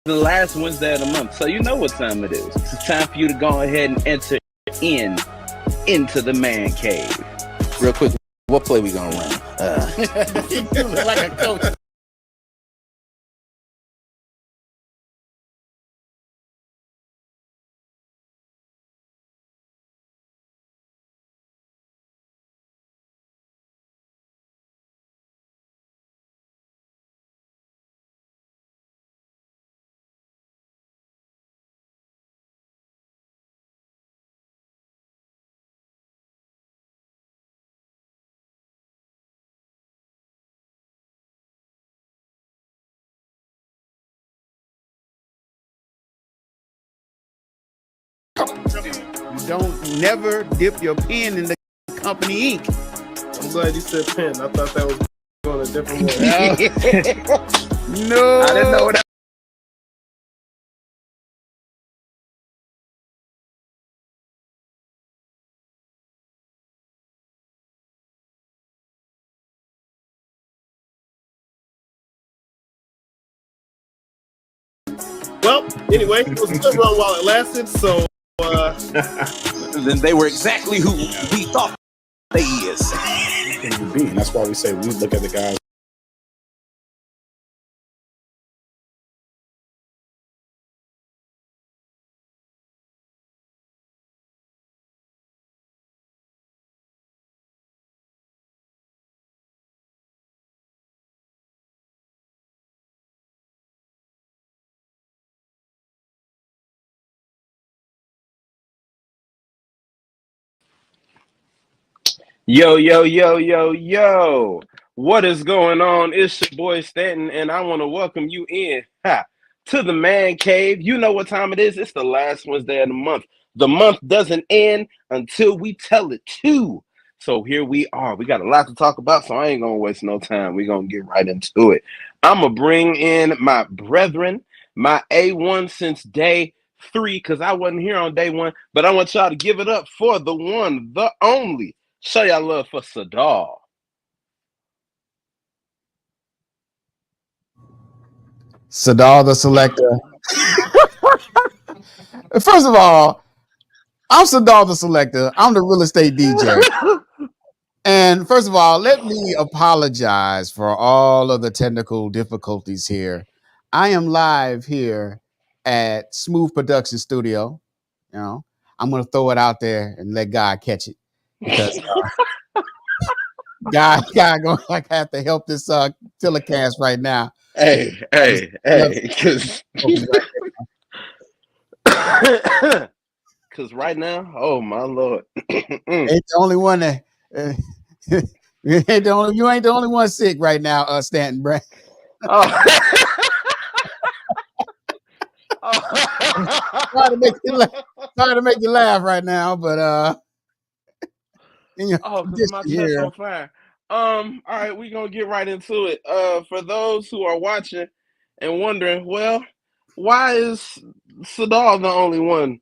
the last Wednesday of the month, so you know what time it is. It's time for you to go ahead and enter in into the man cave. Real quick, what play we gonna run? You look like a coach. You don't never dip your pen in the company ink. I'm glad you said pen. I thought that was going a different way. No. I didn't know that. Well, anyway, it was a good run while it lasted. So, Then they were exactly who we thought they is. And that's why we say we look at the guys. Yo, yo, yo, yo, yo. What is going on? It's your boy Stanton, and I want to welcome you in to the man cave. You know what time it is. It's the last Wednesday of the month. The month doesn't end until we tell it to. So here we are. We got a lot to talk about, so I ain't going to waste no time. We're going to get right into it. I'm going to bring in my brethren, my A1 since day 3, because I wasn't here on day 1, but I want y'all to give it up for the one, the only. Show y'all love for Sadal. Sadal the Selector. First of all, I'm Sadal the Selector. I'm the real estate DJ. And first of all, let me apologize for all of the technical difficulties here. I am live here at Smoooth Productions studio. You know, I'm going to throw it out there and let God catch it because God going to have to help this telecast right now. Hey, because right now, oh my lord, ain't the only one that you ain't the only one sick right now, Stanton, Brad. oh. Sorry to make you laugh right now, but in your because my chest here. on fire. All right, we're gonna get right into it. For those who are watching and wondering, well, why is Sadal the only one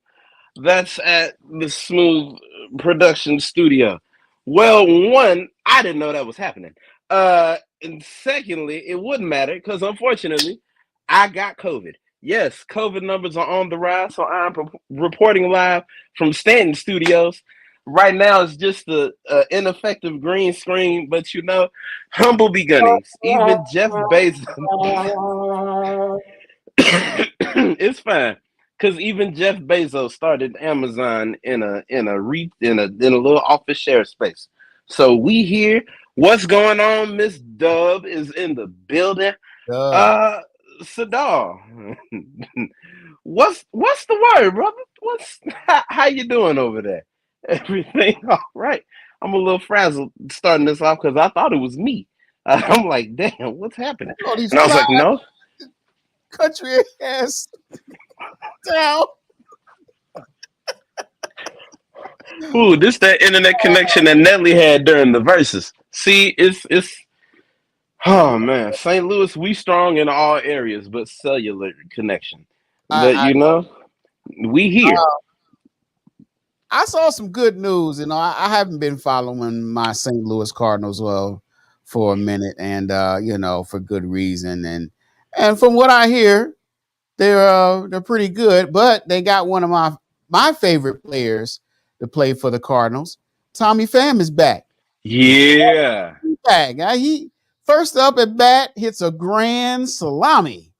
that's at the Smooth Production studio? Well, one, I didn't know that was happening. And secondly, it wouldn't matter because unfortunately, I got COVID. Yes, COVID numbers are on the rise, so I'm reporting live from Stanton Studios. Right now, it's just the ineffective green screen, but you know, humble beginnings. Even Jeff Bezos, it's fine because even Jeff Bezos started Amazon in a little office share space. So we here. What's going on? Miss Dub is in the building. Sadar, what's the word, brother? How you doing over there? Everything all right? I'm a little frazzled starting this off because I thought it was me. I'm like, damn, what's happening? And I was like, no. Country ass down. Ooh, this that internet connection that Nelly had during the verses. See, it's oh man, St. Louis, we strong in all areas, but cellular connection. But I you know, we here. I saw some good news. You know, I haven't been following my St. Louis Cardinals for a minute, and you know, for good reason. And from what I hear, they're pretty good, but they got one of my favorite players to play for the Cardinals. Tommy Pham is back. Yeah. He's back. He first up at bat hits a grand salami,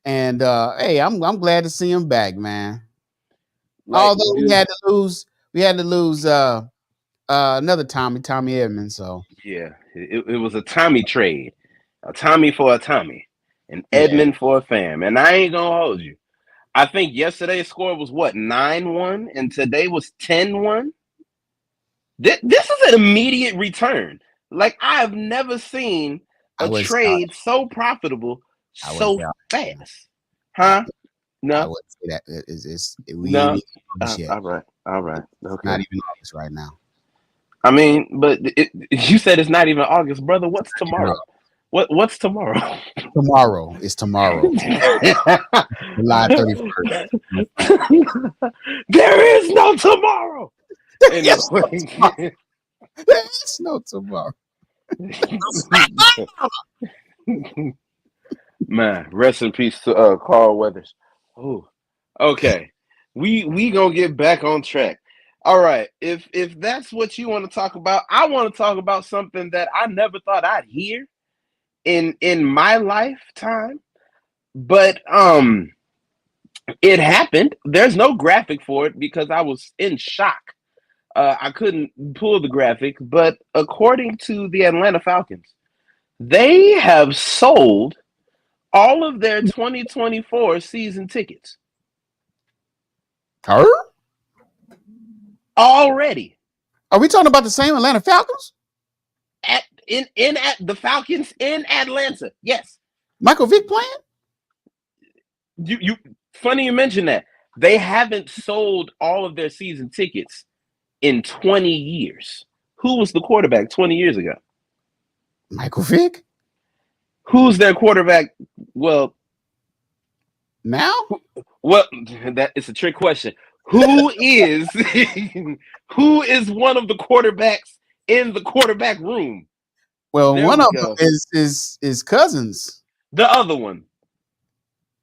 and hey, I'm glad to see him back, man. Like, Although dude. we had to lose another Tommy Edmonds. So Yeah. It was a Tommy trade. A Tommy for a Tommy. An yeah, Edmund for a Pham. And I ain't gonna hold you. I think yesterday's score was what, 9-1, and today was 10-1. This is an immediate return. Like, I have never seen I a would trade so profitable I would so say fast. I, Huh? I No? would say that we ain't No? even August yet. All right. All right. It's Okay. not even August right now. I mean, but you said it's not even August, brother. What's tomorrow? What's tomorrow? Tomorrow is tomorrow, July 31st. There is no tomorrow. Yes, no tomorrow. Anyway. There is no tomorrow. Man, rest in peace to Carl Weathers. Oh, okay. We gonna get back on track. All right. If that's what you want to talk about, I want to talk about something that I never thought I'd hear in my lifetime. But it happened. There's no graphic for it because I was in shock. I couldn't pull the graphic, but according to the Atlanta Falcons, they have sold all of their 2024 season tickets Her? already Are we talking about the same Atlanta Falcons? at the Falcons in Atlanta. Yes, Michael Vick playing? you funny you mention that. They haven't sold all of their season tickets in 20 years. Who was the quarterback 20 years ago? Michael Vick? Who's their quarterback? Well, Now? that it's a trick question. Who is who is one of the quarterbacks in the quarterback room? Well, There one we of them go. is Cousins. The other one.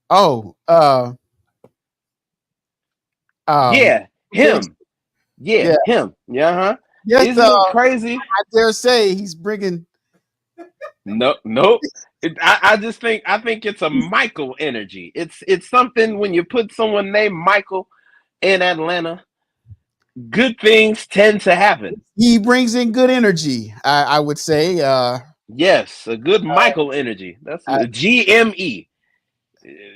Oh, Yeah, him. Yeah. Him. Yeah, huh? Yes, Isn't it crazy? I dare say he's bringing. No, nope. I just think it's a Michael energy. It's something when you put someone named Michael in Atlanta, good things tend to happen. He brings in good energy. I would say. Yes, a good Michael energy. That's I, GME,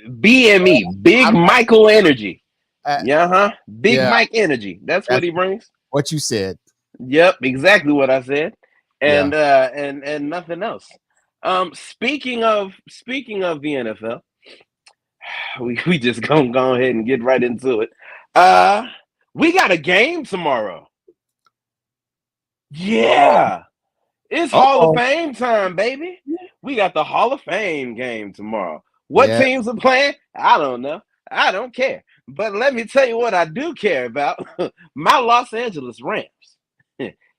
BME, Big I, Michael energy. I, Yeah, huh? Big yeah, Mike energy. That's what that's he brings. what you said. Yep, exactly what I said. Yeah. And nothing else. Speaking of the NFL, we just gonna go ahead and get right into it. We got a game tomorrow. Yeah. It's Hall of Uh-oh. Fame time, baby. We got the Hall of Fame game tomorrow. What Yeah. teams are playing? I don't know. I don't care. But let me tell you what I do care about. My Los Angeles Rams.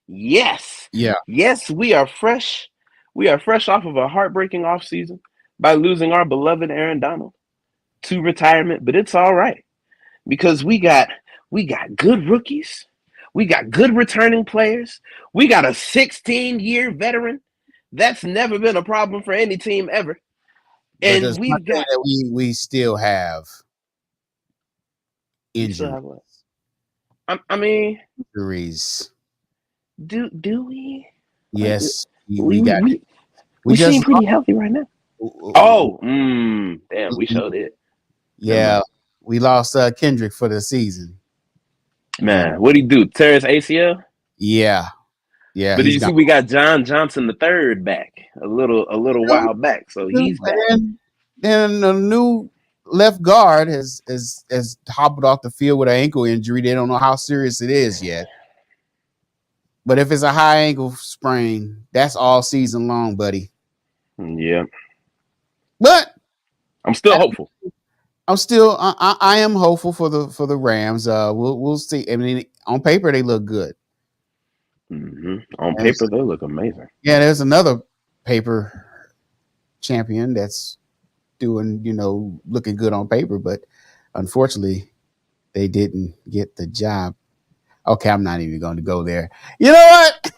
Yes. Yeah. Yes, we are fresh. We are fresh off of a heartbreaking offseason by losing our beloved Aaron Donald to retirement, but it's all right because we got good rookies. We got good returning players. We got a 16-year veteran. That's never been a problem for any team ever. But And there's one we've thing got that we still have we still have what? I mean, injuries. do we? Like, Yes, we got. we, We we seem just pretty healthy right now. Oh, damn, we showed it. yeah, we lost Kendrick for the season. Man, what'd he do? Tear his ACL? Yeah, But did he's you see gone. we got John Johnson the third back a little while back, so he's back. And then the new left guard has hobbled off the field with an ankle injury. They don't know how serious it is yet. But if it's a high ankle sprain, that's all season long, buddy. Yeah, But I'm still hopeful. I am hopeful for the Rams. We'll see. I mean, on paper they look good. On paper, they look amazing. Yeah, there's another paper champion that's doing, looking good on paper, but unfortunately, they didn't get the job. Okay, I'm not even going to go there. You know what?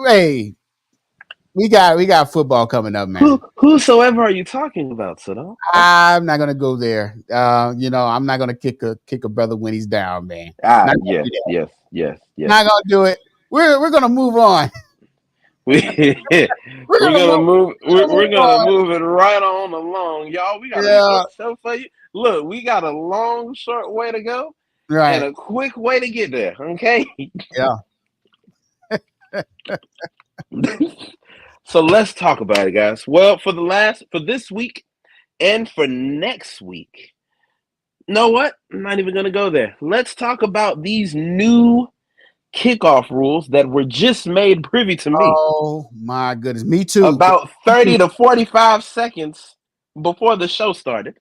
Hey, we got football coming up, man. Whosoever are you talking about, Sadal? I'm not gonna go there. I'm not gonna kick a brother when he's down, man. Ah, Not gonna yes, do that. yes, yes, yes. Not gonna do it. We're gonna move on. We We're we're gonna gonna move. move. We're gonna We're move gonna on. move it right on along, y'all. We got a Yeah. short show for you. Look, we got a long, short way to go and Right. a quick way to get there. Okay. Yeah. So let's talk about it, guys. Well, for this week and for next week. Know what? I'm not even gonna go there. Let's talk about these new kickoff rules that were just made privy to me Oh my goodness. Me too. about 30 to 45 seconds before the show started.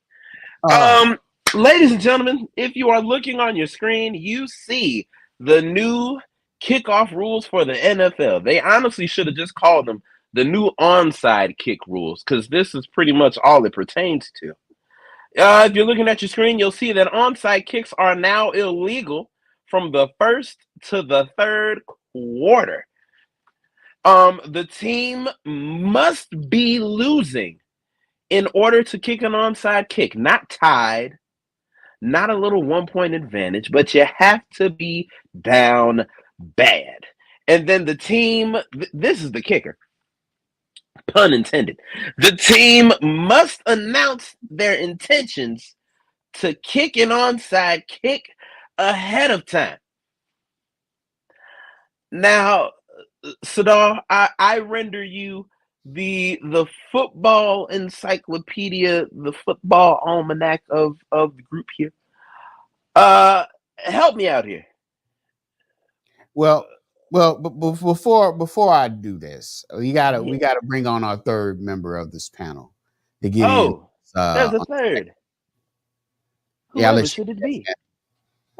Uh, Um, Ladies and gentlemen, if you are looking on your screen, you see the new kickoff rules for the NFL. They honestly should have just called them the new onside kick rules because this is pretty much all it pertains to. If you're looking at your screen, you'll see that onside kicks are now illegal from the first to the third quarter. The team must be losing in order to kick an onside kick, not tied, not a little 1 point advantage, but you have to be down bad. And then the team, this is the kicker, pun intended. The team must announce their intentions to kick an onside kick ahead of time. Now, Sadar, I render you the football encyclopedia, the football almanac of the group here. Help me out here. well, before I do this, we gotta Yeah. we gotta bring on our third member of this panel to get in. Oh, there's a third. Yeah, I'll Whoever let you. should it be?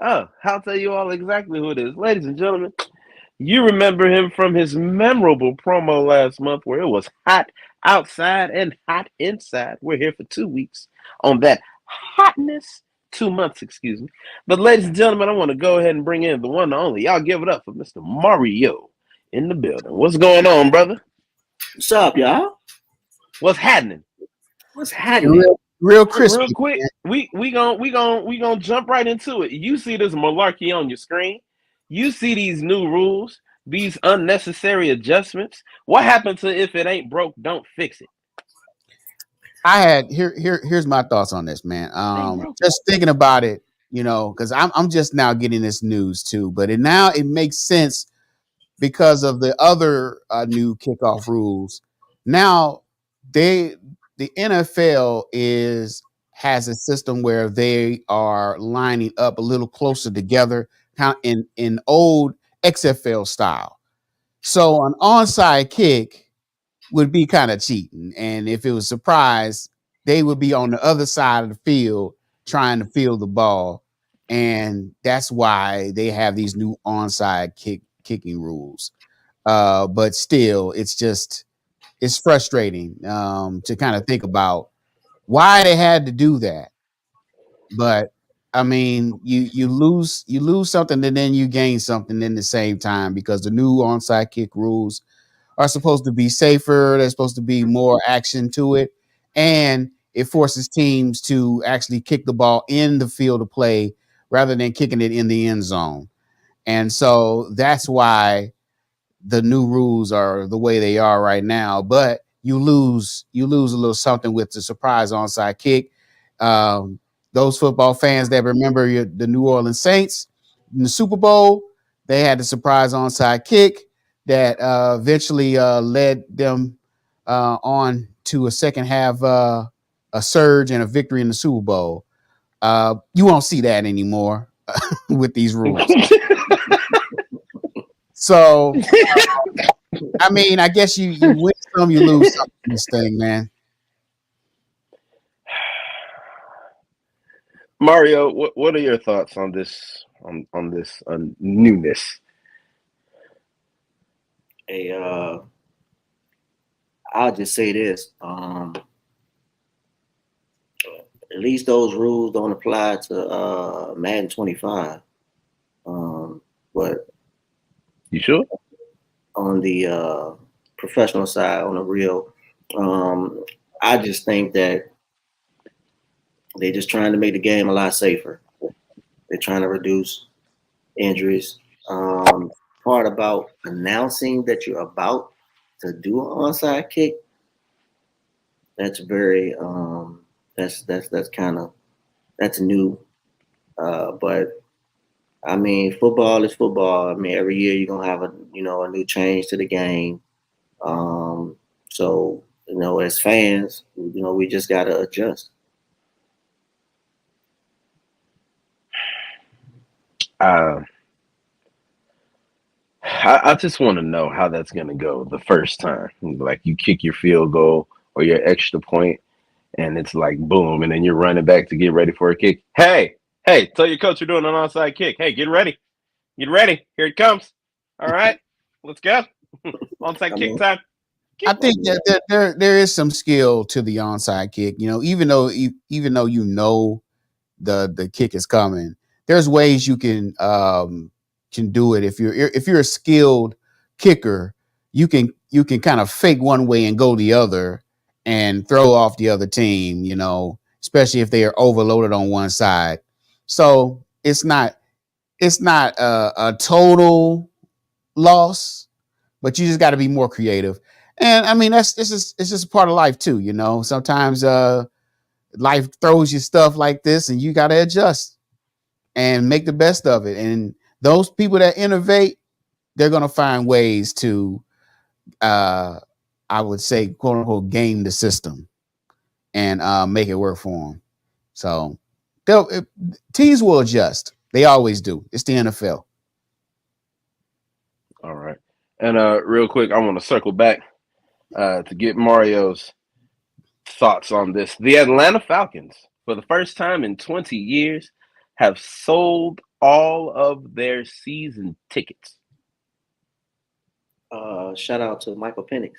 Oh, I'll tell you all exactly who it is. Ladies and gentlemen, you remember him from his memorable promo last month where it was hot outside and hot inside. We're here for 2 weeks on that hotness. 2 months, excuse me. But ladies and gentlemen, I want to go ahead and bring in the one and only. Y'all give it up for Mr. Mario in the building. What's going on, brother? What's up, y'all? What's happening? What's You're happening? real Real crispy. quick, we gonna jump right into it. You see this malarkey on your screen. You see these new rules, these unnecessary adjustments. What happens to if it ain't broke, don't fix it? Here's my thoughts on this, man. Ain't broke. Just thinking about it, because I'm just now getting this news too, but it makes sense because of the other new kickoff rules. Now they the NFL has a system where they are lining up a little closer together, kind of in old XFL style. So an onside kick would be kind of cheating. And if it was surprise, they would be on the other side of the field trying to field the ball. And that's why they have these new onside kicking rules. But still, it's frustrating to kind of think about why they had to do that. But I mean, you lose something and then you gain something in the same time because the new onside kick rules are supposed to be safer. There's supposed to be more action to it. And it forces teams to actually kick the ball in the field of play rather than kicking it in the end zone. And so that's why the new rules are the way they are right now. But you lose a little something with the surprise onside kick. Um, those football fans that remember the New Orleans Saints in the Super Bowl, they had the surprise onside kick that eventually led them on to a second half a surge and a victory in the Super Bowl. You won't see that anymore with these rules. So I mean, I guess you win some, you lose some in this thing, man. Mario, what are your thoughts on this on this newness? Hey, I'll just say this. at least those rules don't apply to Madden 25. But You sure? on the professional side, on the real, I just think that they're just trying to make the game a lot safer. They're trying to reduce injuries. Part about announcing that you're about to do an onside kick, that's very that's kind of that's new. But I mean, football is football. I mean, every year you're gonna have a new change to the game. So as fans, we just gotta adjust. Uh, I just want to know how that's going to go the first time. Like you kick your field goal or your extra point, and it's like boom, and then you're running back to get ready for a kick. Hey, tell your coach you're doing an onside kick. Hey, get ready. Get ready. Here it comes. All right, let's go. Onside I kick mean, time. I think that there is some skill to the onside kick. Even though the kick is coming, there's ways you can do it. If you're a skilled kicker, you can kind of fake one way and go the other and throw off the other team. Especially if they are overloaded on one side. So it's not a total loss, but you just got to be more creative. And I mean, it's just part of life too. Sometimes life throws you stuff like this, and you got to adjust and make the best of it. And those people that innovate, they're gonna find ways to, I would say, quote unquote, game the system and make it work for them. So teams will adjust. They always do. It's the NFL. All right. And real quick, I want to circle back to get Mario's thoughts on this. The Atlanta Falcons, for the first time in 20 years, have sold all of their season tickets. Shout out to Michael Penix.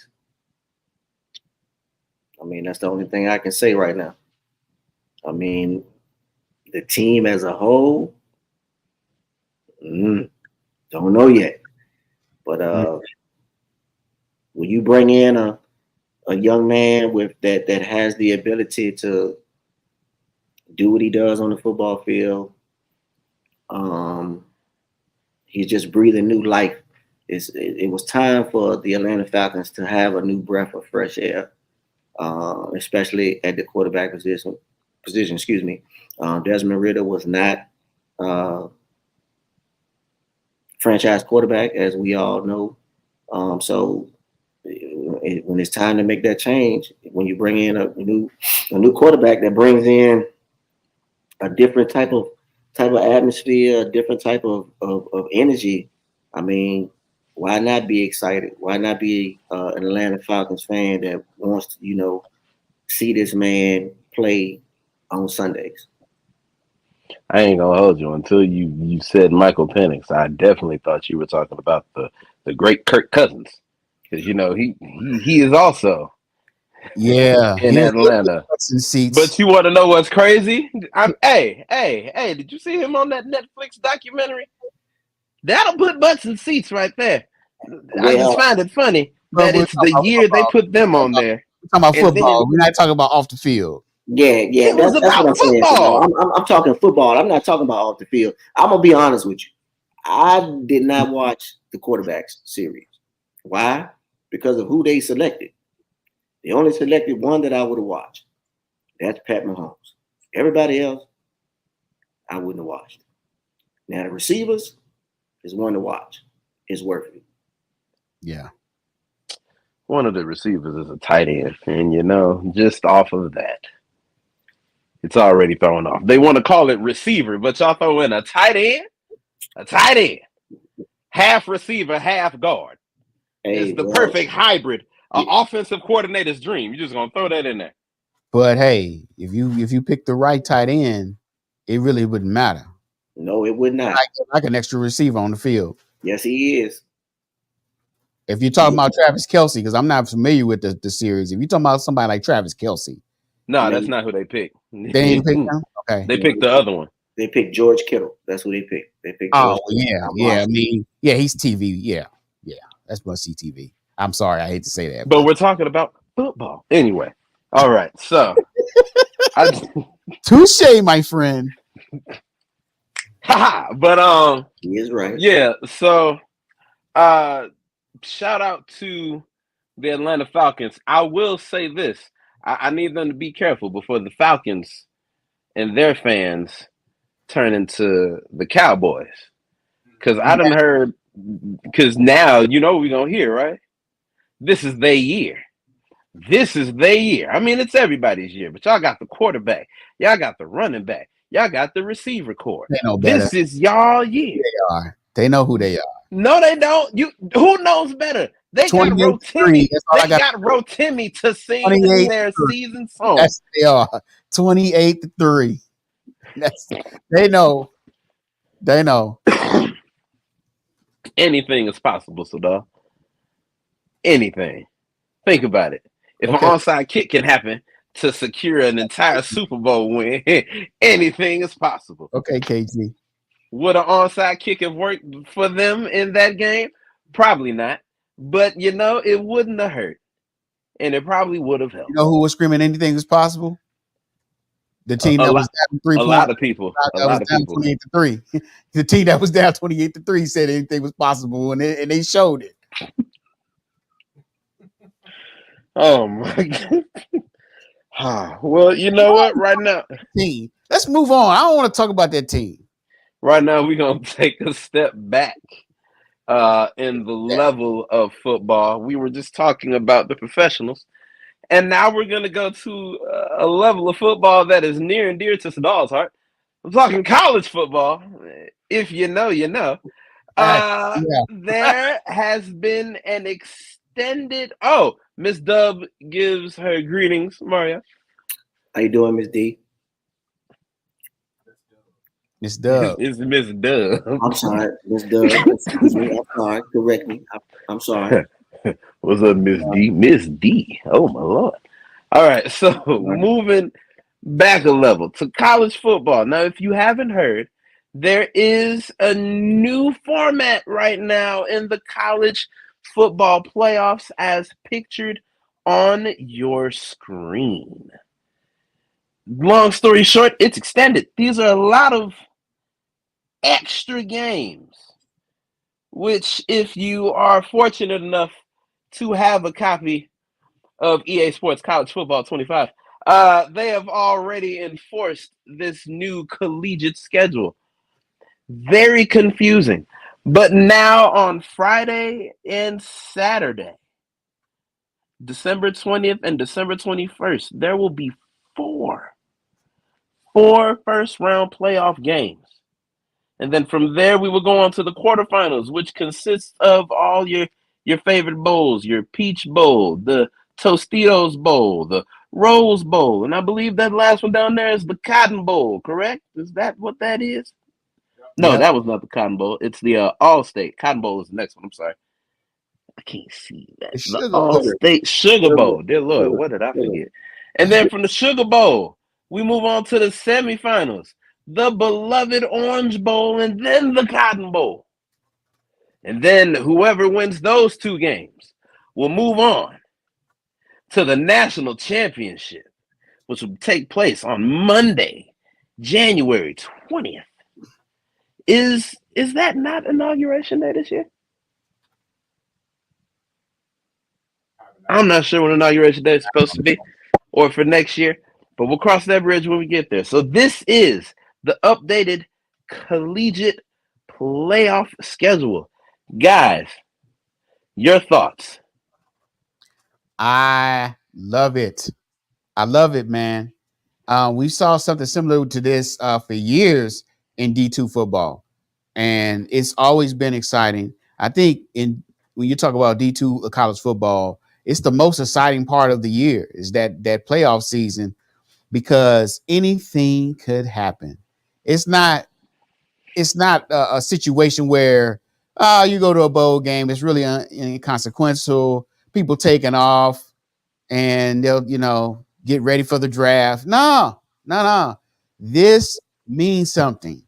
I mean, that's the only thing I can say right now. I mean, the team as a whole, don't know yet. But when you bring in a young man with that has the ability to do what he does on the football field, he's just breathing new life. It was time for the Atlanta Falcons to have a new breath of fresh air, especially at the quarterback position. Excuse me. Desmond Ridder was not franchise quarterback, as we all know. So when it's time to make that change, when you bring in a new quarterback that brings in a different type of atmosphere, a different type of energy, I mean, why not be excited? Why not be an Atlanta Falcons fan that wants to, see this man play on Sundays? I ain't gonna hold you until you said Michael Penix. I definitely thought you were talking about the great Kirk Cousins, because he is also Yeah, in he was Atlanta. in seats. But you want to know what's crazy? Hey! Did you see him on that Netflix documentary? That'll put butts in seats right there. I just find it funny But that we're it's talking the about year they football. put them on there, We're talking about and football. then We're not talking about off the field. Yeah, it was that's what about I'm saying. football. I'm talking football. I'm not talking about off the field. I'm gonna be honest with you. I did not watch the quarterbacks series. Why? Because of who they selected. They only selected one that I would have watched. That's Pat Mahomes. Everybody else, I wouldn't have watched. Now the receivers is one to watch. It's worth it. Yeah. One of the receivers is a tight end, and just off of that, it's already thrown off. They want to call it receiver, but y'all throw in a tight end, half receiver, half guard. It's Hey, the well, perfect hybrid, an yeah, offensive coordinator's dream. You're just gonna throw that in there. But hey, if you pick the right tight end, it really wouldn't matter. no, it would not. Like an extra receiver on the field. Yes, he is. If you're talking about Travis Kelce, because I'm not familiar with the series. If you're talking about somebody like Travis Kelce, No, that's not who they picked. They ain't pick him. Okay. They picked the other one. They picked George Kittle. That's who they picked. They picked Oh George Kittle. yeah. I mean, yeah, he's TV. Yeah. That's must see TV. I'm sorry, I hate to say that, But we're talking about football anyway. All right, so touche, my friend. But he is right. yeah. So shout out to the Atlanta Falcons. I will say this: I need them to be careful before the Falcons and their fans turn into the Cowboys, because I done heard. Because now you know what we're gonna hear, right? This is their year. This is their year. I mean, it's everybody's year, but y'all got the quarterback, y'all got the running back, y'all got the receiver core. They know better. This is y'all year. They are. They know who they are. No, they don't. Who knows better? They got Rotimi. They got Rotimi to sing their season song. Yes, they are. 28-3. They know. They know. Anything is possible, Sadal. Anything. Think about it. If an onside kick can happen to secure an entire Super Bowl win, anything is possible. Okay, KG. Would an onside kick have worked for them in that game? Probably not. But, it wouldn't have hurt. And it probably would have helped. You know who was screaming anything is possible? The team that was down 3 points. A lot of people. A lot of people. 28-3. The team that was down 28-3 said anything was possible, and they showed it. Oh my God. Well, you know what? Right now, team. Let's move on. I don't want to talk about that team. Right now, we're gonna take a step back in the level of football. We were just talking about the professionals, and now we're gonna go to a level of football that is near and dear to Sadal's heart. I'm talking college football. If you know, you know. There has been an extended. Oh, Miss Dub gives her greetings, Mario. How you doing, Miss D? Miss Dub. It's Miss Dub. I'm sorry, Miss Dub. Excuse me. I'm sorry. Correct me. I'm sorry. What's up, Miss D? Miss D. Oh my Lord. All right, so moving back a level to college football. Now, if you haven't heard, there is a new format right now in the college football playoffs as pictured on your screen. Long story short, it's extended. These are a lot of extra games, which if you are fortunate enough to have a copy of EA Sports College Football 25, they have already enforced this new collegiate schedule. Very confusing. But now on Friday and Saturday, December 20th and December 21st, there will be four first-round playoff games. And then from there, we will go on to the quarterfinals, which consists of all your favorite bowls, your Peach Bowl, the Tostitos Bowl, the Rose Bowl, and I believe that last one down there is the Cotton Bowl, correct? Is that what that is? No, that was not the Cotton Bowl. It's the All-State. Cotton Bowl is the next one. I'm sorry. I can't see that. The All-State Sugar Bowl. Dear Lord, what did I forget? And then from the Sugar Bowl, we move on to the semifinals, the beloved Orange Bowl, and then the Cotton Bowl. And then whoever wins those two games will move on to the national championship, which will take place on Monday, January 20th. Is that not Inauguration Day this year? I'm not sure when Inauguration Day is supposed to be or for next year, but we'll cross that bridge when we get there. So this is the updated collegiate playoff schedule. Guys, your thoughts? I love it. I love it, man. We saw something similar to this for years in D2 football, and it's always been exciting. I think when you talk about D2 college football, it's the most exciting part of the year is that playoff season, because anything could happen. It's not a situation where you go to a bowl game, it's really inconsequential, people taking off, and they'll get ready for the draft. No, no, no. This means something.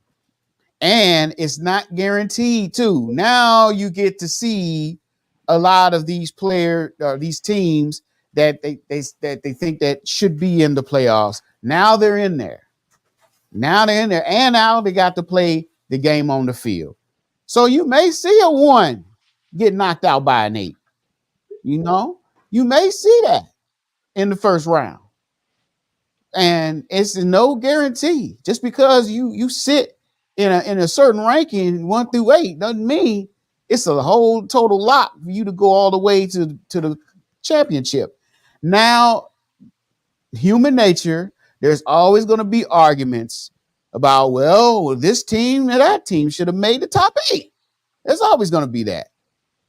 And it's not guaranteed too. Now you get to see a lot of these players or these teams that they think that should be in the playoffs. Now they're in there. Now they're in there, and now they got to play the game on the field. So you may see a one get knocked out by an eight. You know, you may see that in the first round, and it's no guarantee. Just because you sit in a certain ranking 1 through 8 doesn't mean it's a whole total lock for you to go all the way to the championship. Now, human nature, there's always going to be arguments about, well, this team or that team should have made the top 8. There's always going to be that.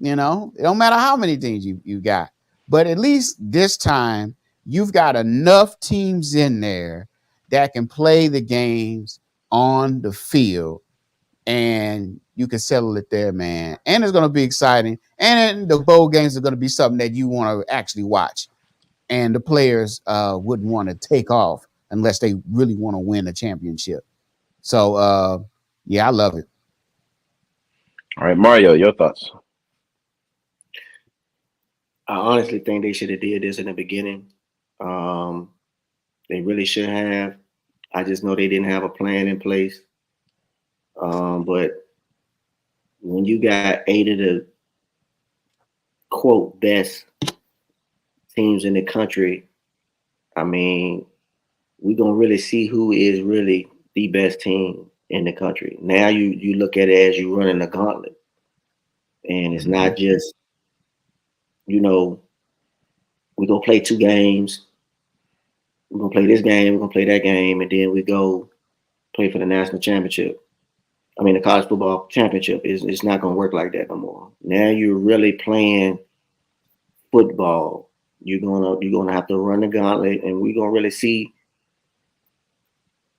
It don't matter how many teams you got. But at least this time, you've got enough teams in there that can play the games on the field, and you can settle it there, man. And it's going to be exciting. And the bowl games are going to be something that you want to actually watch. And the players wouldn't want to take off unless they really want to win a championship. So, yeah, I love it. All right, Mario, your thoughts? I honestly think they should have did this in the beginning. They really should have. I just know they didn't have a plan in place. But when you got 8 of the quote best teams in the country, I mean, we're gonna really see who is really the best team in the country. Now you look at it as you running a gauntlet, and it's not just, we're gonna play 2 games. We're gonna play this game, we're gonna play that game, and then we go play for the national championship. I mean, the college football championship it's not gonna work like that no more. Now you're really playing football. You're gonna have to run the gauntlet, and we're gonna really see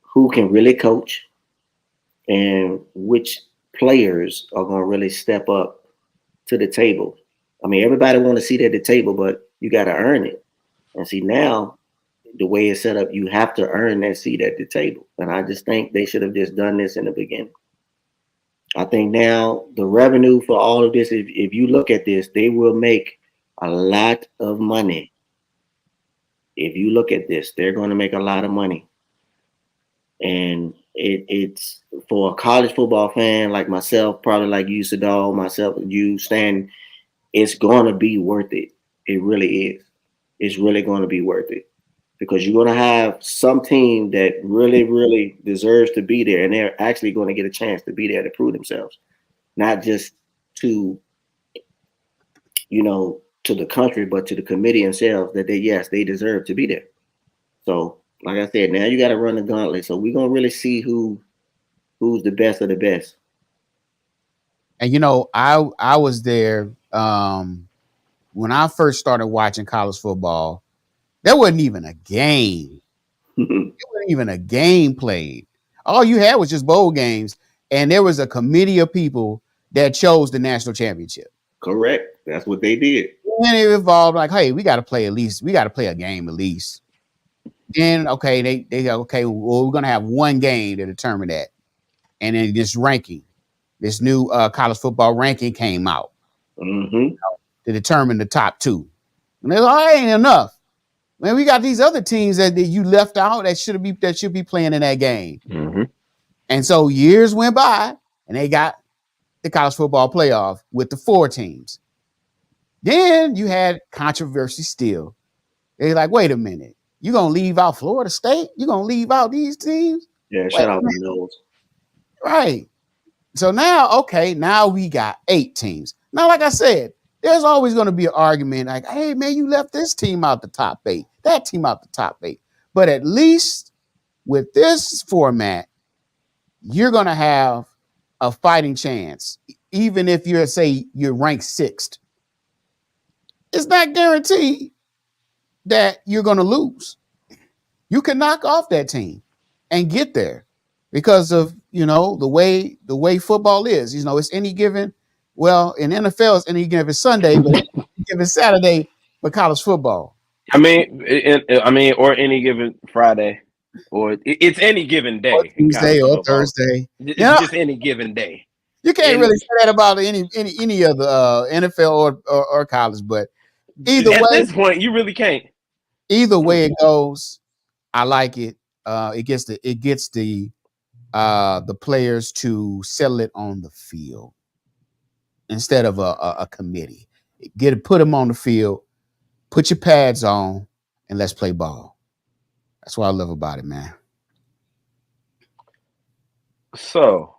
who can really coach and which players are gonna really step up to the table. I mean, everybody want to sit at the table, but you got to earn it. And see, now the way it's set up, you have to earn that seat at the table. And I just think they should have just done this in the beginning. I think now the revenue for all of this, if you look at this, they will make a lot of money. If you look at this, they're going to make a lot of money. And it's for a college football fan like myself, probably like you, Sadal, myself, you, Stan, it's going to be worth it. It really is. It's really going to be worth it, because you're going to have some team that really, really deserves to be there, and they're actually going to get a chance to be there to prove themselves, not just to, to the country, but to the committee themselves, that they deserve to be there. So, like I said, now you got to run the gauntlet. So we're going to really see who's the best of the best. And I was there when I first started watching college football. There wasn't even a game. There wasn't even a game played. All you had was just bowl games, and there was a committee of people that chose the national championship. Correct. That's what they did. And it involved like, hey, we got to play a game at least. Then okay, they go, okay, well, we're gonna have one game to determine that, and then this ranking, this new college football ranking came out to determine the top 2. And they're like, oh, ain't enough. Man, we got these other teams that you left out that should be playing in that game. Mm-hmm. And so years went by, and they got the college football playoff with the 4 teams. Then you had controversy still. They're like, wait a minute. You're going to leave out Florida State? You're going to leave out these teams? Yeah, shout out to those. Right. So now we got 8 teams. Now, like I said, there's always going to be an argument like, hey, man, you left this team out the top 8, that team out the top 8. But at least with this format, you're going to have a fighting chance, even if you're ranked 6th. It's not guaranteed that you're going to lose. You can knock off that team and get there because of, the way football is. It's any given, well, in NFL, it's any given Sunday, but any given Saturday for college football. or any given Friday, or it's any given Or day in Tuesday college or football. Thursday. It's Yeah, just any given day. you can't And really say that about any of the NFL or college, but either at way, this point, you really can't. either way it goes, I like it. It gets the players to settle it on the field instead of a committee. Put them on the field, put your pads on, and let's play ball. That's what I love about it, man. So,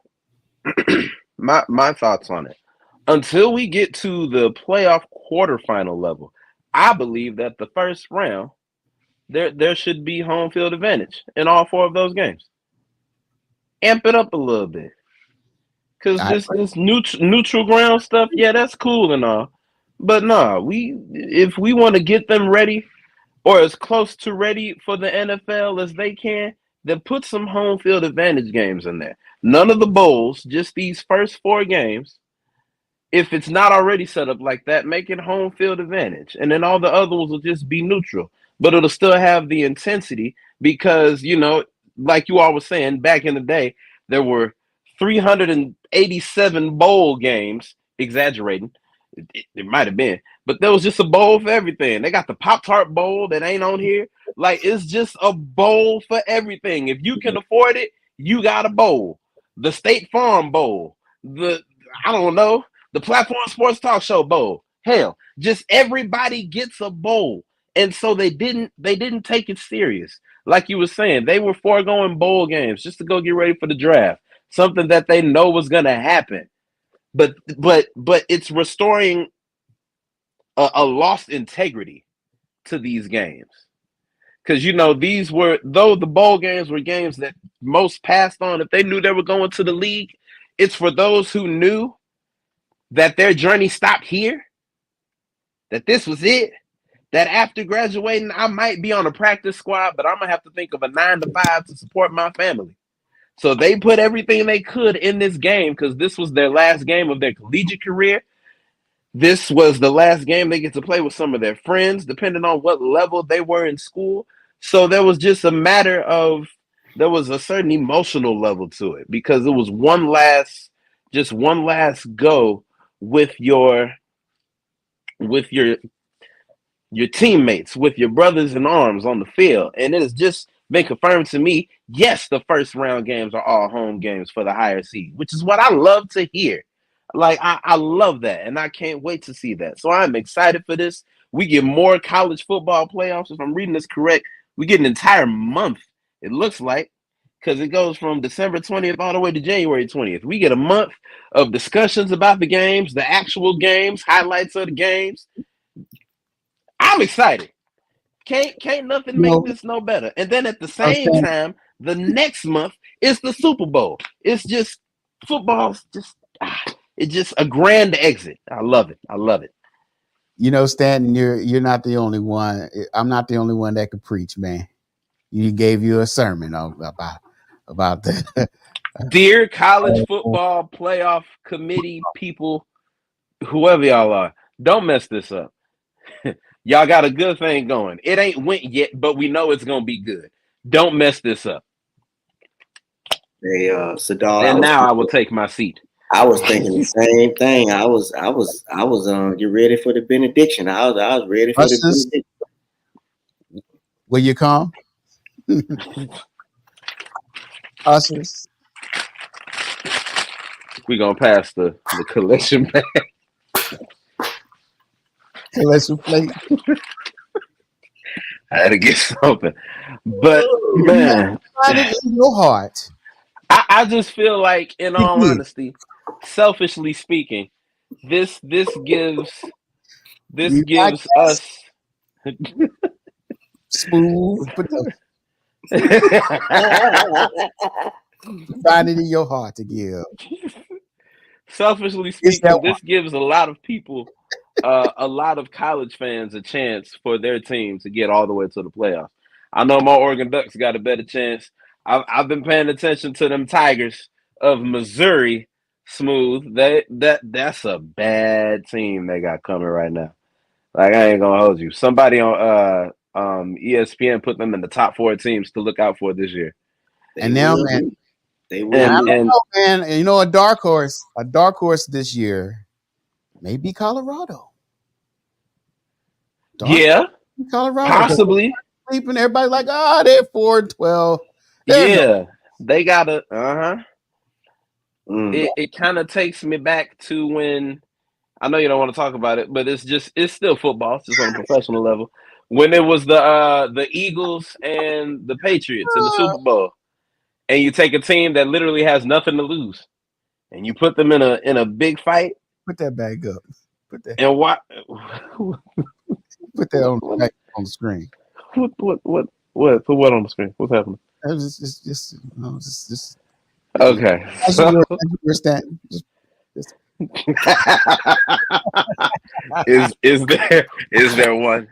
my thoughts on it. Until we get to the playoff quarterfinal level, I believe that the first round there should be home field advantage in all four of those games. Amp it up a little bit, because I this neutral ground stuff, yeah, that's cool and all, but nah, if we want to get them ready or as close to ready for the NFL as they can, then put some home field advantage games in there. None of the bowls, just these first four games. If it's not already set up like that, make it home field advantage. And then all the other ones will just be neutral. But it'll still have the intensity because, like you all were saying, back in the day, there were 387 bowl games, exaggerating. It might have been, but there was just a bowl for everything. They got the Pop Tart Bowl that ain't on here. Like, it's just a bowl for everything. If you can afford it, you got a bowl. The State Farm Bowl, I don't know, the Platform Sports Talk Show Bowl. Hell, just everybody gets a bowl. And so they didn't take it serious. Like you were saying, they were foregoing bowl games just to go get ready for the draft. Something that they know was gonna happen. But it's restoring a lost integrity to these games. Because these were, though the bowl games were games that most passed on, if they knew they were going to the league, it's for those who knew that their journey stopped here, that this was it, that after graduating, I might be on a practice squad, but I'm going to have to think of a 9 to 5 to support my family. So they put everything they could in this game because this was their last game of their collegiate career. This was the last game they get to play with some of their friends, depending on what level they were in school. So there was just a matter of, there was a certain emotional level to it because it was one last go with your teammates, with your brothers in arms on the field. And it has just been confirmed to me, yes, the first round games are all home games for the higher seed, which is what I love to hear. Like, I love that, and I can't wait to see that. So I'm excited for this. We get more college football playoffs. If I'm reading this correct, we get an entire month, it looks like, because it goes from December 20th all the way to January 20th. We get a month of discussions about the games, the actual games, highlights of the games. I'm excited. Can't nothing you make know, this no better. And then at the same understand, time, the next month is the Super Bowl. It's just football's just it's just a grand exit. I love it. I love it. Stanton, you're not the only one. I'm not the only one that could preach, man. You gave you a sermon about that. Dear college football playoff committee people, whoever y'all are, don't mess this up. Y'all got a good thing going. It ain't went yet, but we know it's gonna be good. Don't mess this up. Hey, Sadal, And now I will take my seat. I was thinking the same thing. I was get ready for the benediction. I was ready for the Ushers, benediction. will you come? Ushers. We're gonna pass the collection bag. Collection plate. I had to get something. But man, Find it in your heart. I just feel like, in all honesty, selfishly speaking, this gives You us Smoooth Productions. Find it in your heart to give. selfishly It's that speaking, this gives a lot of people, a lot of college fans, a chance for their team to get all the way to the playoffs. I know my Oregon Ducks got a better chance. I've been paying attention to them Tigers of Missouri. Smooth. That's a bad team they got coming right now. Like, I ain't gonna hold you. Somebody on ESPN put them in the top 4 teams to look out for this year. And now, man, they I will. don't know, man. And you know, a dark horse this year may be Colorado. Colorado, possibly. Sleeping, everybody like, they're 4-12. They gotta. It kind of takes me back to when, I know you don't want to talk about it, but it's still football. It's just on a professional level. When it was the Eagles and the Patriots in the Super Bowl, and you take a team that literally has nothing to lose, and you put them in a big fight. Put that back up. Put that. And what? Put that back on the screen. What? Put what on the screen? What's happening? Just okay. Is there one?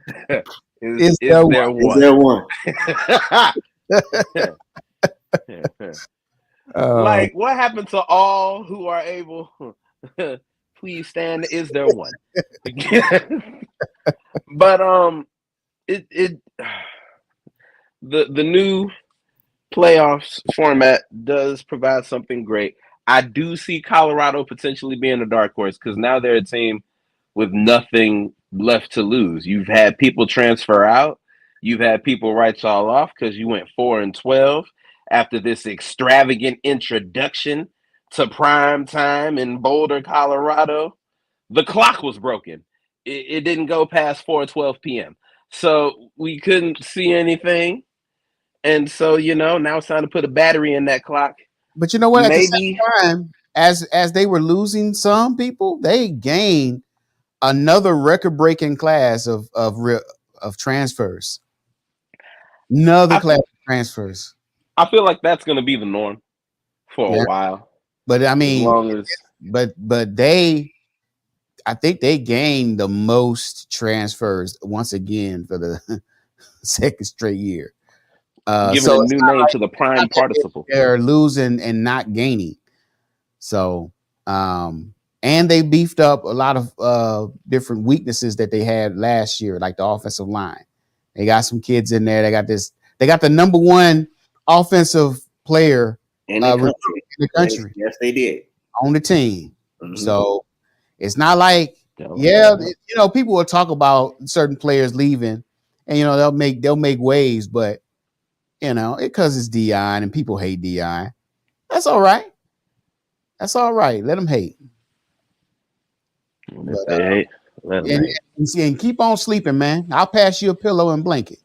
Is there one? Like, what happened to all who are able? Please stand. Is there one? But the new playoffs format does provide something great. I do see Colorado potentially being a dark horse because now they're a team with nothing left to lose. You've had people transfer out. You've had people write y'all off because you went 4-12 after this extravagant introduction to prime time in Boulder, Colorado. The clock was broken. It didn't go past 4:12 p.m. So we couldn't see anything. And so, now it's time to put a battery in that clock. But you know what? At the same time, as they were losing some people, they gained another record-breaking class of transfers. Another class of transfers. I feel like that's going to be the norm for a while. But I mean, as long as... but I think they gained the most transfers once again for the second straight year. Giving a new name to the prime participle. They're losing and not gaining. So, and they beefed up a lot of different weaknesses that they had last year, like the offensive line. They got some kids in there. They got the number one offensive player in the country. Yes, they did. On the team. Mm-hmm. So it's not like, people will talk about certain players leaving and, they'll make waves, but because it's Dion and people hate Dion. That's all right. Let them hate. They hate. And keep on sleeping, man. I'll pass you a pillow and blanket.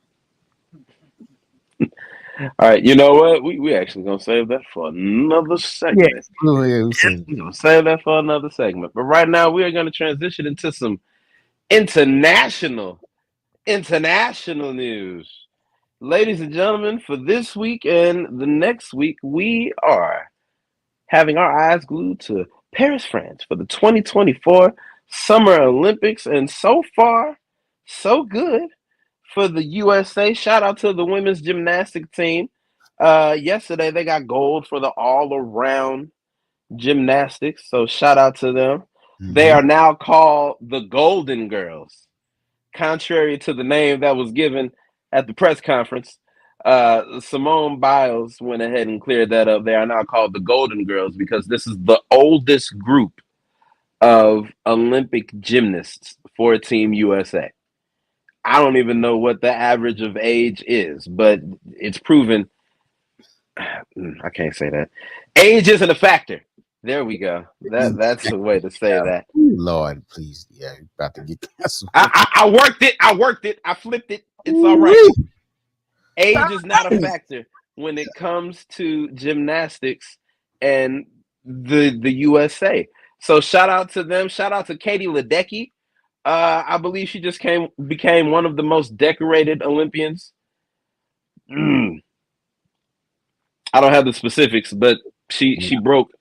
All right, you know what? We actually gonna save that for another segment. Yeah, we're gonna save that for another segment. But right now, we are gonna transition into some international news. Ladies and gentlemen, for this week and the next week, we are having our eyes glued to Paris, France for the 2024 Summer Olympics. And so far, so good for the USA. Shout out to the women's gymnastics team. Yesterday, they got gold for the all-around gymnastics. So shout out to them. Mm-hmm. They are now called the Golden Girls, contrary to the name that was given at the press conference. Simone Biles went ahead and cleared that up. They are now called the Golden Girls because this is the oldest group of Olympic gymnasts for Team USA. I don't even know what the average of age is, but it's proven. I can't say that. Age isn't a factor. There we go. That's the way to say that. Lord, please. Yeah, you're about to get canceled. I worked it. I flipped it. It's all right. Age is not a factor when it comes to gymnastics and the USA. So shout out to them. Shout out to Katie Ledecky. I believe she just became one of the most decorated Olympians. I don't have the specifics, but she broke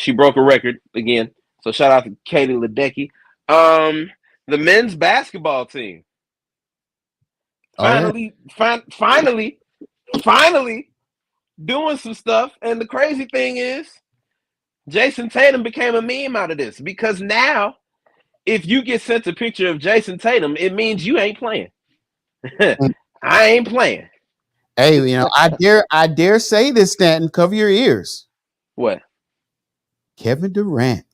a record again. So shout out to Katie Ledecky. The men's basketball team. Finally doing some stuff. And the crazy thing is, Jason Tatum became a meme out of this because now, if you get sent a picture of Jason Tatum, it means you ain't playing. I ain't playing. Hey, I dare say this, Stanton. Cover your ears. What? Kevin Durant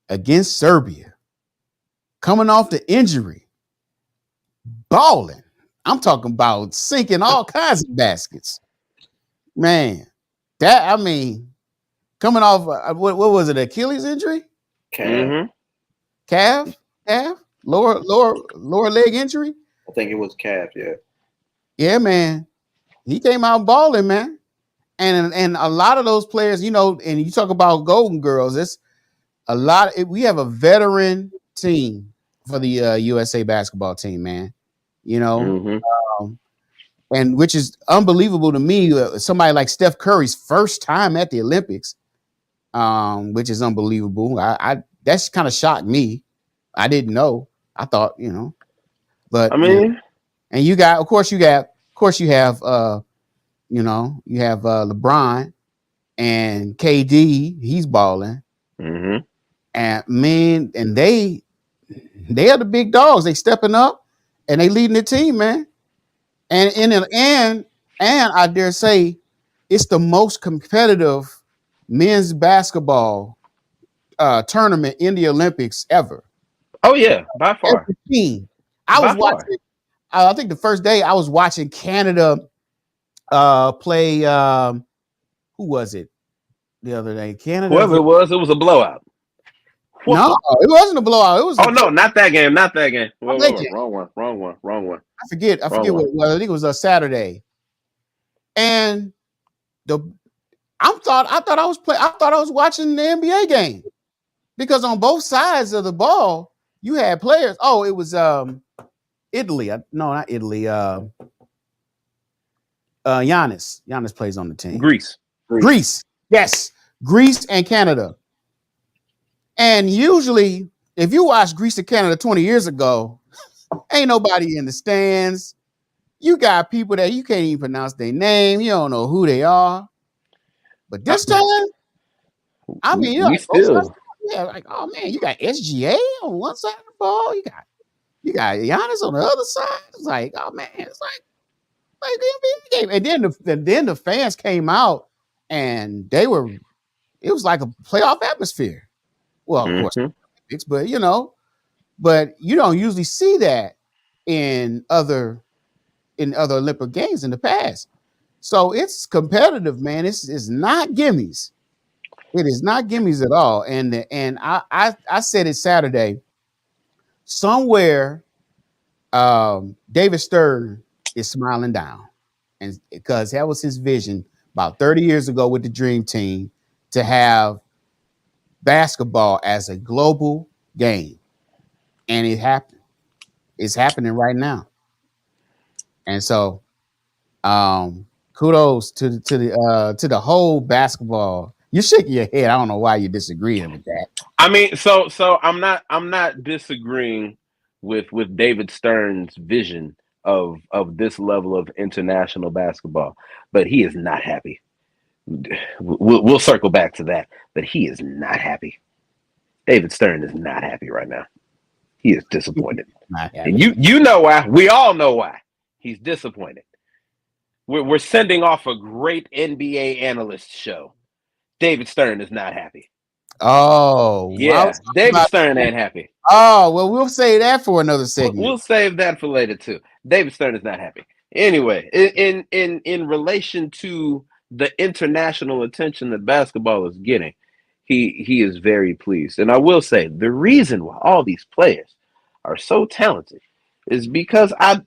against Serbia, coming off the injury, balling. I'm talking about sinking all kinds of baskets. Man, that I mean, coming off what was it? Achilles injury, Calf. Mm-hmm. calf, calf, lower leg injury. I think it was calf. Yeah. Yeah, man, he came out balling, man. And a lot of those players, and you talk about Golden Girls, it's a lot. We have a veteran team for the USA basketball team, man. You know, Mm-hmm. um, and which is unbelievable to me. Somebody like Steph Curry's first time at the Olympics, which is unbelievable. I that's kind of shocked me. I didn't know. I thought, but I mean, and of course, you have, you have LeBron and KD. He's balling, mm-hmm. and man, and they are the big dogs. They stepping up and they leading the team, man. And I dare say it's the most competitive men's basketball tournament in the Olympics ever. Oh yeah, by far, Every team. I was by far. watching. I think the first day I was watching Canada play. Who was it the other day? Canada. Whoever it was a blowout. No, it wasn't a blowout. It was. Oh no, not that game, not that game. Whoa, That whoa, whoa. game. Wrong one. I forget. I Wrong forget what one. it was. I think it was a Saturday. And the I thought I was watching the NBA game because on both sides of the ball you had players. Oh, it was Italy. No, not Italy. Giannis. Giannis plays on the team. Greece. Greece. Yes. Greece and Canada. And usually, if you watch Greece and Canada 20 years ago, ain't nobody in the stands. You got people that you can't even pronounce their name. You don't know who they are. But this time, I mean, we still. yeah, like, oh man, you got SGA on one side of the ball, you got Giannis on the other side. It's like, oh man, it's like the NBA game. And then the fans came out and it was like a playoff atmosphere. Well, of course, Mm-hmm. but but you don't usually see that in other Olympic games in the past. So it's competitive, man. It's not gimmies. It is not gimmies at all. And I said it Saturday. Somewhere, David Stern is smiling down, and because that was his vision about 30 years ago with the Dream Team to have basketball as a global game, and it happened. It's happening right now, and so kudos to the whole basketball. You're shaking your head. I don't know why you're disagreeing with that. I mean, so I'm not disagreeing with David Stern's vision of this level of international basketball, but he is not happy. We'll circle back to that, but he is not happy. David Stern is not happy right now. He is disappointed, and you know why. We all know why. He's disappointed. We're sending off a great NBA analyst show. David Stern is not happy. Oh, Yeah, David Stern ain't happy. Oh, well, we'll say that for another segment. We'll save that for later too. David Stern is not happy. Anyway, in relation to the international attention that basketball is getting, he is very pleased. And I will say the reason why all these players are so talented is because I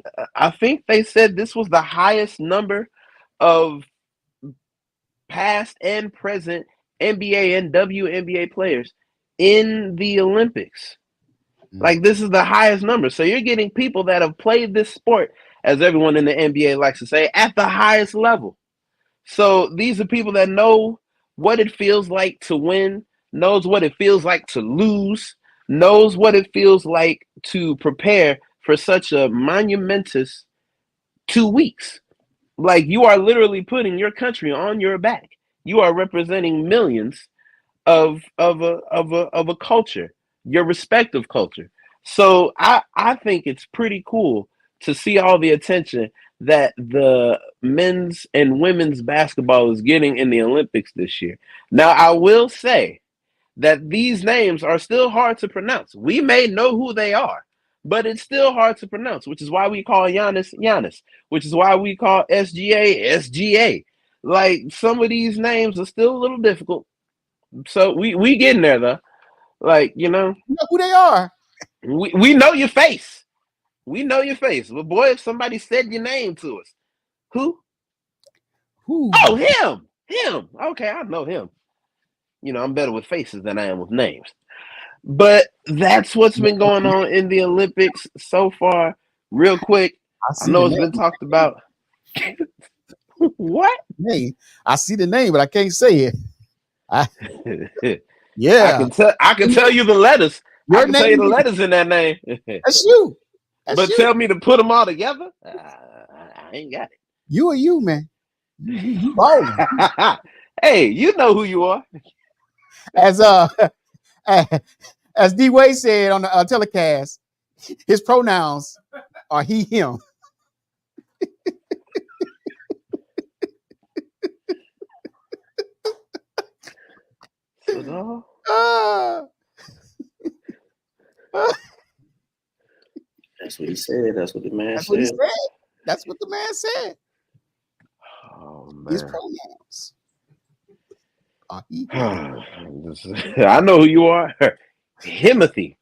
think they said this was the highest number of past and present NBA and WNBA players in the Olympics. Like, this is the highest number. So you're getting people that have played this sport, as everyone in the NBA likes to say, at the highest level. So these are people that know what it feels like to win, knows what it feels like to lose, knows what it feels like to prepare for such a monumentous 2 weeks. Like, you are literally putting your country on your back. You are representing millions of a culture, your respective culture. So I think it's pretty cool to see all the attention that the men's and women's basketball is getting in the Olympics this year. Now, I will say that these names are still hard to pronounce. We may know who they are, but it's still hard to pronounce, which is why we call Giannis Giannis, which is why we call SGA SGA. Like, some of these names are still a little difficult. So we getting there though. Like, You know who they are. we know your face. We know your face. But boy, if somebody said your name to us, who? Who? Oh, him. Him. Okay, I know him. You know, I'm better with faces than I am with names. But that's what's been going on in the Olympics so far. Real quick, I see know the it's been name. talked about. What? Name. I see the name, but I can't say it. I Yeah. can tell you the letters. I Your can tell you the name. letters in that name. That's you. That's But you. tell me to put them all together. I ain't got You are you, man. You balling. it. Hey, you know who you are. As as D Wade said on the telecast, his pronouns are he, him. So, Ah. That's what he said. That's what the man That's what he said. said. That's what the man said. oh His man. pronouns are he, him. I know who you are. Himothy.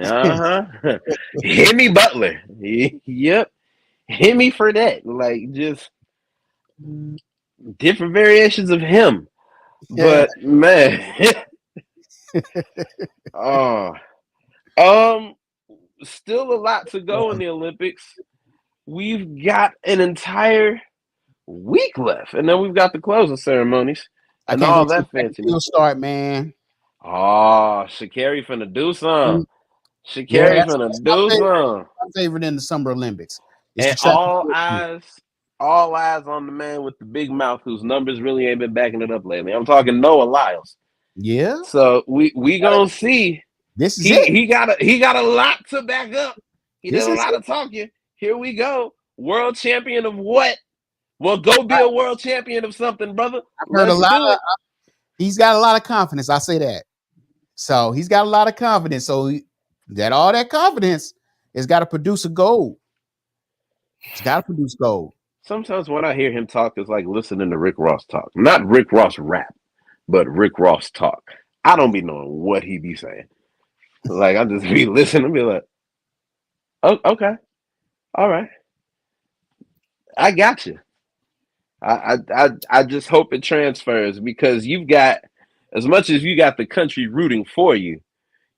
Uh-huh. Hemi Butler. Yep. Hemi for that. Like, just different variations of him. But man. Oh. Still a lot to go in the Olympics. We've got an entire week left, and then we've got the closing ceremonies I and can't all wait till that the fanciness. field start, man. Oh, Sha'Carri finna do some. Yeah, Sha'Carri finna that's do some. my favorite in the Summer Olympics. It's And the track. all eyes on the man with the big mouth whose numbers really ain't been backing it up lately. I'm talking Noah Lyles. Yeah, So we gonna see. this is it. He got a lot to back up. He did This a is lot it. of talking. Here we go. World champion of what? Well, go be a world champion of something, brother. I've heard a Let's lot do it. He's got a lot of confidence. I say that. So he's got a lot of confidence. So all that confidence has got to produce a goal. It's got to produce gold. Sometimes when I hear him talk, it's like listening to Rick Ross talk. Not Rick Ross rap, but Rick Ross talk. I don't be knowing what he be saying. Like, I just be listening and be like, oh, okay, all right, I got you. I just hope it transfers, because you've got, as much as you got the country rooting for you,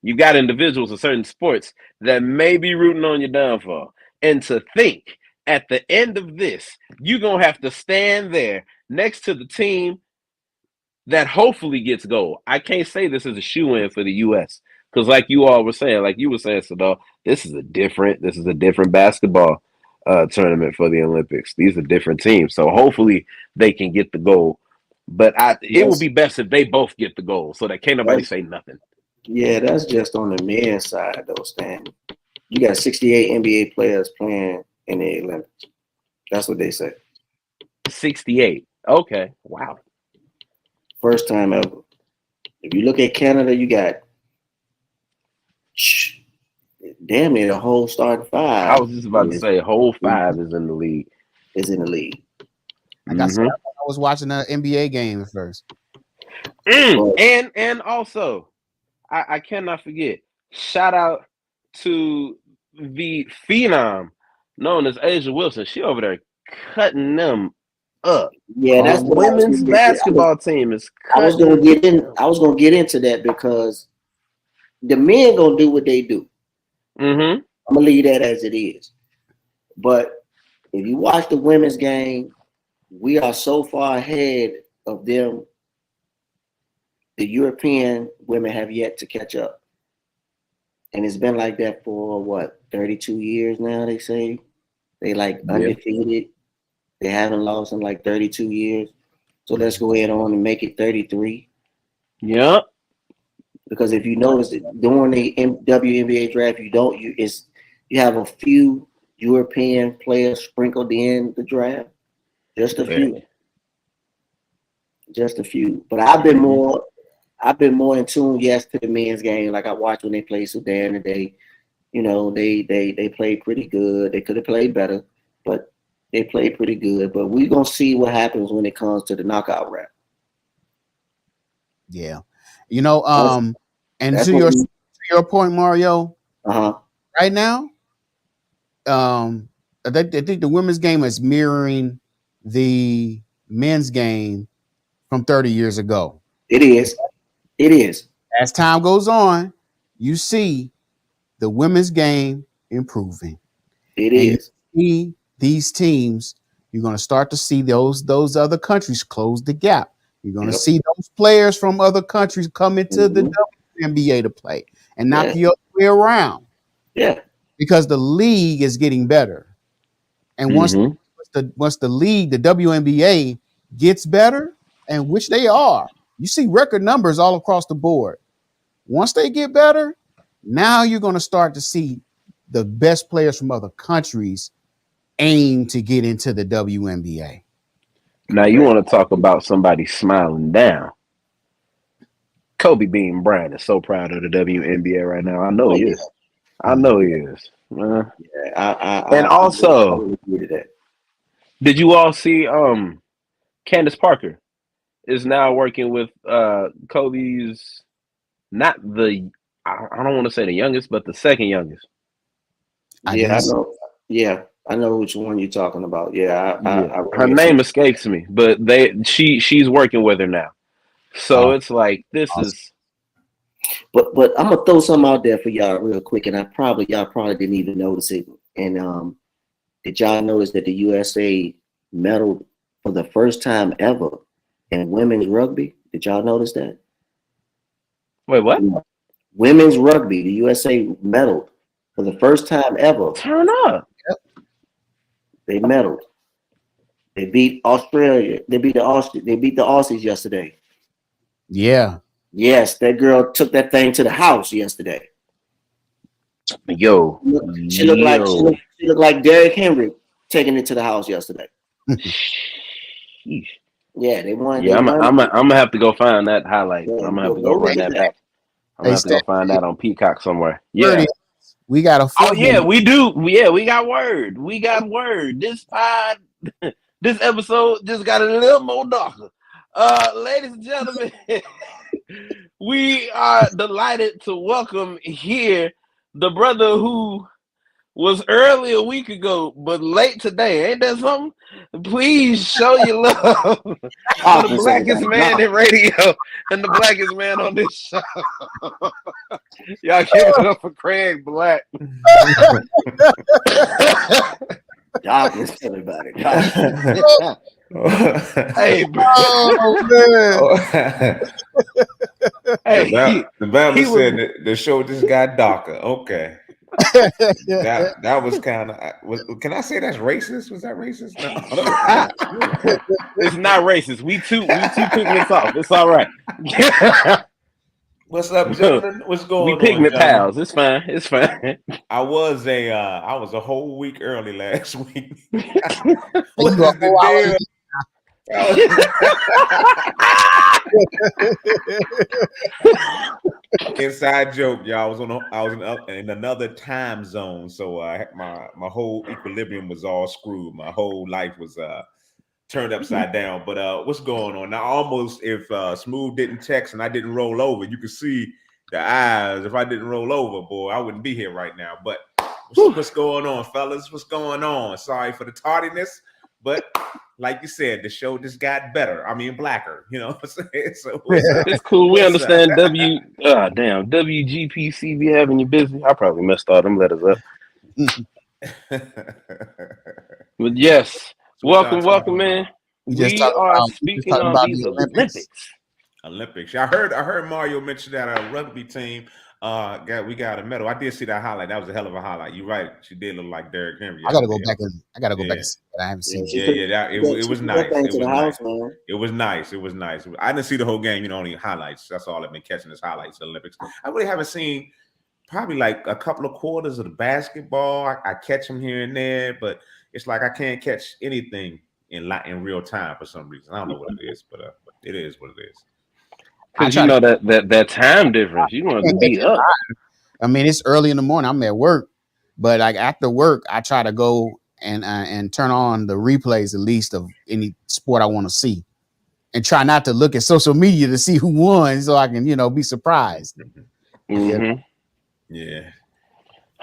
you got individuals in certain sports that may be rooting on your downfall. And to think at the end of this, you're going to have to stand there next to the team that hopefully gets gold. I can't say this is a shoe-in for the U.S. because, like you all were saying, like you were saying, Sadal, this is a different basketball tournament for the Olympics. These are different teams, so hopefully they can get the gold. But it would be best if they both get the gold, so that can't nobody say nothing. Yeah, that's just on the men's side, though, Stan. You got 68 NBA players playing in the Olympics. That's what they say. 68. Okay. Wow. First time ever. If you look at Canada, you got damn near the whole starting five. I was just about to say, whole five is in the league. Is in the league. Like I said, I was watching an NBA game at first. And also, I cannot forget, shout out to the phenom known as Asia Wilson. She over there cutting them up. Yeah, that's the women's basketball team is I was gonna get into that because the men gonna do what they do. I'm gonna leave that as it is. But if you watch the women's game, we are so far ahead of them. The European women have yet to catch up. And it's been like that for what, 32 years now, they say. They like undefeated. They haven't lost in like 32 years. So let's go ahead on and make it 33. Yep. Because if you notice that during the WNBA draft, you have a few European players sprinkled in the draft. Just a few. Just a few. But I've been more in tune, yes, to the men's game. Like I watched when they played Sudan and they played pretty good. They could have played better, but they played pretty good. But we're gonna see what happens when it comes to the knockout round. Yeah. And to your point, Mario, right now, I think the women's game is mirroring the men's game from 30 years ago. It is. As time goes on, you see the women's game improving. It is. You see these teams, you're going to start to see those other countries close the gap. You're going to see those players from other countries come into the WNBA to play and not the other way around. Yeah. Because the league is getting better. And once the league, the WNBA gets better, and which they are, you see record numbers all across the board. Once they get better, now you're going to start to see the best players from other countries aim to get into the WNBA. Now you want to talk about somebody smiling down. Kobe Bean Bryant is so proud of the WNBA right now. I know he is. I know he is. And also, did you all see Candace Parker is now working with Kobe's, not the, I don't want to say the youngest, but the second youngest. I know. Yeah, I know which one you're talking about. Her name escapes me, but she's working with her now. So it's like this is. But I'm gonna throw something out there for y'all real quick, and y'all probably didn't even notice it. And did y'all notice that the USA medaled for the first time ever in women's rugby? Did y'all notice that? Wait, what? Women's rugby, the USA medaled for the first time ever. Turn up. Yep. They medaled. They beat Australia. They beat the Aussies yesterday. Yeah. Yes, that girl took that thing to the house yesterday. Yo. She looked like Derrick Henry taking it to the house yesterday. Yeah, they won. Yeah, I'm gonna have to go find that highlight. I'm gonna have to go run that back. I'm gonna have to go find that on Peacock somewhere. Yeah. We got a Oh yeah, we do. Yeah, we got word. We got word. This episode just got a little more darker. Ladies and gentlemen, we are delighted to welcome here the brother who was early a week ago, but late today. Ain't that something? Please show your love to the blackest man in radio and the blackest man on this show. Y'all give it up for Craig Black. Darkness, everybody. Hey, bro. Hey, the Bible said that the show just got darker. Okay. that was kind of. Can I say that's racist? Was that racist? No. It's not racist. We two pigments off. It's all right. What's up, gentlemen? What's going on? We pigment pals. It's fine. It's fine. I was a whole week early last week. What is the deal? Inside joke, y'all. I was in another time zone, so my whole equilibrium was all screwed. My whole life was turned upside down. But what's going on now? Almost, if Smooth didn't text and I didn't roll over, you could see the eyes. If I didn't roll over, boy, I wouldn't be here right now. But what's going on, fellas? What's going on? Sorry for the tardiness, but like you said, the show just got better. I mean, blacker. You know what I'm saying? So it's cool. We understand. WGPC be having you busy. I probably messed all them letters up. But yes, so welcome, man. We are speaking on these Olympics. I heard Mario mention that our rugby team we got a medal. I did see that highlight. That was a hell of a highlight. You're right. She did look like Derrick Henry. I gotta go back and see it. I haven't seen it. It was nice. It was nice. It was nice. I didn't see the whole game. Only highlights. That's all I've been catching is highlights of the Olympics. I really haven't seen probably like a couple of quarters of the basketball. I catch them here and there, but it's like I can't catch anything in real time for some reason. I don't know what it is, but it is what it is. I Because try you to know that time difference. You want to be up. I mean, it's early in the morning. I'm at work, but like after work, I try to go and turn on the replays at least of any sport I want to see, and try not to look at social media to see who won, so I can be surprised. Mm-hmm. Yeah.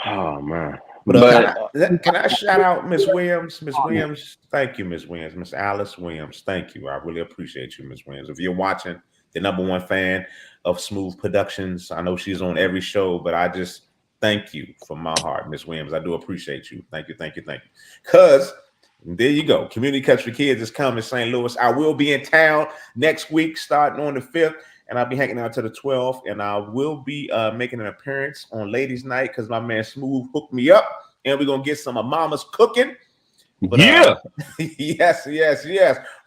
Oh man. But But can I shout out Miss Williams? Miss Williams, thank you, Miss Williams. Miss Alice Williams, thank you. I really appreciate you, Miss Williams. If you're watching, the #1 fan of Smoooth Productions, I know she's on every show, but I just thank you from my heart, Miss Williams. I do appreciate you. Thank you, thank you, thank you. Because there you go. Community Cuts for Kids is coming to St. Louis. I will be in town next week, starting on the 5th. And I'll be hanging out to the 12th, and I will be making an appearance on Ladies' Night because my man Smoooth hooked me up, and we're gonna get some of Mama's cooking. But, yeah, yes,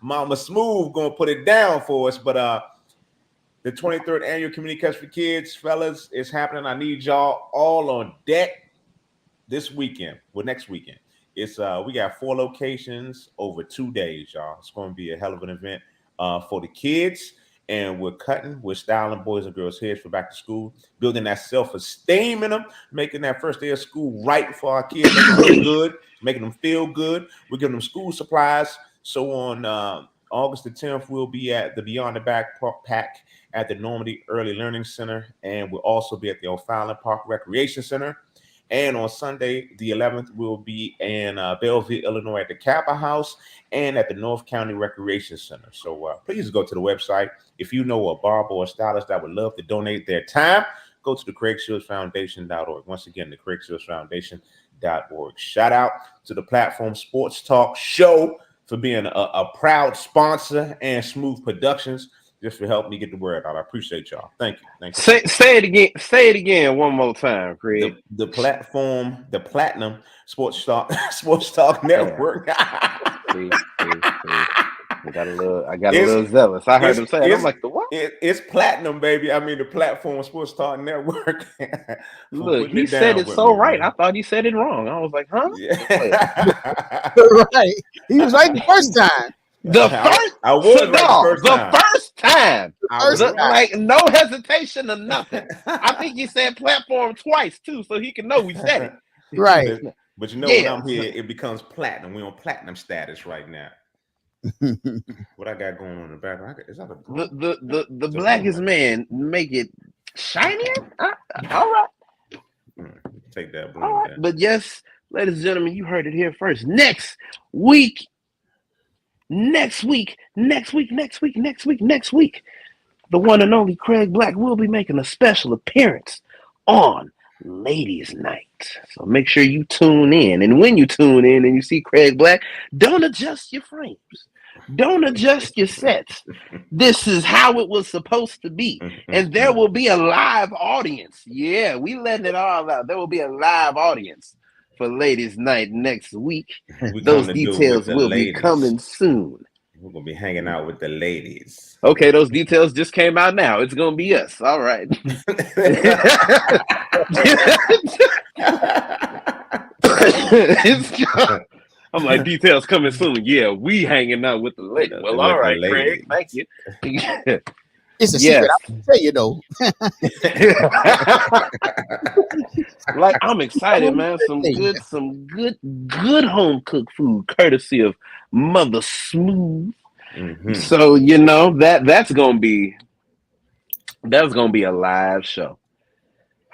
Mama Smoooth gonna put it down for us. But the 23rd annual Community Cuts for Kids, fellas, is happening. I need y'all all on deck this weekend. Well, next weekend. It's we got 4 locations over 2 days, y'all. It's gonna be a hell of an event for the kids. And we're styling boys and girls' heads for back to school, building that self-esteem in them, making that first day of school right for our kids, making them look good, making them feel good. We're giving them school supplies. So on August the 10th, we'll be at the Beyond the Backpack at the Normandy Early Learning Center, and we'll also be at the O'Fallon Park Recreation Center. And on Sunday, the 11th, we'll be in Belleville, Illinois at the Kappa House and at the North County Recreation Center. So please go to the website. If you know a barber or a stylist that would love to donate their time, go to the CraigShieldsFoundation.org. Once again, the CraigShieldsFoundation.org. Shout out to the Platform Sports Talk Show for being a proud sponsor, and Smoooth Productions just for helping me get the word out. I appreciate y'all. Thank you. Thank you. say it again. Say it again one more time, Craig. The platform, the Platinum Sports Talk Network. See. I got a little zealous. I heard him say it. I'm like, the what? It's platinum, baby. I mean, the Platform Sports Talk Network. Look, he said it so right. I thought he said it wrong. I was like, huh? Yeah. Right. He was right the first time. I was right the first time. Right. Like no hesitation or nothing. I think he said platform twice too, so he can know we said it. Right. But you know, when I'm here, it becomes platinum. We're on platinum status right now. What I got going on in the background? Is that the blackest man make it shinier? All right. Take that. All right. But yes, ladies and gentlemen, you heard it here first. Next week, the one and only Craig Black will be making a special appearance on Ladies' Night. So make sure you tune in. And when you tune in and you see Craig Black, don't adjust your frames. Don't adjust your sets. This is how it was supposed to be. And there will be a live audience. Yeah, we letting it all out. There will be a live audience for Ladies' Night next week. Those details will be coming soon. We're going to be hanging out with the ladies. Okay, those details just came out now. It's going to be us. All right. I'm like, details coming soon. Yeah, we hanging out with the ladies. Well, all right, Craig. Thank you. It's a secret. I can tell you though. Like, I'm excited, man. Some good home cooked food, courtesy of Mother Smoooth. Mm-hmm. So you know that's gonna be a live show.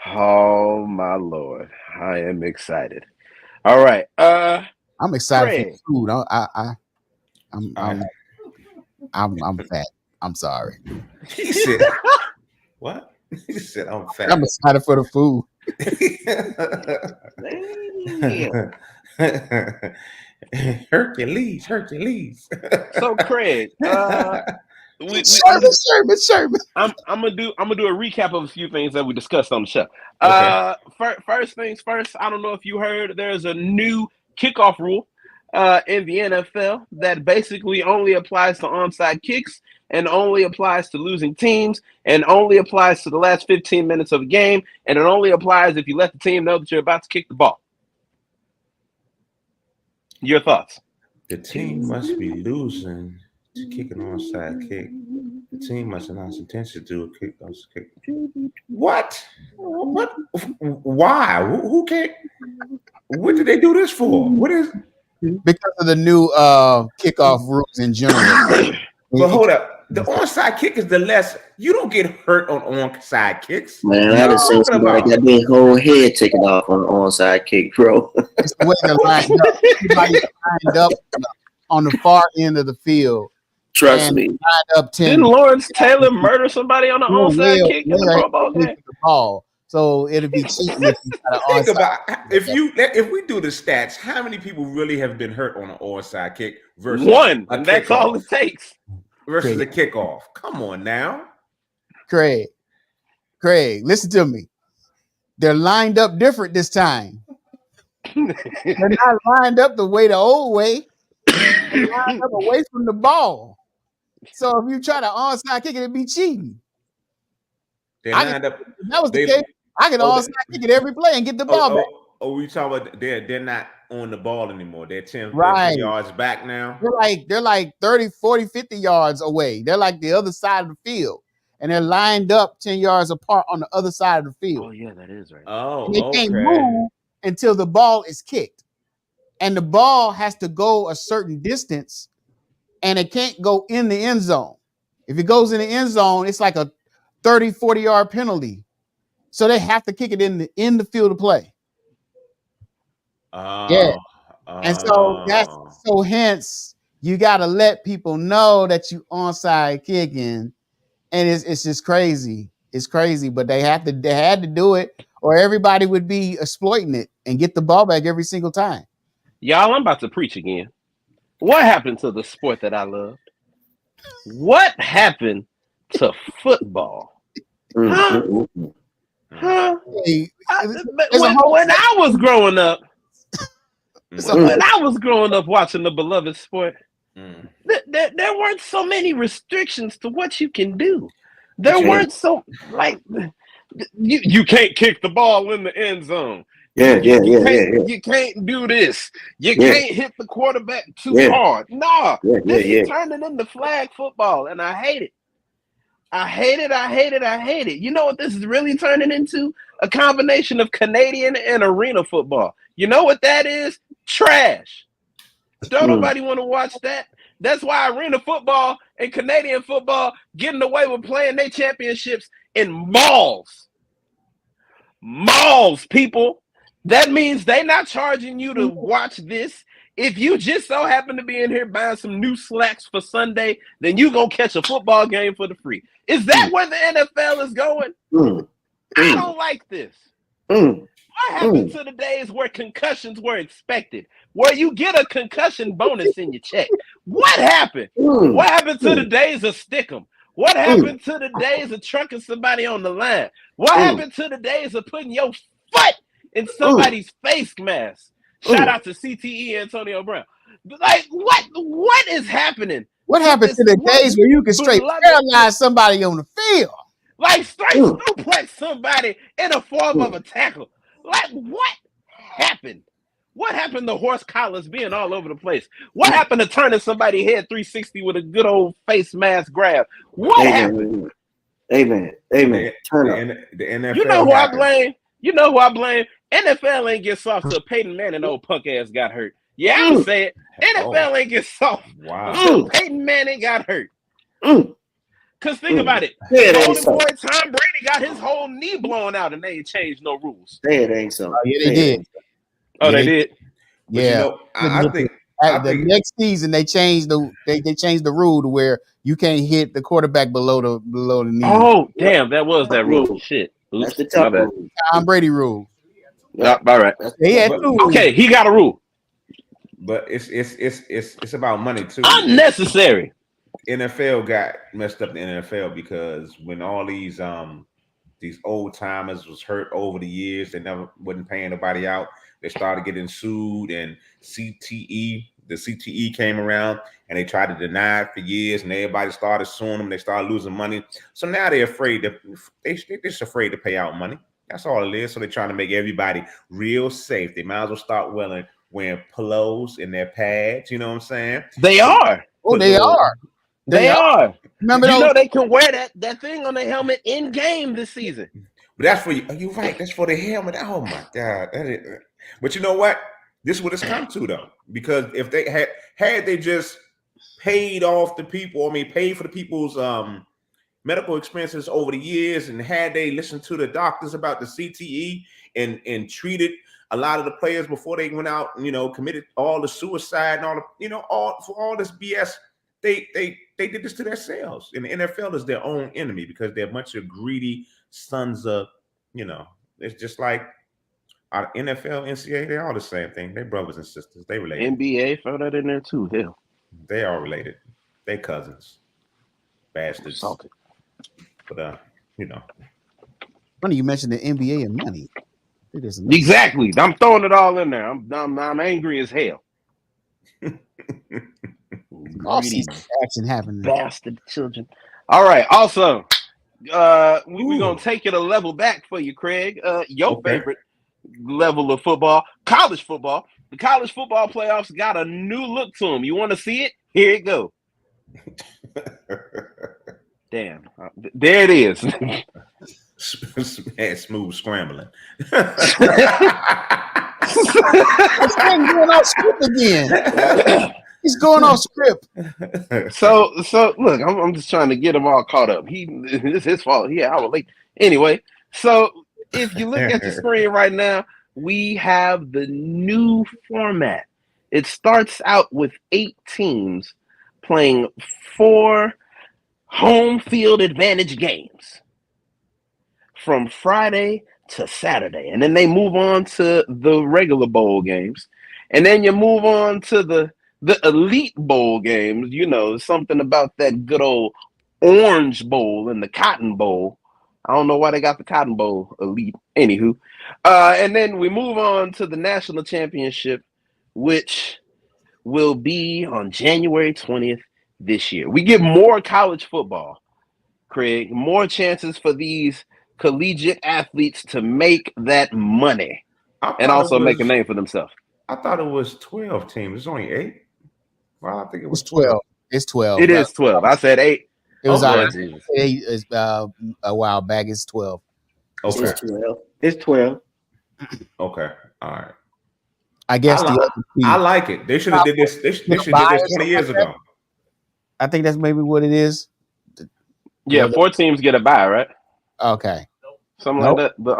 Oh my Lord, I am excited. All right, I'm excited for food. I'm fat. I'm sorry. He said, "What?" He said, "I'm fat." I'm excited for the food. Hercules. So Craig, Sherman. I'm gonna do a recap of a few things that we discussed on the show. Okay. First things first. I don't know if you heard. There's a new kickoff rule in the NFL that basically only applies to onside kicks and only applies to losing teams and only applies to the last 15 minutes of a game, and it only applies if you let the team know that you're about to kick the ball. Your thoughts? The team must be losing to kick an onside kick. The team must announce intention to do a kick. What? What? Why? Who can't? What did they do this for? What is? Because of the new kickoff rules in general. But hold up. The onside kick is the less. You don't get hurt on onside kicks. Man, I done seen somebody got their whole head taken off on an onside kick, bro. It's the way they're lined up. Everybody's lined up on the far end of the field. Trust me. Lined up 10. Didn't Lawrence Taylor murder somebody on the onside kick in the Pro Bowl game? The ball. So it'll be cheating if you got an Think onside. about if we do the stats, how many people really have been hurt on an onside kick versus One, a and that's kickoff all it takes. versus a kickoff? Come on now. Craig, listen to me. They're lined up different this time. They're not lined up the old way. They're lined up away from the ball. So if you try to onside kick it, it'd be cheating. They lined up. If that was the case, I could onside kick it every play and get the ball back. We talking about they're not on the ball anymore. They're 10 yards back now. They're like 30, 40, 50 yards away. They're like the other side of the field. And they're lined up 10 yards apart on the other side of the field. Oh, yeah, that is right. Oh, and they can't move until the ball is kicked. And the ball has to go a certain distance, and it can't go in the end zone. If it goes in the end zone, it's like a 30, 40-yard penalty. So they have to kick it in the field of play. And so hence you got to let people know that you onside kicking, and it's just crazy. It's crazy, but they had to do it, or everybody would be exploiting it and get the ball back every single time. Y'all, I'm about to preach again. What happened to the sport that I loved? What happened to football? Huh? Hey, when I was growing up, watching the beloved sport, there weren't so many restrictions to what you can do. There weren't so you can't kick the ball in the end zone. You can't do this. You can't hit the quarterback too hard. No, this is turning into flag football, and I hate it. I hate it. You know what this is really turning into? A combination of Canadian and arena football. You know what that is? Trash. Don't nobody want to watch that. That's why arena football and Canadian football getting away with playing their championships in malls. Malls, people. That means they're not charging you to watch this. If you just so happen to be in here buying some new slacks for Sunday, then you gonna catch a football game for the free. Is that where the NFL is going? I don't like this. What happened to the days where concussions were expected, where you get a concussion bonus in your check? What happened? What happened to the days of Stickum? What happened to the days of trucking somebody on the line? What happened to the days of putting your foot in somebody's face mask? Shout out to CTE Antonio Brown. Like, what is happening? What happened to the days where you can straight paralyze somebody on the field? Like straight suplex somebody in the form of a tackle. Like, what happened? What happened to horse collars being all over the place? What happened to turning somebody's head 360 with a good old face mask grab? What happened? Amen. Turn up. The NFL. You know who I blame? NFL ain't get soft till Peyton Manning old punk ass got hurt. Yeah, I'm gonna say it. NFL ain't get soft until Peyton Manning got hurt. Cause think about it. Golden boy Tom Brady got his whole knee blown out and they ain't changed no rules. It ain't so. Yeah, they did. They did. Yeah, I think the next season they changed the rule to where you can't hit the quarterback below the knee. Oh, damn, that was that rule. Shit. Oops, that's the top rule. Tom Brady rule. All right. They had two. Okay, he got a rule. But it's about money too. Unnecessary. NFL got messed up in the NFL because when all these old timers was hurt over the years, they never wasn't paying nobody out. They started getting sued, and CTE the CTE came around and they tried to deny it for years, and everybody started suing them. They started losing money. So now they're afraid they're just afraid to pay out money. That's all it is. So they're trying to make everybody real safe. They might as well start wearing pillows in their pads. You know what I'm saying? They are. Oh, they are. They are. Remember You those? know they can wear that thing on their helmet in game this season. But that's for you. You're right. That's for the helmet. Oh my God. But you know what? This is what it's come to though. Because if they had they just paid off the people, paid for the people's medical expenses over the years, and had they listened to the doctors about the CTE and treated a lot of the players before they went out, committed all the suicide and all this BS, they did this to themselves. And the NFL is their own enemy because they're a bunch of greedy sons of, it's just like our NFL, NCAA, they're all the same thing. They're brothers and sisters. They related. NBA, throw that in there too. Hell, they are related. They cousins, bastards. Salted. But funny you mentioned the NBA and money. Exactly. I'm throwing it all in there. I'm angry as hell. Off-season action happening. Bastard children. All right. Also, we're gonna take it a level back for you, Craig. Your favorite level of football, college football. The college football playoffs got a new look to them. You want to see it? Here it go. Damn, there it is. Smooth scrambling. Going off script again. He's going off script. So look, I'm just trying to get him all caught up. It's his fault. Yeah, I was late. Anyway, so if you look at the screen right now, we have the new format. It starts out with 8 teams playing 4 home field advantage games from Friday to Saturday. And then they move on to the regular bowl games. And then you move on to the elite bowl games. Something about that good old Orange Bowl and the Cotton Bowl. I don't know why they got the Cotton Bowl elite. Anywho. And then we move on to the national championship, which will be on January 20th this year. We get more college football, Craig, more chances for these collegiate athletes to make that money and also make a name for themselves. I thought it was 12 teams. It's only 8. Well, I think it was 12. It's 12. It is 12. I said 8. It was 8 a while back. It's 12. Okay. It's 12. Okay. All right. I guess I like it. They should have did this. They should have did this 20 years ago. I think that's maybe what it is. Yeah, 4 teams get a bye, right? Okay. Something like that. But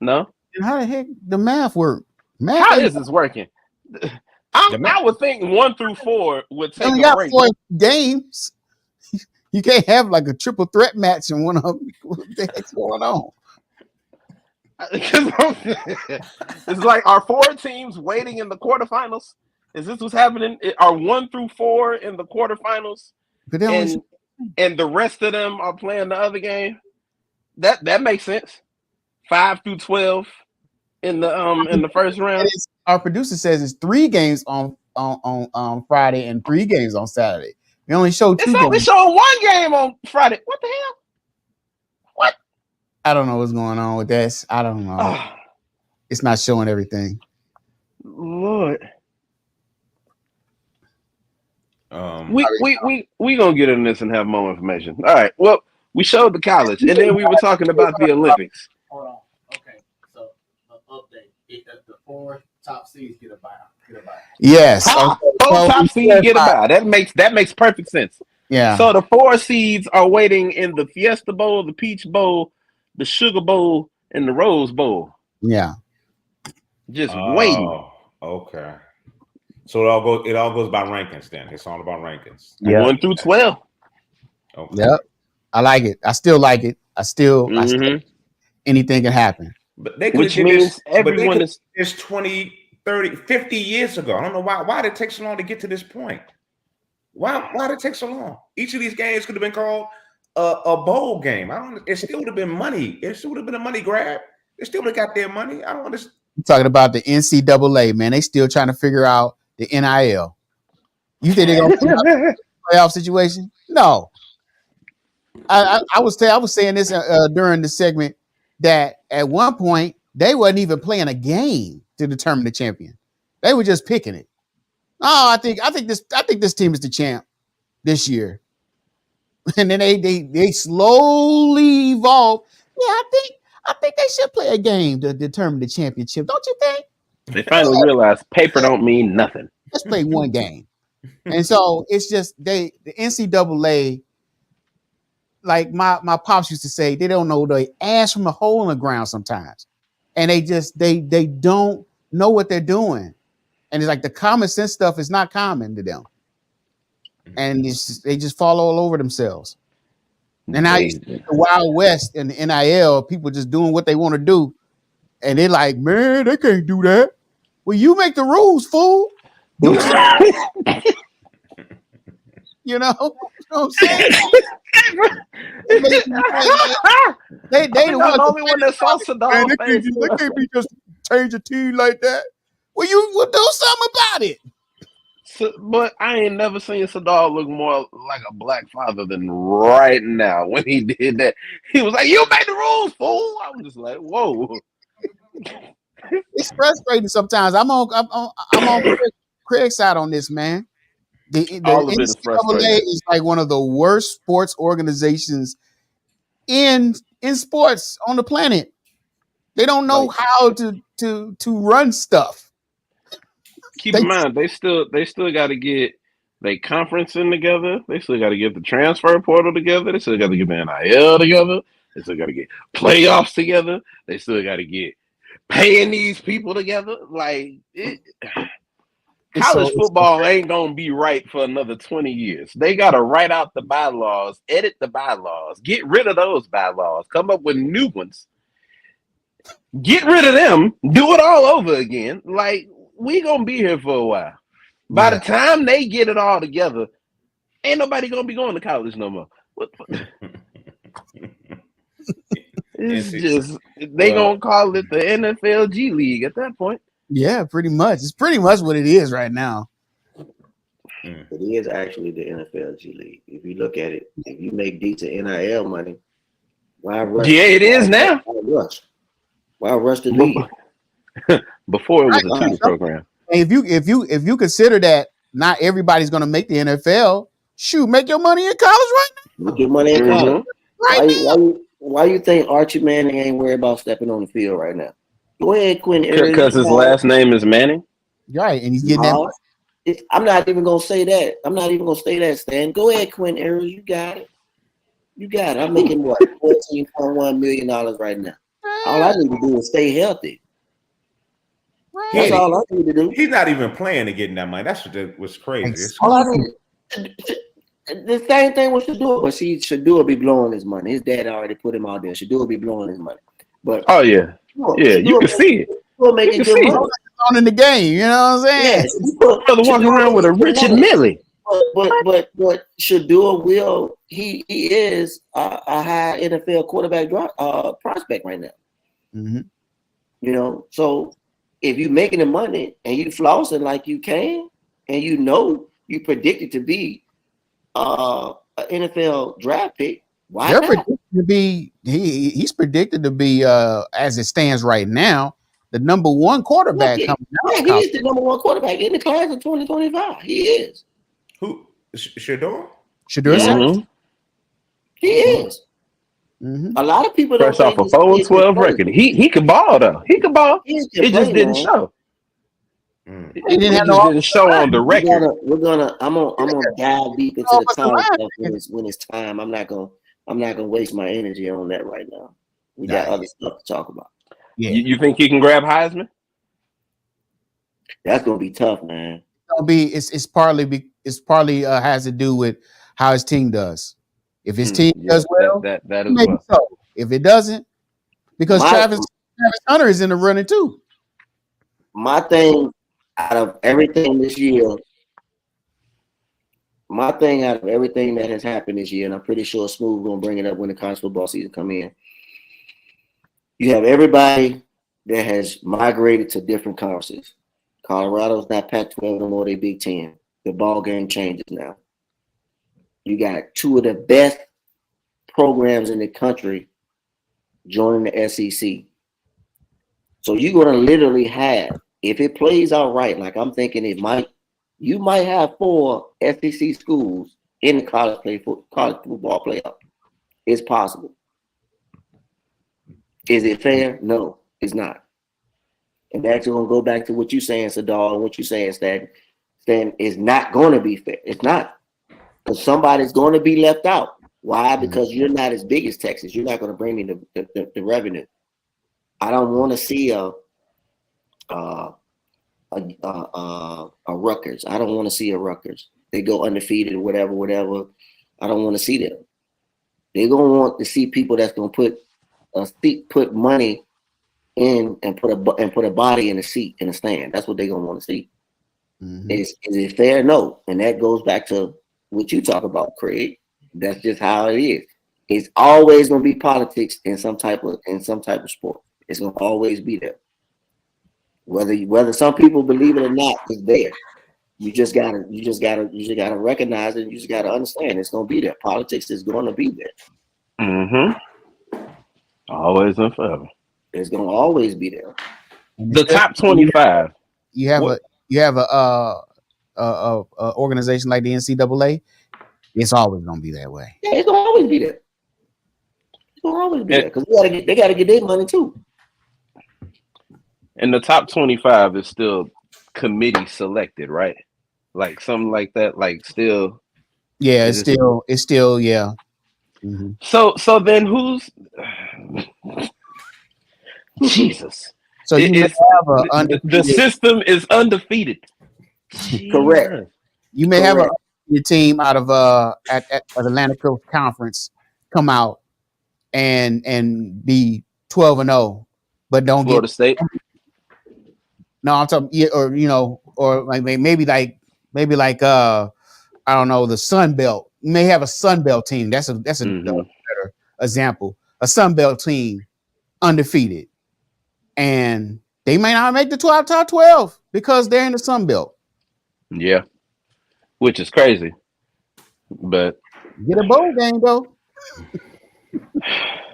no. And how the heck the math work? How is this working? I would think 1 through 4 would take a break. 4 games. You can't have like a triple threat match in one of them. What the heck's going on? It's like, are 4 teams waiting in the quarterfinals? Is this what's happening? Are 1 through 4 in the quarterfinals? But and the rest of them are playing the other game? That makes sense. 5 through 12 in the first round. Our producer says it's 3 games on Friday and 3 games on Saturday. We only showed 2 games. It's only showing 1 game on Friday. What the hell? What? I don't know what's going on with this. I don't know. It's not showing everything. Lord. We gonna get in this and have more information. All right. Well, we showed the college, and then we were talking about the Olympics. Hold on. Okay. So, update. The 4 top seeds get a bye. Yes. 4 top seeds get a bye. That makes perfect sense. Yeah. So the 4 seeds are waiting in the Fiesta Bowl, the Peach Bowl, the Sugar Bowl, and the Rose Bowl. Yeah. Just waiting. Okay. So it all goes by rankings then. It's all about rankings. Yeah. 1 through 12. Okay. Yep. I like it. I still like it. I still anything can happen. But they could have this. Everyone is 20, 30, 50 years ago. I don't know why did it take so long to get to this point. Why did it take so long? Each of these games could have been called a bowl game. It still would have been money. It still would have been a money grab. They still would have got their money. I don't understand. I'm talking about the NCAA, man. They still trying to figure out the NIL. You think they're gonna put out a playoff situation? No. I was saying this during the segment that at one point they wasn't even playing a game to determine the champion. They were just picking it. Oh, I think this team is the champ this year. And then they slowly evolve. Yeah, I think they should play a game to determine the championship. Don't you think? They finally realized paper don't mean nothing. Let's play one game. And so it's just the NCAA, like my pops used to say, they don't know the ass from the hole in the ground sometimes. And they don't know what they're doing. And it's like the common sense stuff is not common to them. And they just fall all over themselves. And now you see the Wild West and the NIL, people just doing what they want to do. And they're like, man, they can't do that. Well, you make the rules, fool. Do something. You know what I'm saying? They the only one that saw Sadal. They can't be just change a team like that. Well, you will do something about it. So, but I ain't never seen Sadal look more like a black father than right now when he did that. He was like, "You made the rules, fool." I'm just like, "Whoa." It's frustrating sometimes. I'm on Craig's side on this, man. The All of it is frustrating. NCAA is like one of the worst sports organizations in sports on the planet. They don't know how to run stuff. Keep in mind, they still got to get their conferencing together. They still got to get the transfer portal together. They still got to get the NIL together. They still got to get playoffs together. They still got to get paying these people together. Like college football ain't gonna be right for another 20 years. They gotta write out the bylaws, edit the bylaws, get rid of those bylaws, come up with new ones, get rid of them, do it all over again. Like, we gonna be here for a while. By the time they get it all together, ain't nobody gonna be going to college no more. It's just they gonna call it the NFL G League at that point. Yeah, pretty much. It's pretty much what it is right now. It is actually the NFL G League. If you look at it, if you make decent NIL money, why rush? Yeah, it is now. Why rush the league? Before it was a tutor program. And if you consider that not everybody's gonna make the NFL, shoot, make your money in college right now. Make your money in college. Why you think Archie Manning ain't worried about stepping on the field right now? Go ahead, Quinn. Because his last name is Manning. Right, and he's getting that. I'm not even gonna say that. I'm not even gonna say that, Stan. Go ahead, Quinn Ayers. You got it. You got it. I'm making what $14.1 million right now. All I need to do is stay healthy. That's all I need to do. He's not even playing to get that money. That's what was crazy. All I need. The same thing with Shadua, but Shadua be blowing his money. His dad already put him out there. Shadua be blowing his money. But yeah, you can see it. Shadua making good money on in the game. You know what I'm saying? Yes, brother walking around with a Richard Millie. But Shadua will. He is a high NFL quarterback prospect right now. Mm-hmm. You know, so if you making the money and you flossing like you can, and you predicted to be an NFL draft pick, why not? Predicted to be, he's predicted to be as it stands right now, the number one quarterback coming out. Yeah, he is the number one quarterback in the class of 2025. He is. Who? Shador? Shador? Mm-hmm. He is. Mm-hmm. A lot of people fresh off a 4-12 record. He could ball though. He could ball. It just didn't show. He didn't show on the record. I'm gonna dive deep into the college stuff when it's time. I'm not gonna waste my energy on that right now. We got other stuff to talk about. Yeah. You think he can grab Heisman? That's gonna be tough, man. It's partly has to do with how his team does. If his team does well, that is well. So. If it doesn't, because Travis Hunter is in the running too. My thing out of everything this year, that has happened this year, and I'm pretty sure Smoooth gonna bring it up when the college football season come in. You have everybody that has migrated to different conferences. Colorado's not Pac-12 no more; they Big Ten. the ball game changes now. You got two of the best programs in the country joining the SEC. So you're going to literally have, if it plays out right, like I'm thinking it might, you might have 4 SEC schools in the college football playoff. It's possible. Is it fair? No, it's not. And that's going to go back to what you're saying, Sadal, and what you're saying, Stan. Stan, it's not going to be fair. It's not. Because somebody's going to be left out. Why? Because you're not as big as Texas. You're not going to bring me the revenue. I don't want to see a Rutgers. I don't want to see a Rutgers. They go undefeated or whatever. I don't want to see them. They're going to want to see people that's going to put money in and put a body in a seat in a stand. That's what they're going to want to see. Mm-hmm. Is it fair? No. And that goes back to what you talk about, Craig. That's just how it is. It's always going to be politics in some type of sport. It's going to always be there. Whether some people believe it or not, it's there. You just gotta recognize it. You just gotta understand it's gonna be there. Politics is gonna be there. Mm-hmm. Always and forever. It's gonna always be there. The top 25. You have a organization like the NCAA. It's always gonna be that way. Yeah, it's gonna always be there. It's gonna always be there because they gotta get their money too. And the top 25 is still committee selected, right? Like something like that. Like still. Yeah, it's still yeah. Mm-hmm. So then who's Jesus? So you have the system is undefeated. Correct. You may have your team out of at Atlantic Coast Conference come out and be 12-0, but don't Florida get State. No, I'm talking or like maybe like I don't know, the Sun Belt. You may have a Sun Belt team. That's a better example. A Sun Belt team undefeated, and they may not make the top 12 because they're in the Sun Belt. Yeah, which is crazy, but get a bowl game though.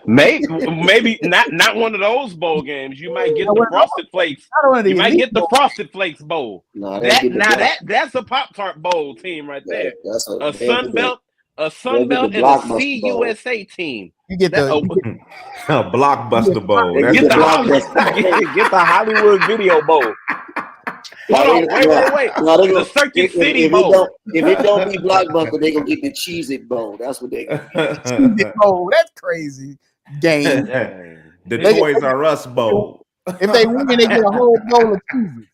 Maybe not one of those bowl games. You might get the Frosted Flakes. You might get the Frosted Flakes bowl. That's a Pop-Tart bowl team right there. A Sun Belt and a CUSA team. You get the Blockbuster bowl. Get the Hollywood Video Bowl. Hold on, wait. The Circuit City Bowl. If it don't be Blockbuster, they gonna get the Cheez-It Bowl. That's what they gonna get. Cheez-It Bowl. That's crazy. Game. The Toys R Us Bowl. If they win, they get a whole bowl of Cheez-Its.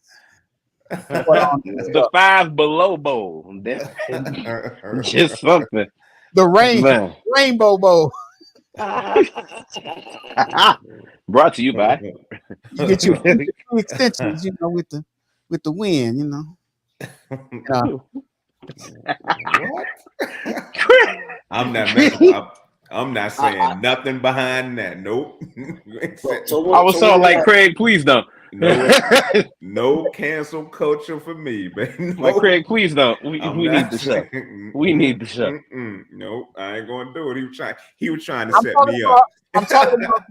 The Five Below Bowl. That's just something. The Rainbow Bowl. Brought to you by. You get your extensions, with the win, What? I'm not messing up. I'm not saying nothing behind that. Nope. I was so like Craig, please don't. No cancel culture for me, but no. Like Craig, please don't. We need the show. We need the show. Nope, I ain't gonna do it. He was trying to set me up. I'm talking about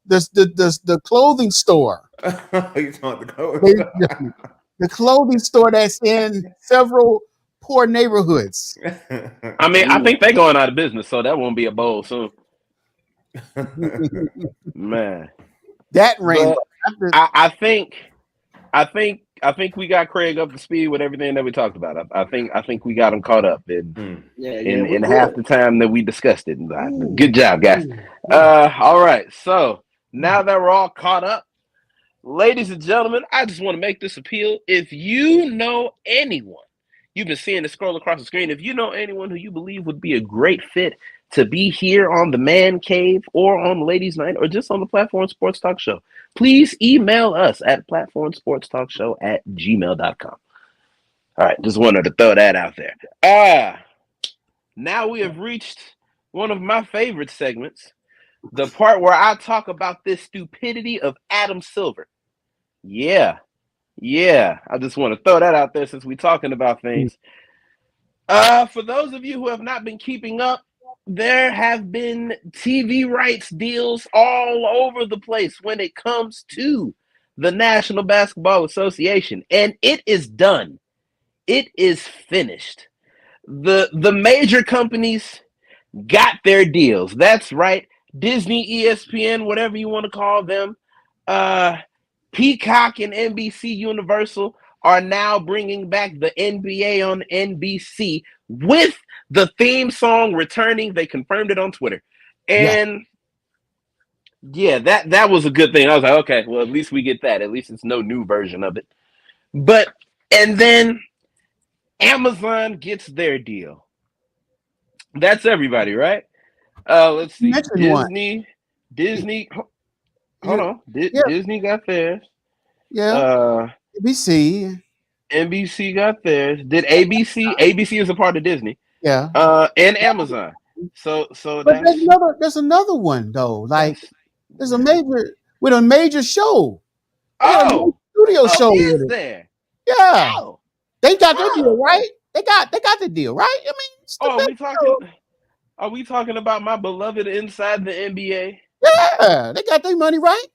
the clothing store. He's on the clothing. The clothing store that's in several poor neighborhoods. I mean, I think they're going out of business, so that won't be a bowl soon. Man, that rainbow. I think we got Craig up to speed with everything that we talked about. I think we got him caught up in half the time that we discussed it. Good job, guys. All right, so now that we're all caught up, ladies and gentlemen, I just want to make this appeal. If you know anyone, you've been seeing it scroll across the screen. If you know anyone who you believe would be a great fit to be here on the Man Cave or on Ladies Night or just on the Platform Sports Talk Show, please email us at platformsportstalkshow@gmail.com. All right, just wanted to throw that out there. Now we have reached one of my favorite segments, the part where I talk about this stupidity of Adam Silver. Yeah, Yeah, I just want to throw that out there since we're talking about things. For those of you who have not been keeping up, there have been TV rights deals all over the place when it comes to the National Basketball Association, and it is done. It is finished. The major companies got their deals. That's right. Disney, ESPN, whatever you want to call them, uh, Peacock and NBC Universal are now bringing back the NBA on NBC with the theme song returning. They confirmed it on Twitter. And yeah, that was a good thing. I was like, okay, well, at least we get that. At least it's no new version of it. But and then Amazon gets their deal. That's everybody, right? Let's You see. mentioned one. Disney. Hold You, on. yeah, Disney got theirs. yeah. Uh, ABC. NBC got theirs. Did ABC? ABC is a part of Disney. Yeah. And Amazon. So But there's another one though. Like that's there's a major show. They got a major oh studio oh show with is it. there? Yeah. Oh They got their deal, oh right? They got the deal, right? I mean, it's the oh. best show. Are we talking about my beloved Inside the NBA Yeah, they got their money right.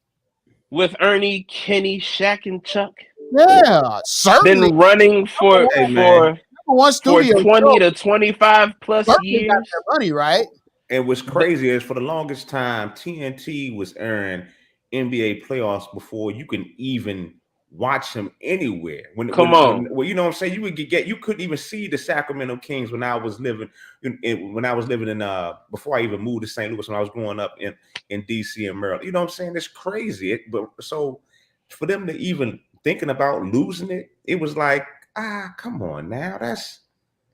with Ernie, Kenny, Shaq, and Chuck? Yeah, certainly. Been running Number Hey one, man, number one for studio 20 show to 25 plus certainly got years. their money right. and what's But crazy is for the longest time, TNT was airing NBA playoffs before you can even watch them anywhere. come on. Well, you know what I'm saying? You couldn't even see the Sacramento Kings when I was living in before I even moved to St. Louis when I was growing up in DC and Maryland. You know what I'm saying? It's crazy. But so for them to even thinking about losing it, it was like, come on now. That's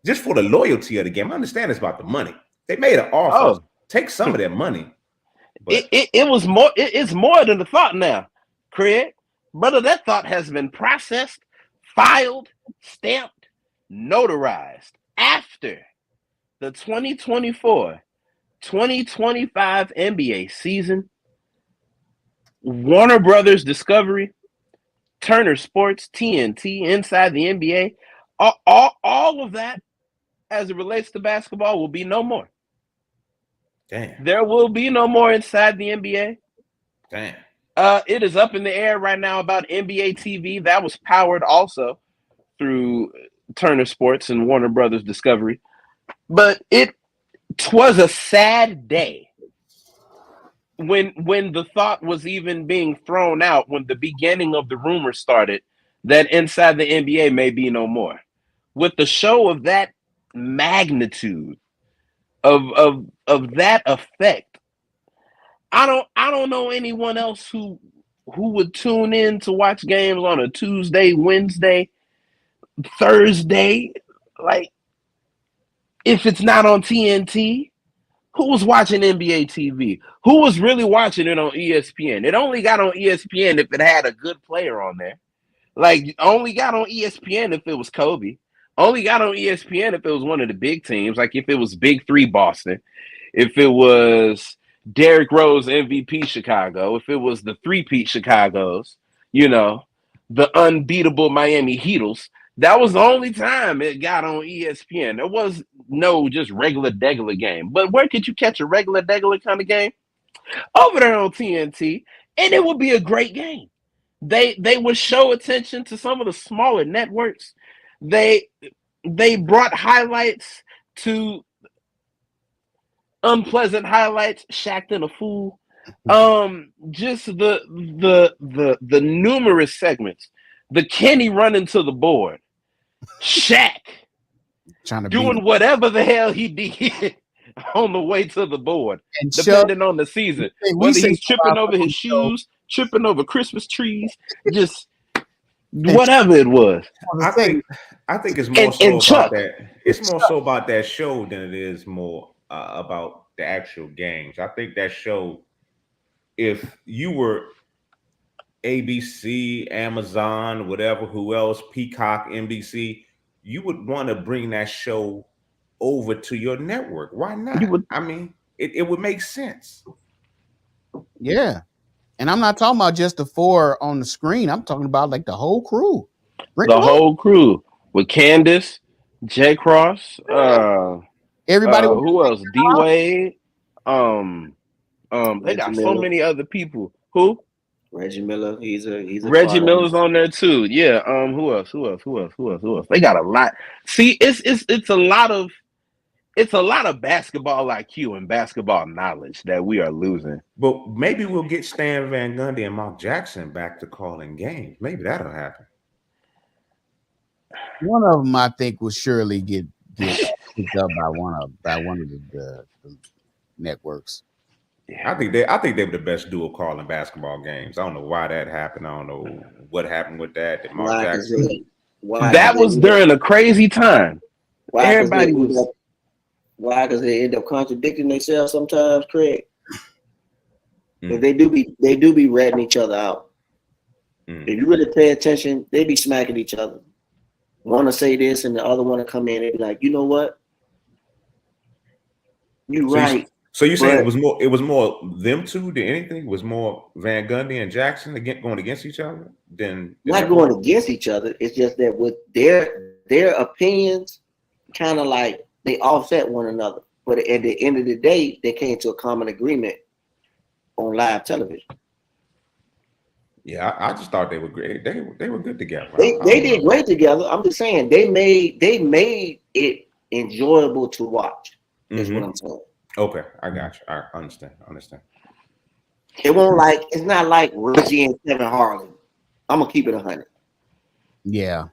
just for the loyalty of the game. I understand it's about the money. They made an offer. Oh, Take some of their money. But it was more. It's more than the thought now, Craig. Brother, that thought has been processed, filed, stamped, notarized after the 2024-2025 NBA season. Warner Brothers Discovery, Turner Sports, TNT, Inside the NBA, all of that as it relates to basketball will be no more. damn. There will be no more Inside the NBA. Damn. It is up in the air right now about NBA TV. That was powered also through Turner Sports and Warner Brothers Discovery. But it was a sad day when the thought was even being thrown out, when the beginning of the rumor started that Inside the NBA may be no more. With the show of that magnitude, of that effect, I don't know anyone else who would tune in to watch games on a Tuesday, Wednesday, Thursday, like if it's not on TNT. Who was watching NBA TV? Who was really watching it on ESPN? It only got on ESPN if it had a good player on there. Like only got on ESPN if it was Kobe. Only got on ESPN if it was one of the big teams, like if it was Big Three Boston, if it was Derrick Rose MVP Chicago, if it was the three-peat Chicago's, the unbeatable Miami Heatles. That was the only time it got on ESPN. There was no just regular degular game. But where could you catch a regular degular kind of game? Over there on TNT, and it would be a great game. They would show attention to some of the smaller networks. They brought highlights to unpleasant highlights, Shacked and a Fool. Just the numerous segments. The Kenny running to the board. Shaq Trying to doing whatever the hell he did on the way to the board, and depending on the season. we Whether say he's tripping over his shoes, tripping over Christmas trees, just whatever it was. I think it's more so And about Chuck, that. It's more so about that show than it is more about the actual games. I think that show, if you were ABC, Amazon, whatever, who else, Peacock, NBC, you would want to bring that show over to your network. Why not? you would I mean, it would make sense. Yeah. And I'm not talking about just the 4 on the screen. I'm talking about like the whole crew. Bring The them up. whole crew with Candace, J Cross, Everybody was who else? D Wade. Um, they Reggie got so Miller. many other people. Who? Reggie Miller. He's a Reggie part of Miller's on there too. Yeah. Who else? Who else? They got a lot. See, it's a lot of basketball IQ and basketball knowledge that we are losing. But maybe we'll get Stan Van Gundy and Mark Jackson back to calling games. Maybe that'll happen. one of them. I think will surely get picked up by one of the networks. I think they were the best duo calling basketball games. I don't know why that happened. I don't know what happened with that. Did Mark Jackson? That was during a crazy time. Why? Everybody was. Why? Because they end up contradicting themselves sometimes, Craig. But they do be ratting each other out. If you really pay attention, they be smacking each other. Want to say this, and the other want to come in and be like, you know what? You right. So you saying it was more them two than anything? It was more Van Gundy and Jackson going against each other than not going against each other. It's just that with their opinions, kind of like they offset one another. But at the end of the day, they came to a common agreement on live television. Yeah, I just thought they were great. They were good together. They did great together. I'm just saying they made it enjoyable to watch. Is what I'm saying. Okay, I got you. I understand. It's not like Reggie and Kevin Harlan. I'm gonna keep it 100. Yeah.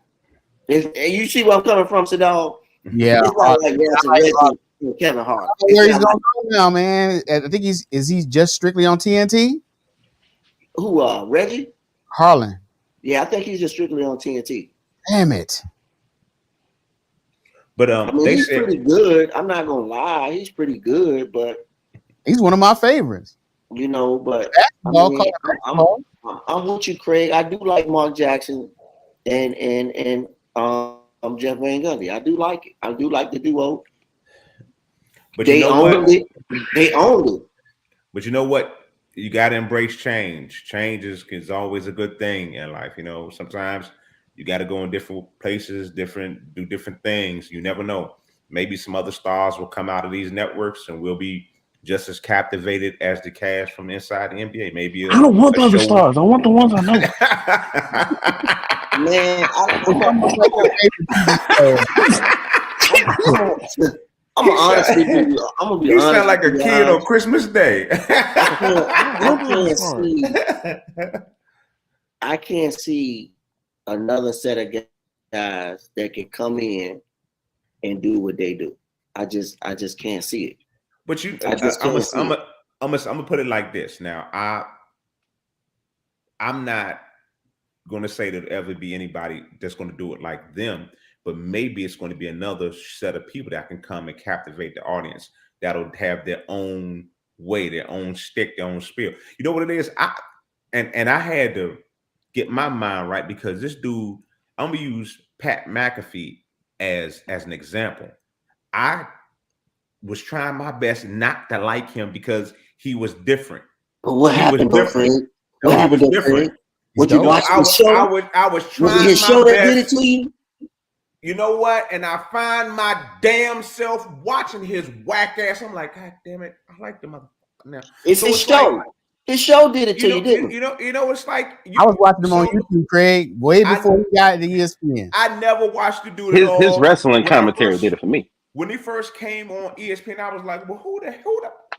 You see where I'm coming from, Sadal? Yeah. It's not like Reggie and Kevin Harlan. Where he's gonna go now, man? I think is he just strictly on TNT? Who? Reggie? Harlan. Yeah, I think he's just strictly on TNT. Damn it. But I mean, he's pretty good. I'm not gonna lie, he's pretty good, but he's one of my favorites. You know, but I'm with you, Craig. I do like Mark Jackson and Jeff Van Gundy. I do like it. I do like the duo. But they owned it. They owned it. But you know what? You got to embrace change. Change is always a good thing in life. You know, sometimes you got to go in different places, do different things. You never know. Maybe some other stars will come out of these networks and we'll be just as captivated as the cast from inside the NBA. Maybe I don't want the other stars. I want the ones I know. Man, I'm gonna honestly be. I'm gonna be you honest. You sound like a kid on Christmas Day. I can't see another set of guys that can come in and do what they do. I just can't see it. But I'm gonna put it like this. Now, I'm not gonna say there'll ever be anybody that's gonna do it like them, but maybe it's going to be another set of people that can come and captivate the audience that'll have their own way, their own stick, their own spiel. You know what it is? I had to get my mind right because this dude, I'm gonna use Pat McAfee as an example. I was trying my best not to like him because he was different. But what happened, different? What happened, different? What you watch the show? I was trying his show that did it to you. You know what? And I find my damn self watching his whack ass. I'm like, God damn it! I like the motherfucker now. It's his show. Like, his show did it to you, didn't it? You know, it's like I was watching him on YouTube, Craig, way before he got the ESPN. I never watched the dude. His wrestling commentary did it for me. When he first came on ESPN, I was like, well, who the is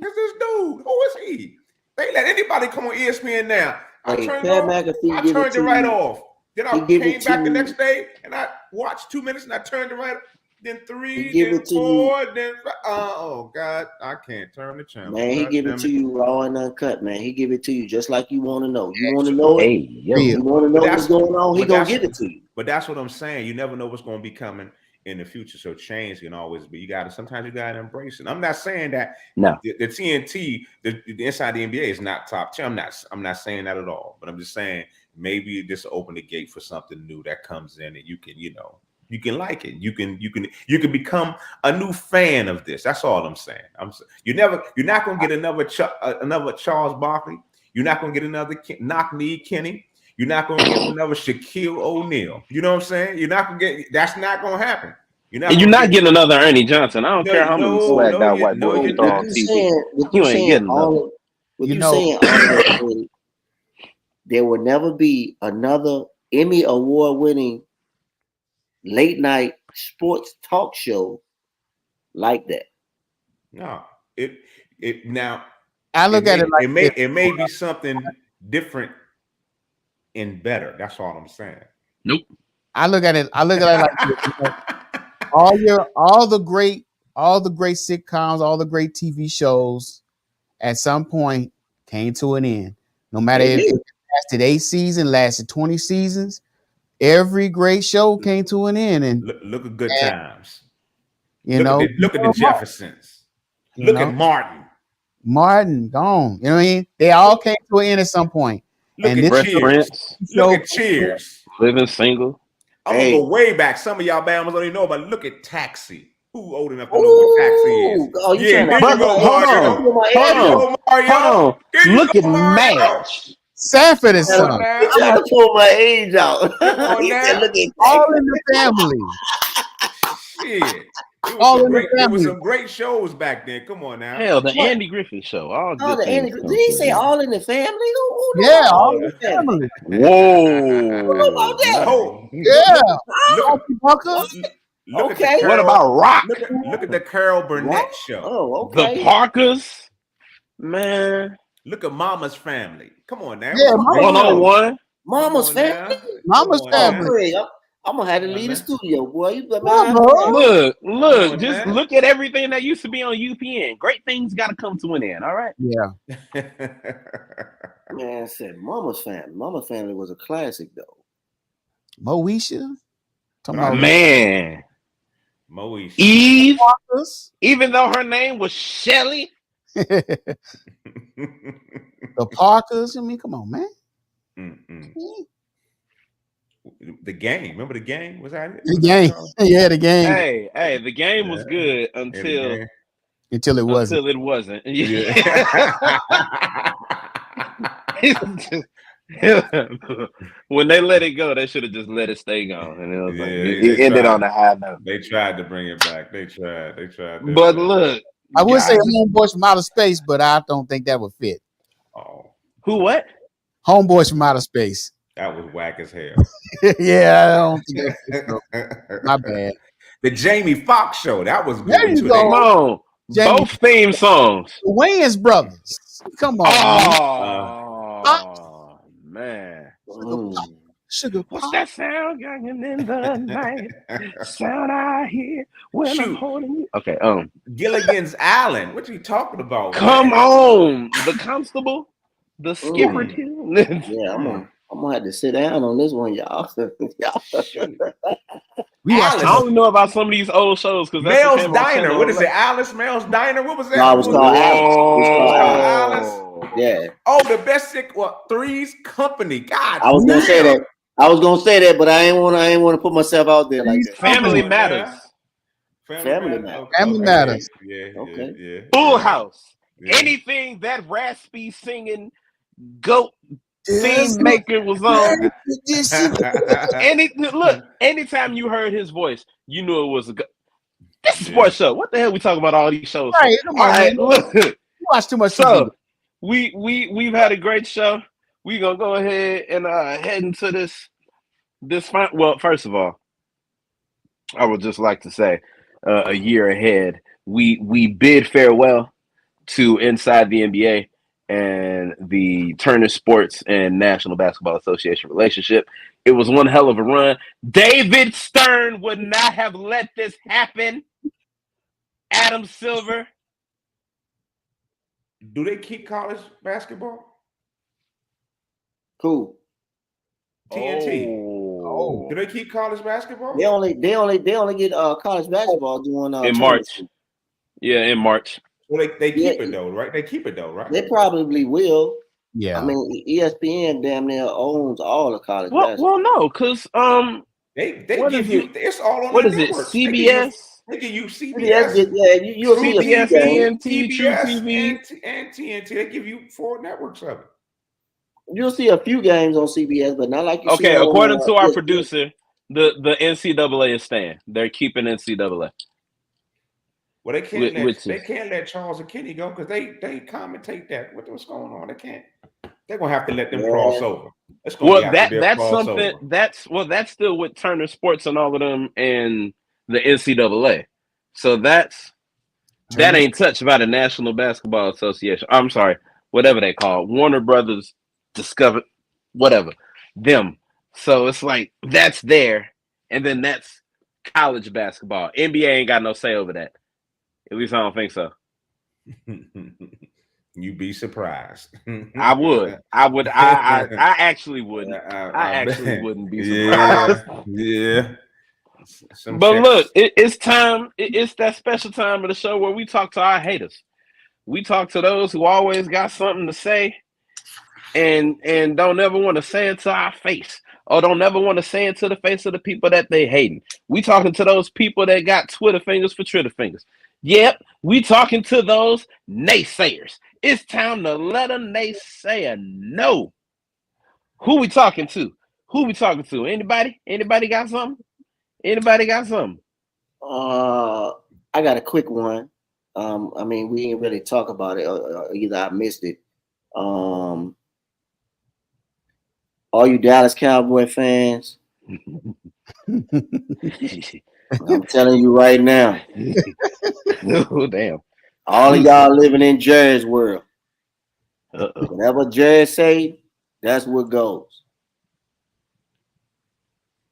this dude? Who is he? They let anybody come on ESPN now. I turned it right off. Then I came back the next day and I watched 2 minutes and I turned it right. Then 3, then 4, then oh God, I can't turn the channel. Man, he give it to you raw and uncut, man. He give it to you just like you want to know. You want to know it. You want to know what's going on. He gonna give it to you. But that's what I'm saying. You never know what's going to be coming in the future. So change can always be. Sometimes you gotta embrace it. I'm not saying that the TNT, the inside the NBA is not top 10. I'm not saying that at all. But I'm just saying maybe this will open the gate for something new that comes in and you can, you can like it. You can become a new fan of this. That's all I'm saying. You're not gonna get another Charles Barkley. You're not gonna get another knock-knee Kenny. You're not gonna get another Shaquille O'Neal. You know what I'm saying? You're not gonna get. That's not gonna happen. And you're not getting another Ernie Johnson. I don't care how many no, swagged out white no, boys you you're throw not. on TV. You ain't getting nothing. There will never be another Emmy award winning late night sports talk show like that. No, it now. I look at it like it may be something different and better. That's all I'm saying. Nope. I look at it like this, you know, all the great sitcoms, all the great TV shows at some point came to an end. No matter if it lasted 8 seasons, lasted 20 seasons, every great show came to an end. And look at Good Times. Look at the Jeffersons. Look at Martin gone. You know what I mean? They all came to an end at some point. Look at Cheers. Look at Cheers. Living Single. I'm gonna go way back. Some of y'all Bama's don't even know, but look at Taxi. Who old enough to know what Taxi is? Oh, there you go, Hold on. Look at MASH. Sanford and Son. I'm trying to pull my age out. He said, look at All in the Family. Shit. There was some great shows back then. Come on now. Hell, the Andy Griffith Show. Did he say All in the Family? Yeah, All in the Family. Whoa. Yeah. What about Rock? Look at the Carol Burnett Show. Oh, okay. The Parkers. Man. Look at Mama's Family. Come on now. Yeah, 101. Mama's Family. Mama's Family. I'm gonna have to leave the studio, boy. Look, just look at everything that used to be on UPN. Great things got to come to an end. All right. Yeah. Man, I said Mama's Family. Mama's Family was a classic, though. Moesha. Man. Moesha. Eve. Even though her name was Shelly. The Parkers. I mean, come on, man. The Game. Remember The Game? Was that it? The Game. Yeah, The Game. Hey, The Game was good until it wasn't. Until it wasn't. When they let it go, they should have just let it stay gone. And it was it ended on a high note. They tried to bring it back. They tried. But look, I would say Homeboys from Outer Space, but I don't think that would fit. Oh. Who what? Homeboys from Outer Space. That was whack as hell. Yeah, I don't think that's my bad. The Jamie Foxx Show. That was good. There you go. Come on. Both theme songs. The Wayans brothers. Come on. Oh, man. Sugar Pop. What's that sound going in the night? Sound I hear when I'm holding you. Okay. Gilligan's Island. What you talking about? Come on. The Constable. The Skipper too. Yeah, I'm gonna have to sit down on this one, y'all. I don't know about some of these old shows because Mel's Diner. What is it? Alice Mel's Diner. What was that? No, it was called Alice. Yeah. Oh, the best Three's Company. God. I was gonna say that, but I ain't want to put myself out there like that. Family Matters. Family Matters. Family Matters. Yeah. Okay. Full House. Yeah. Anything that raspy singing goat theme maker was on. Anytime you heard his voice, you knew it was this is a sports show. What the hell we talking about all these shows? Right, all right, look. You watch too much. So we've had a great show. We're gonna go ahead and head into this well, first of all, I would just like to say a year ahead, we bid farewell to Inside the NBA and the Turner Sports and National Basketball Association relationship. It was one hell of a run. David Stern would not have let this happen. Adam Silver. Do they keep college basketball? Cool. TNT. Oh. Do they keep college basketball? They only get college basketball doing in March. Yeah, in March. Well, they keep it though, right? They keep it though, right? They probably will. Yeah. I mean, ESPN damn near owns all the college Well, basketball. no, because they give you it's all on what the is network. CBS? They give you CBS. CBS, TNT, True CBS TV, and TNT. They give you 4 networks of it. You'll see a few games on CBS, but not like you see Okay, on according to our ESPN. producer, the NCAA is staying. They're keeping NCAA. Well, they can't Which is let Charles and Kenny go because they commentate that. What's going on? They can't. They're gonna have to let them cross Yeah. over. It's gonna be after their that's something crossover. that's still with Turner Sports and all of them and the NCAA. So that ain't touched by the National Basketball Association. I'm sorry, whatever they call it. Warner Brothers Discover, whatever them. So it's like that's there, and then that's college basketball. NBA ain't got no say over that. At least I don't think so. You'd be surprised. I would. I actually wouldn't. I actually wouldn't be surprised. Yeah. But look, it's time. It's that special time of the show where we talk to our haters. We talk to those who always got something to say and don't ever want to say it to our face or don't ever want to say it to the face of the people that they hating. We talking to those people that got Twitter fingers for Twitter fingers. Yep, we talking to those naysayers. It's time to let a naysayer know. Who we talking to? Who we talking to? Anybody? Anybody got something? Anybody got something? I got a quick one. I mean, we didn't really talk about it. Either I missed it. All you Dallas Cowboy fans, I'm telling you right now. Oh, damn. All of y'all living in Jerry's world. Whatever Jerry say, that's what goes.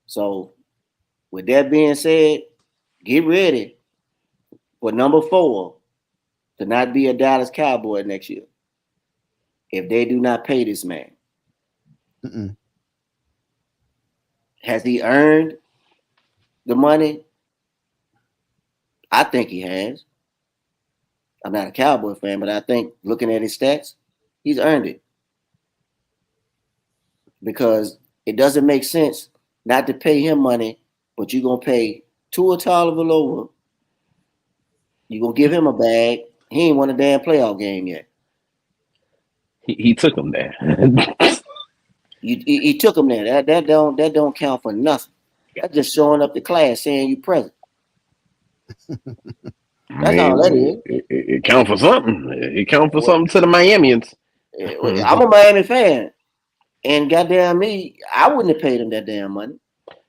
So, with that being said, get ready for number 4 to not be a Dallas Cowboy next year if they do not pay this man. Mm-mm. Has he earned the money? I think he has. I'm not a Cowboy fan, but I think looking at his stats, he's earned it. Because it doesn't make sense not to pay him money, but you're going to pay Tua Tagovailoa. You're going to give him a bag. He ain't won a damn playoff game yet. He took him there. He took him there. That don't count for nothing. That's just showing up to class saying you present. That's all that is. It counts for something. It counts for something to the Miamians. I'm a Miami fan, and goddamn me, I wouldn't have paid him that damn money.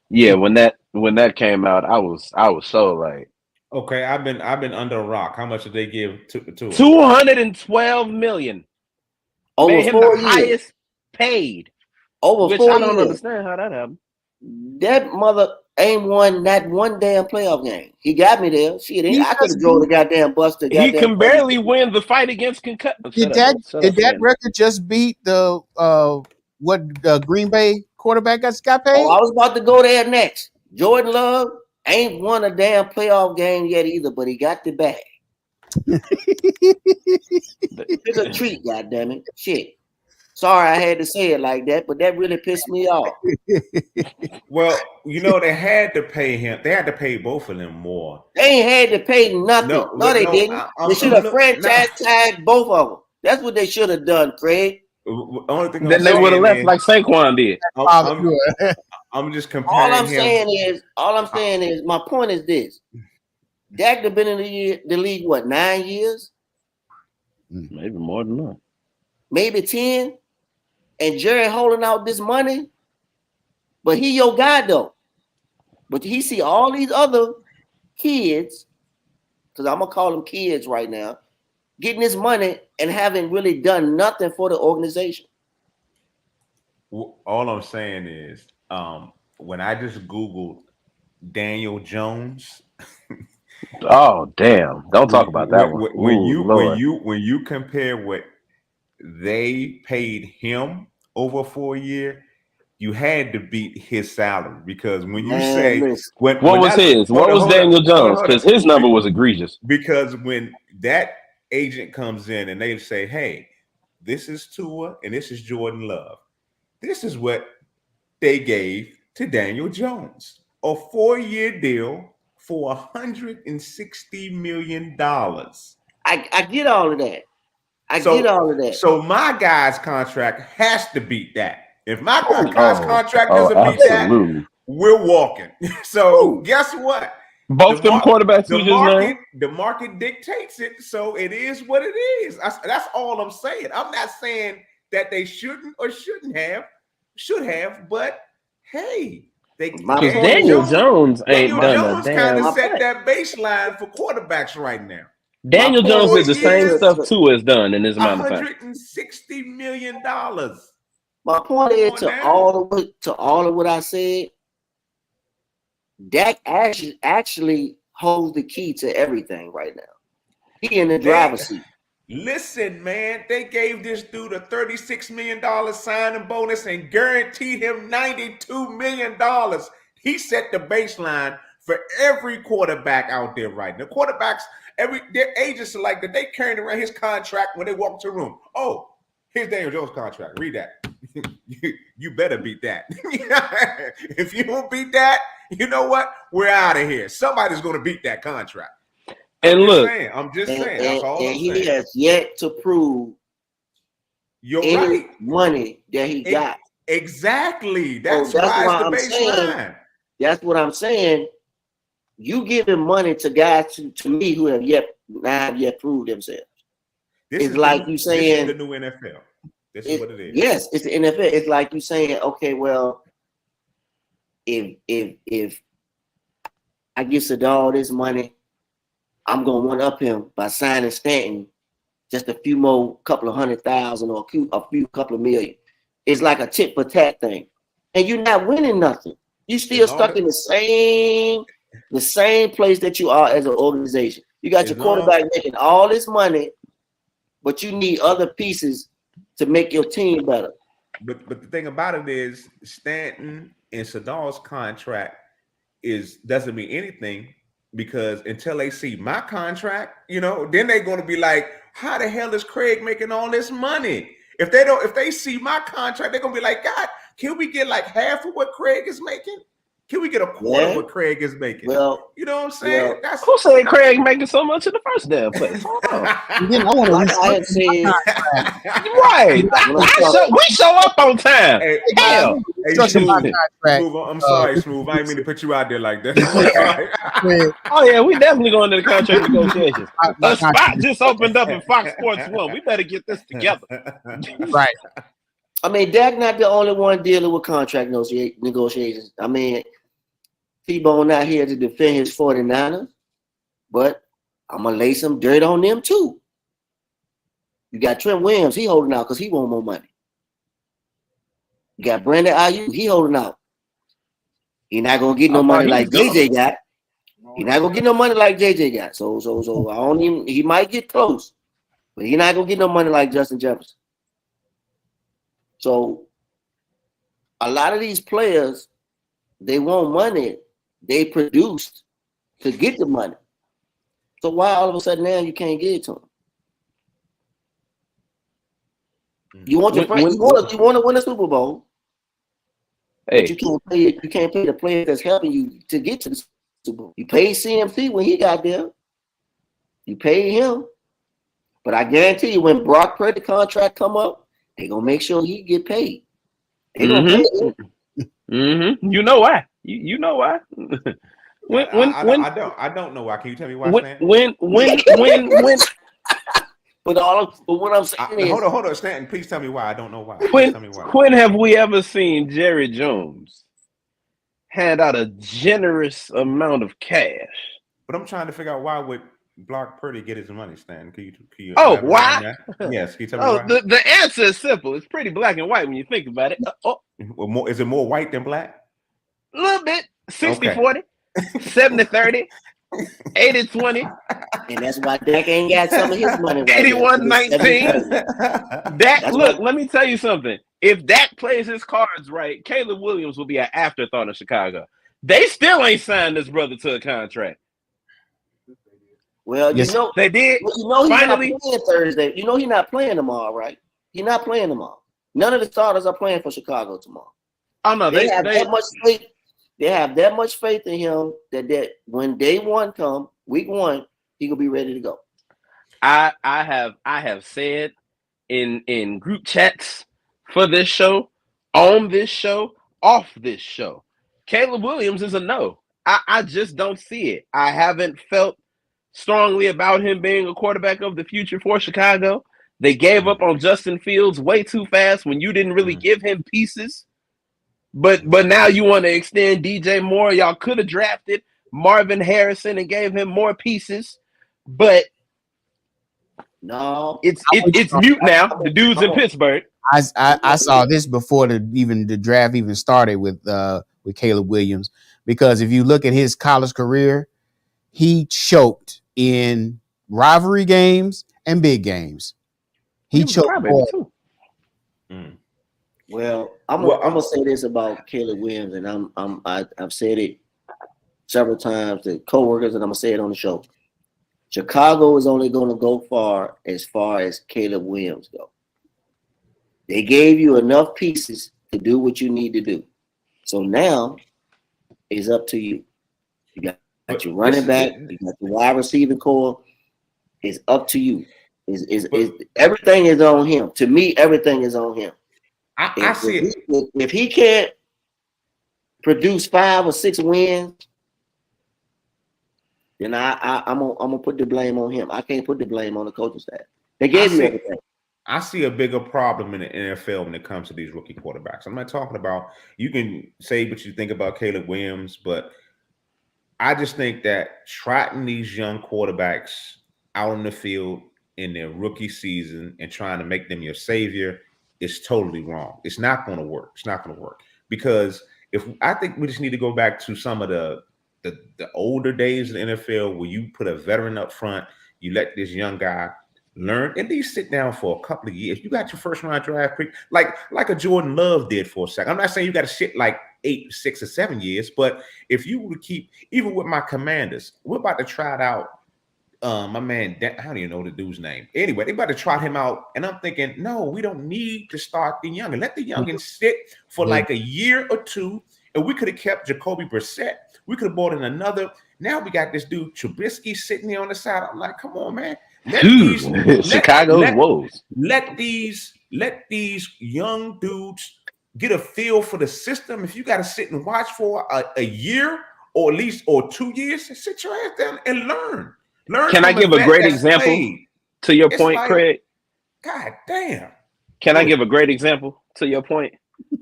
Yeah, when that came out, I was so like, okay, I've been under a rock. How much did they give to $212 million. Over made him 4 the years. highest paid. Over which 4 I don't years. understand how that happened. That mother ain't won not one damn playoff game. He got me there. Shit, I could have drove the goddamn bus to goddamn. He can barely win the fight against concussion. Did that record just beat the Green Bay quarterback got paid? Oh, I was about to go there next. Jordan Love ain't won a damn playoff game yet either, but he got the bag. It's a treat, goddammit. Shit. Sorry I had to say it like that, but that really pissed me off. Well, they had to pay him. They had to pay both of them more. They ain't had to pay nothing. No, they didn't. They should have franchise tagged both of them. That's what they should have done, Craig. Only thing then they would have left like Saquon did. I'm just comparing. All I'm saying is, my point is this: Dak have been in the league what, 9 years? Maybe more than that. Maybe 10. And Jerry holding out this money, but he your guy though. But he see all these other kids, because I'm gonna call them kids right now, getting this money and haven't really done nothing for the organization. All I'm saying is, when I just Googled Daniel Jones. Oh damn! Don't talk about that one. When you compare what they paid him over 4 years, you had to beat his salary, because when you say what was Daniel Jones? Because his number was egregious. Because when that agent comes in and they say, "Hey, this is Tua and this is Jordan Love," this is what they gave to Daniel Jones: a 4-year deal for $160 million. I get all of that. I get all of that. So my guy's contract has to beat that. If my guy's contract Oh, doesn't beat that, absolutely. we're walking. So guess what? Both them quarterbacks we just named. The market dictates it, so it is what it is. That's all I'm saying. I'm not saying that they shouldn't or should have, but hey, Daniel Jones ain't done a damn. kind of set that baseline for quarterbacks right now. Daniel Jones did the same stuff Tua has done in his amount of time. $160 million. My point is to all of what I said. Dak actually holds the key to everything right now. He in the driver's seat. Listen, man, they gave this dude a $36 million signing bonus and guaranteed him $92 million. He set the baseline for every quarterback out there right now. Quarterbacks, their agents are like that. They carrying around his contract when they walk to the room. Oh, here's Daniel Jones' contract. Read that. You better beat that. If you don't beat that, you know what? We're out of here. Somebody's going to beat that contract. I'm just saying. That's all I'm saying. He has yet to prove any money that he got. Exactly. That's why it's the baseline. That's what I'm saying. You giving money to guys to me who have not yet proved themselves. It's like you saying this is the new NFL. This is what it is. Yes, it's the NFL. It's like you saying, okay, well, if I give Sadal this money, I'm gonna one up him by signing Stanton just a few more, couple of 100,000 or a few couple of million. It's like a tit for tat thing, and you're not winning nothing. You still stuck in the same place that you are as an organization. You got your quarterback making all this money, but you need other pieces to make your team better. But the thing about it is Stanton and Sadal's contract doesn't mean anything, because until they see my contract, then they're going to be like, how the hell is Craig making all this money? If they see my contract, they're going to be like, God, can we get like half of what Craig is making? Can we get a quarter of what Craig is making? Well, you know what I'm saying? Who said Craig making so much in the first damn place? Hold on. Right. We show up on time. Hey, hell. Smoooth, I'm sorry, Smoooth. I didn't mean to put you out there like that. Oh yeah, we definitely going to the contract negotiations. A spot just opened up in Fox Sports 1. We better get this together. Right. I mean, Dak not the only one dealing with contract negotiations. I mean, T-Bone not here to defend his 49ers, but I'm going to lay some dirt on them too. You got Trent Williams, he holding out because he want more money. You got Brandon Ayuk, he holding out. He not going to get no money like JJ got. He not going to get no money like JJ got. So he might get close, but he not going to get no money like Justin Jefferson. So a lot of these players, they want money. They produced to get the money. So why all of a sudden now you can't get it to them? You want you want to win a Super Bowl, but you can't pay the player that's helping you to get to the Super Bowl. You paid CMC when he got there. You paid him. But I guarantee you when Brock Purdy contract come up, they're gonna make sure he get paid. They gonna pay him. Mm-hmm. You know why? You know why? I don't know why. Can you tell me why? When But what I'm saying is, hold on, Stanton. Please tell me why. I don't know why. When have we ever seen Jerry Jones hand out a generous amount of cash? But I'm trying to figure out why would Brock Purdy get his money, Stan? Can you why? Yes, can you tell me why? The answer is simple. It's pretty black and white when you think about it. Is it more white than black? A little bit. 60-40, 70-30, 80-20. And that's why Dak ain't got some of his money. 81-19. Look, let me tell you something. If Dak plays his cards right, Caleb Williams will be an afterthought in Chicago. They still ain't signed this brother to a contract. Well, they did. He's finally not playing Thursday. He's not playing tomorrow, right? He's not playing tomorrow. None of the starters are playing for Chicago tomorrow. Oh no, they have that much faith. They have that much faith in him that when day one come, week one, he gonna be ready to go. I have said in group chats for this show, on this show, off this show. Caleb Williams is a no. I just don't see it. I haven't felt strongly about him being a quarterback of the future for Chicago. They gave up on Justin Fields way too fast when you didn't really give him pieces. But now you want to extend DJ Moore. Y'all could have drafted Marvin Harrison and gave him more pieces, but No, it's mute now. The dude's in Pittsburgh. I saw this before the draft even started with Caleb Williams, because if you look at his college career, he choked in rivalry games and big games. He choked. Too. Well, I'm gonna say this about Caleb Williams, and I've said it several times to coworkers, and I'm gonna say it on the show. Chicago is only going to go far as Caleb Williams go. They gave you enough pieces to do what you need to do. So now it's up to you. You got your running back, you got the wide receiving core. It's up to you. Everything is on him. To me, everything is on him. I see it. If he can't produce 5 or 6 wins, then I'm gonna put the blame on him. I can't put the blame on the coaching staff. They gave me everything. I see a bigger problem in the NFL when it comes to these rookie quarterbacks. I'm not talking about, you can say what you think about Caleb Williams, but I just think that trotting these young quarterbacks out on the field in their rookie season and trying to make them your savior is totally wrong. It's not going to work. It's not going to work, because I think we just need to go back to some of the older days in the NFL where you put a veteran up front, you let this young guy learn, at least sit down for a couple of years. You got your first round draft pick, like a Jordan Love did for a second. I'm not saying you got to sit like 8, 6, or 7 years, but if you would keep, even with my Commanders, we're about to try it out. My man, how do you know the dude's name? Anyway, they about to trot him out, and I'm thinking, no, we don't need to start the youngin. Let the youngin sit for like a year or two, and we could have kept Jacoby Brissett. We could have brought in another. Now we got this dude Trubisky sitting there on the side. I'm like, come on, man. Chicago's woes. Let these young dudes get a feel for the system. If you got to sit and watch for a year or at least 2 years, sit your ass down and learn. Can I give a great example to your point, Craig? God damn. Can I give a great example to your point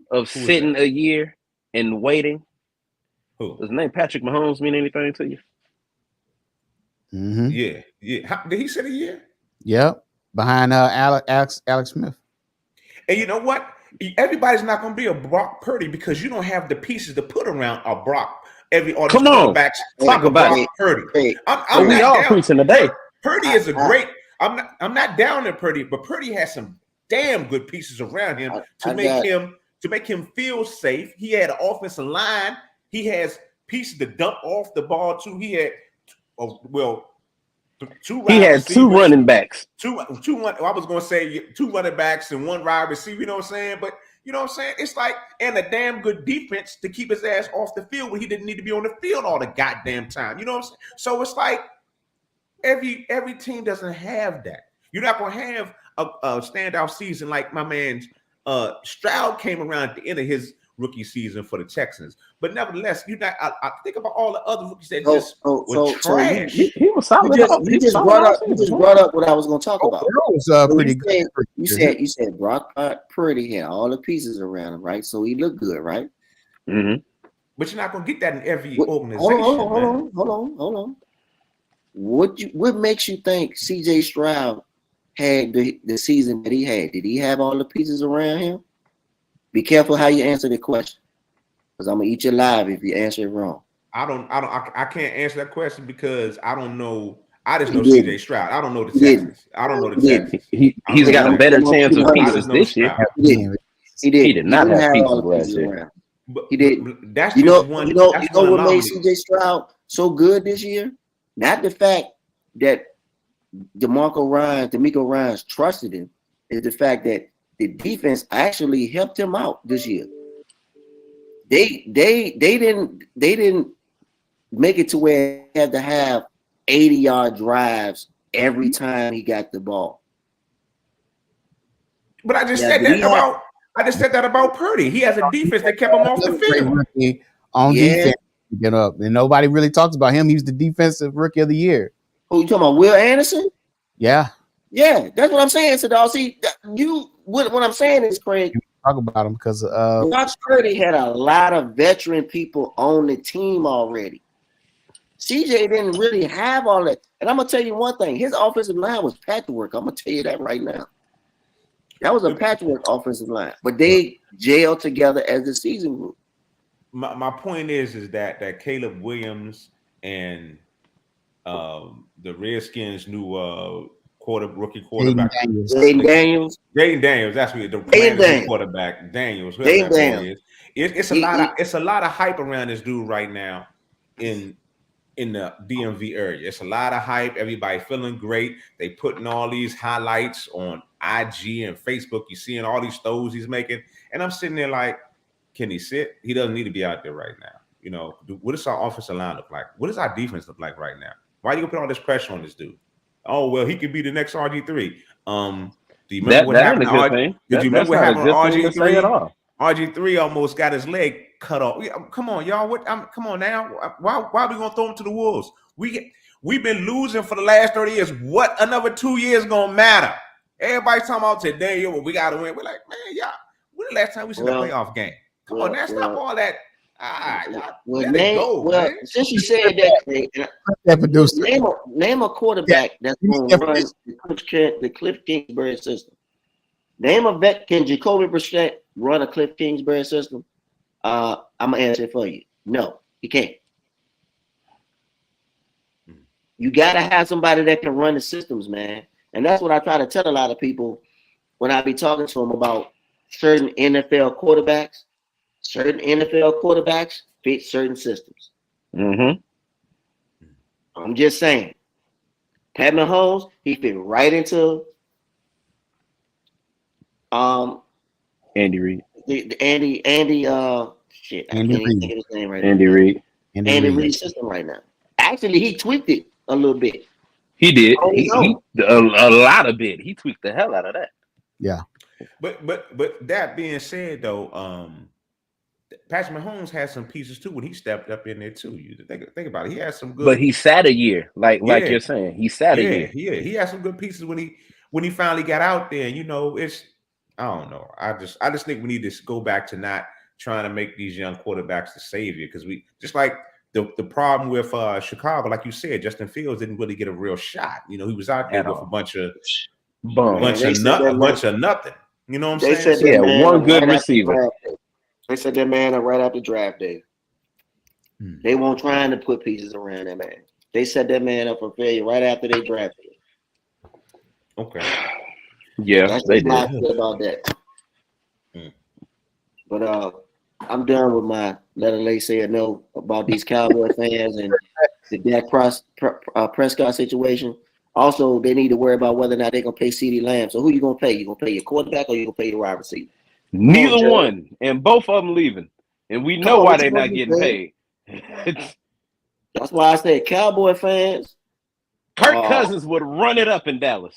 of sitting a year and waiting? Who? Does the name Patrick Mahomes mean anything to you? Mm-hmm. Yeah. Did he sit a year? Yep. Behind Alex Smith. And you know what? Everybody's not going to be a Brock Purdy because you don't have the pieces to put around a Brock. Come on, talk about it. Purdy. We all preaching today. Purdy is a great. I'm not down at Purdy, but Purdy has some damn good pieces around him to make him feel safe. He had an offensive line. He has pieces to dump off the ball too. He had two running backs. I was going to say 2 running backs and 1 wide receiver. You know what I'm saying? But you know what I'm saying? It's like, and a damn good defense to keep his ass off the field when he didn't need to be on the field all the goddamn time. You know what I'm saying? So it's like every team doesn't have that. You're not going to have a standout season like my man's Stroud came around at the end of his rookie season for the Texans. But nevertheless, I think about all the other rookies that were trash. He was solid. You just brought up what I was going to talk about. Was pretty good. You said Brock Purdy had all the pieces around him, right? So he looked good, right? Mm-hmm. But you're not going to get that in every organization. Hold on. What makes you think C.J. Stroud had the season that he had? Did he have all the pieces around him? Be careful how you answer the question, because I'm gonna eat you alive if you answer it wrong. I can't answer that question because I don't know. I just know C.J. Stroud. I don't know the Texans. I don't know the Texans. He's got a better chance of pieces this year. He did not have pieces last year. He did. That's you know what made C.J. Stroud so good this year? Not the fact that DeMeco Ryans trusted him, is the fact that the defense actually helped him out this year. They didn't make it to where he had to have 80-yard drives every time he got the ball. But I just Yeah, said but that about. I just said that about Purdy. He has a defense that kept him off the Another great field. rookie on Yeah. defense. Get up, and nobody really talks about him. He was the defensive rookie of the year. Who you talking about? Will Anderson? Yeah, Yeah, that's what I'm saying. So, dog, see, what I'm saying is, Craig, talk about him because Brock Purdy had a lot of veteran people on the team already. CJ didn't really have all that. And I'm gonna tell you one thing: his offensive line was patchwork. I'm gonna tell you that right now. That was a patchwork offensive line, but they gelled together as the season grew. My point is that Caleb Williams and the Redskins' new rookie quarterback, Jaden Daniels. Jaden Daniels. That's what the Jaden Commanders' new Daniels. quarterback, Daniels, whoever Jaden that boy Daniels. is. It's a lot of hype around this dude right now in the DMV area. It's a lot of hype. Everybody feeling great. They putting all these highlights on IG and Facebook. You seeing all these throws he's making, and I'm sitting there like, can he sit? He doesn't need to be out there right now. You know, what does our offensive line look like? What does our defense look like right now? Why are you gonna put all this pressure on this dude? Oh well, he could be the next RG3. Do you remember what happened to RG? Did you remember what happened to RG3? RG3 almost got his leg cut off. Come on, y'all. Come on now. Why are we gonna throw him to the wolves? We've been losing for the last 30 years. What another 2 years gonna matter? Everybody's talking about today, we gotta win. We're like, man, y'all. When the last time we seen a playoff game? Come on, now stop all that. Let it go, man. Since you said that, name a quarterback that's going to run the Cliff Kingsbury system. Name a vet. Can Jacoby Brissett run a Cliff Kingsbury system? I'm gonna answer it for you. No, he can't. You gotta have somebody that can run the systems, man. And that's what I try to tell a lot of people when I be talking to them about certain NFL quarterbacks. Certain NFL quarterbacks fit certain systems. Mm-hmm. I'm just saying. Pat Mahomes, he fit right into Andy Reid. Andy Andy I can't even think of his name right Andy now. Reid. Andy Reid's system right now. Actually, he tweaked it a little bit. He did. He a lot of bit. He tweaked the hell out of that. Yeah. But that being said, though, Patrick Mahomes had some pieces too when he stepped up in there too. You think about it. He had some good. But he sat a year, like you're saying. He sat a year. Yeah, he had some good pieces when he finally got out there. You know, I don't know. I just think we need to go back to not trying to make these young quarterbacks the savior, because we just like the problem with Chicago, like you said, Justin Fields didn't really get a real shot. You know, he was out there with a bunch of nothing. You know what I'm saying? Yeah, one good receiver. They said that man right after draft day. They weren't trying to put pieces around that man. They set that man up for failure right after they drafted him. Okay. Yeah, that's they how I did. feel about that. But I'm done with my let a lay say no about these Cowboy fans and the Dak Prescott situation. Also, they need to worry about whether or not they're gonna pay CeeDee Lamb. So who you gonna pay? You gonna pay your quarterback or you gonna pay your wide receiver? Neither one, and both of them leaving, and we know why they're not getting paid. That's why I said Cowboy fans. Kirk Cousins would run it up in Dallas.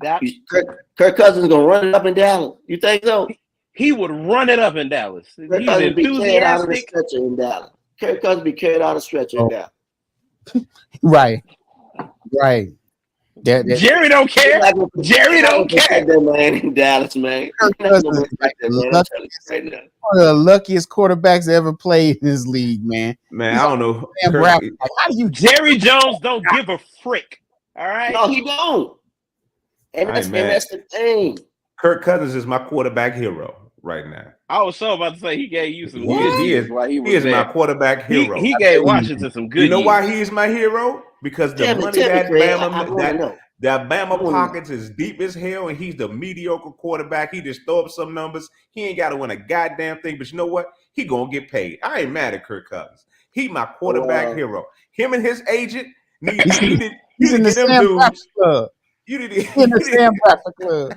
Kirk Cousins gonna run it up in Dallas. You think so? He would run it up in Dallas. Kirk Cousins be carried out of the stretcher in Dallas. Kirk Cousins be carried out of the stretcher in Dallas. Right. Jerry don't care. Jerry don't care. That man in Dallas, man. Kirk Cousins is like one of the luckiest quarterbacks to ever play in this league, man. Man, I don't know. How do you? Jerry Jones don't give a frick. All right. No, he don't. And that's the thing. Kirk Cousins is my quarterback hero right now. I was so about to say he gave you some. He is my quarterback hero. He gave Washington some good. You know why he is my hero? Because the money that Bama pockets is deep as hell, and he's the mediocre quarterback. He just throw up some numbers. He ain't got to win a goddamn thing. But you know what? He gonna get paid. I ain't mad at Kirk Cousins. He my quarterback hero. Him and his agent need to get them dudes. You need to in the Sam Bradford Club.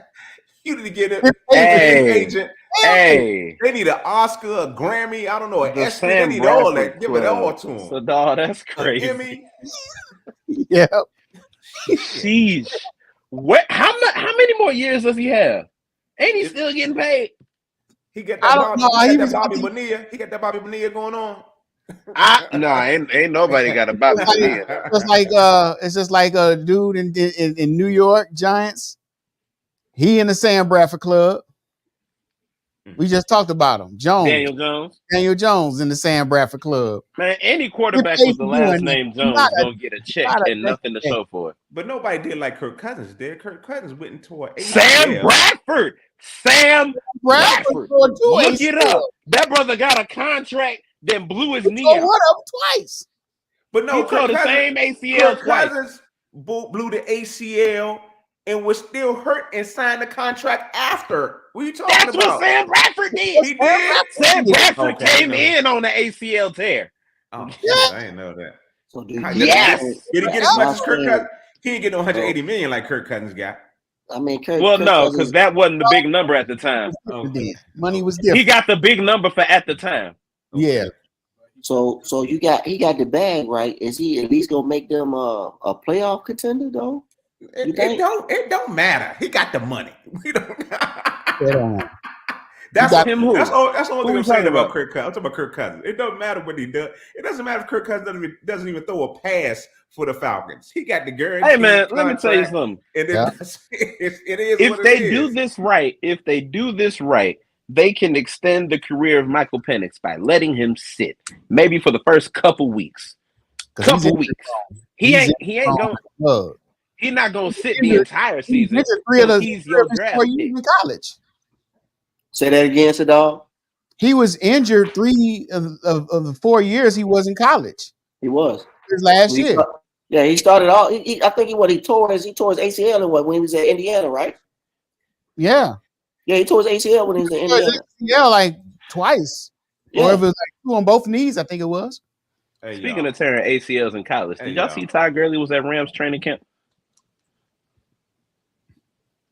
You need to get him agent. Hey, they need an Oscar, a Grammy. I don't know, an Esther. They need all that. Give it all to him. So, dog, that's crazy. Emmy. Yeah. Sheesh. How many more years does he have? Ain't he still getting paid? He got I that don't Bobby. know. He He got was that I Bobby think Bonilla. He got that Bobby Bonilla going on. Ain't nobody got a Bobby Bonilla. it's just like a dude in New York Giants. He in the Sam Bradford Club. We just talked about him. Daniel Jones in the Sam Bradford Club. Man, any Good quarterback pay with the for last doing that. name Jones gonna get a check not a and nothing to show for it. But nobody did like Kirk Cousins did. Kirk Cousins went into an Sam ACL. Bradford. Sam Bradford. Look it up. That brother got a contract, then blew his knee out. One of them twice. But no, He tore the same ACL Kirk twice. Cousins blew the ACL and was still hurt and signed the contract after. What are you talking That's about? what Sam Bradford did. He did. Sam Bradford Okay, came in on the ACL tear. Oh shit, I didn't know that. So do Yes. Did he get as much as Kirk Cousins? He didn't get no 180 million like Kirk Cousins got. I mean, Well, no, because that wasn't the big number at the time. Okay. Money was different. He got the big number for at the time. Yeah. So he got the bag right. Is he at least gonna make them a playoff contender though? It don't matter. He got the money. We don't. That's him. Who? That's all the only thing I'm saying about about? Kirk Cousins. I'm talking about Kirk Cousins. It doesn't matter what he does. It doesn't matter if Kirk Cousins doesn't even throw a pass for the Falcons. He got the guarantee. Hey man, let me tell you something. And it is. If they do this right, they can extend the career of Michael Penix by letting him sit, maybe for the first couple weeks. He ain't going. He's not going to sit the entire season. He's your draft pick. In college. Say that again, Sadal. He was injured 3 of the 4 years he was in college. He was his last year. He started all. I think he tore his ACL when he was at Indiana, right? Yeah. Yeah, he tore his ACL when he was in Indiana. Yeah, like twice. Yeah. Or if it was like 2 on both knees, I think it was. Hey, speaking of tearing ACLs in college, did y'all see Ty Gurley was at Rams training camp?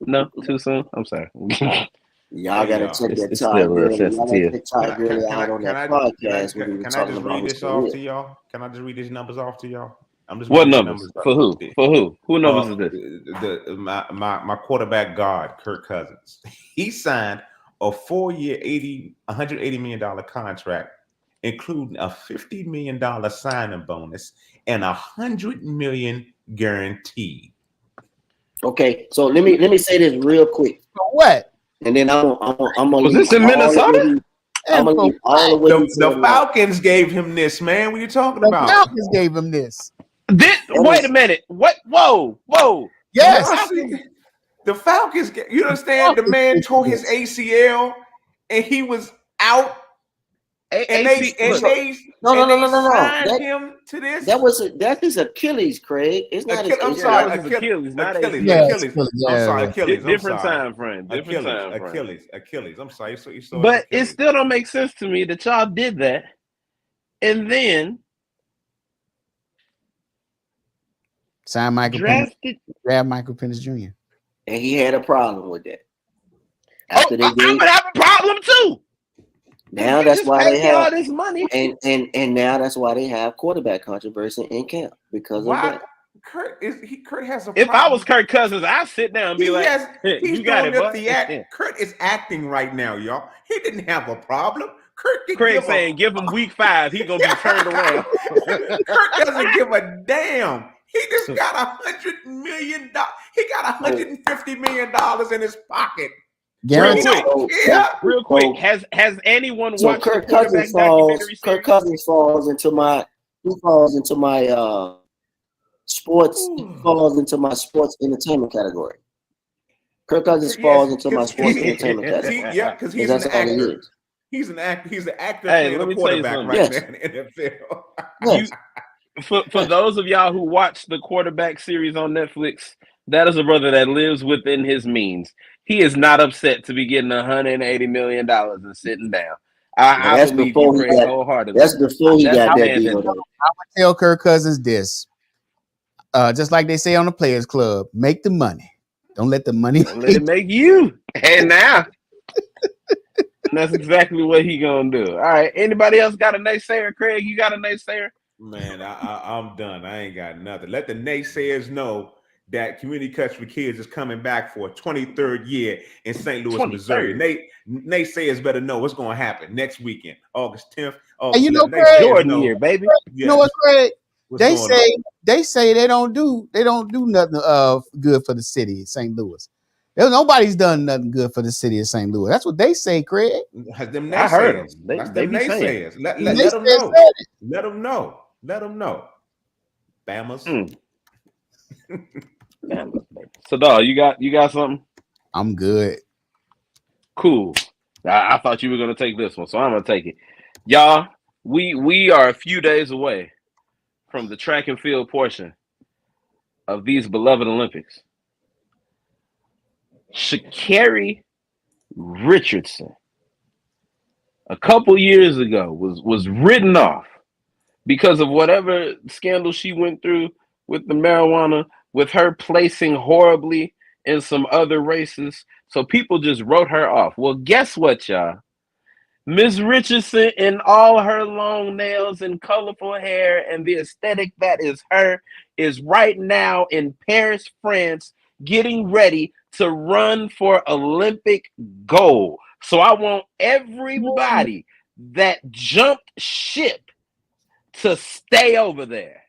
No, too soon. I'm sorry. Y'all gotta check that Ty Gurley. Y'all gotta check Ty Gurley out on that podcast. Can I just read this off to y'all? Can I just read these numbers off to y'all? I'm just what numbers? For who? For who? Who numbers is this? My quarterback guard, Kirk Cousins. He signed a 4-year, $180 million contract, including a $50 million signing bonus and $100 million guaranteed. Okay, so let me say this real quick. What? And then I'm gonna. Was this in Minnesota? The Falcons gave him this, man. What are you talking about? The Falcons gave him this. Wait a minute. What? Whoa. Yes. The Falcons. You understand? The man tore his ACL, and he was out. And they signed him to this. That's his Achilles, Craig. It's not his I'm sorry, Achilles. I'm sorry, Achilles. Different time frame. Achilles. I'm sorry. But it still don't make sense to me that y'all did that, and then signed Michael Penix Jr. And he had a problem with that. I would have a problem too. Now that's why they have all this money, and now that's why they have quarterback controversy in camp because of that. Kurt has a problem. If I was Kirk Cousins, I'd sit down and be he's you got it. Kurt is acting right now, y'all. He didn't have a problem. Craig saying give him week 5, he's gonna be turned around. Kurt doesn't give a damn. He just got $100 million. He got $150 million in his pocket. Real quick. Has anyone watched Kirk Cousins falls into my sports. He falls into my sports entertainment category. Kirk Cousins falls into my sports entertainment category. Yeah, because he's an actor. He's an actor. He's an actor playing a quarterback right now in the NFL. For those of y'all who watch the quarterback series on Netflix, that is a brother that lives within his means. He is not upset to be getting $180 million and sitting down. I believe you wholeheartedly. That's before he got that deal. I would tell Kirk Cousins this. Just like they say on the Players Club, make the money. Don't let the money let it make you. And now that's exactly what he gonna do. All right. Anybody else got a naysayer? Craig, you got a naysayer? Man, I'm done. I ain't got nothing. Let the naysayers know that Community Cuts for Kids is coming back for a 23rd year in St. Louis, 23rd. Missouri. Nate sayers better know what's going to happen next weekend, August 10th. Hey, you know, 11th. Craig, Jordan year, baby. you know what, Craig? What's going on? They say they don't do nothing good for the city of St. Louis. Nobody's done nothing good for the city of St. Louis. That's what they say, Craig. Them I heard them. naysayers. They That's them be saying. naysayers. Let them know. Let them know. Bamas. So, dog, you got something? I'm good. Cool. I thought you were gonna take this one, so I'm gonna take it. Y'all, we are a few days away from the track and field portion of these beloved Olympics. Sha'Carri Richardson, a couple years ago, was written off because of whatever scandal she went through with the marijuana, with her placing horribly in some other races. So people just wrote her off. Well, guess what, y'all? Miss Richardson, in all her long nails and colorful hair and the aesthetic that is her, is right now in Paris, France, getting ready to run for Olympic gold. So I want everybody that jumped ship to stay over there.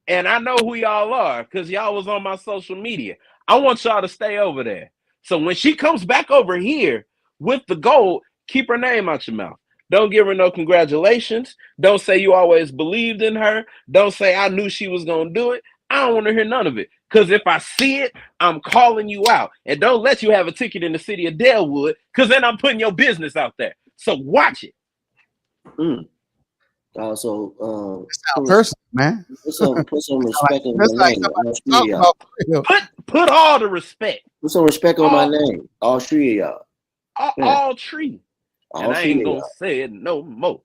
And I know who y'all are because y'all was on my social media. I want y'all to stay over there. So when she comes back over here with the gold, keep her name out your mouth. Don't give her no congratulations. Don't say you always believed in her. Don't say I knew she was going to do it. I don't want to hear none of it. Because if I see it, I'm calling you out. And don't let you have a ticket in the city of Delwood because then I'm putting your business out there. So watch it. Also, Personal, man. put some respect on my name. Put all the respect. Put some respect on my name. All three of y'all. All three. All and I three ain't of gonna y'all. say it no more.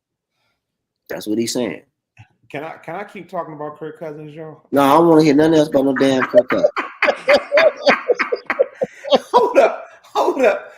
That's what he's saying. Can I keep talking about Kirk Cousins, y'all? No, I don't want to hear nothing else about no damn Kirk Cousins. Hold up.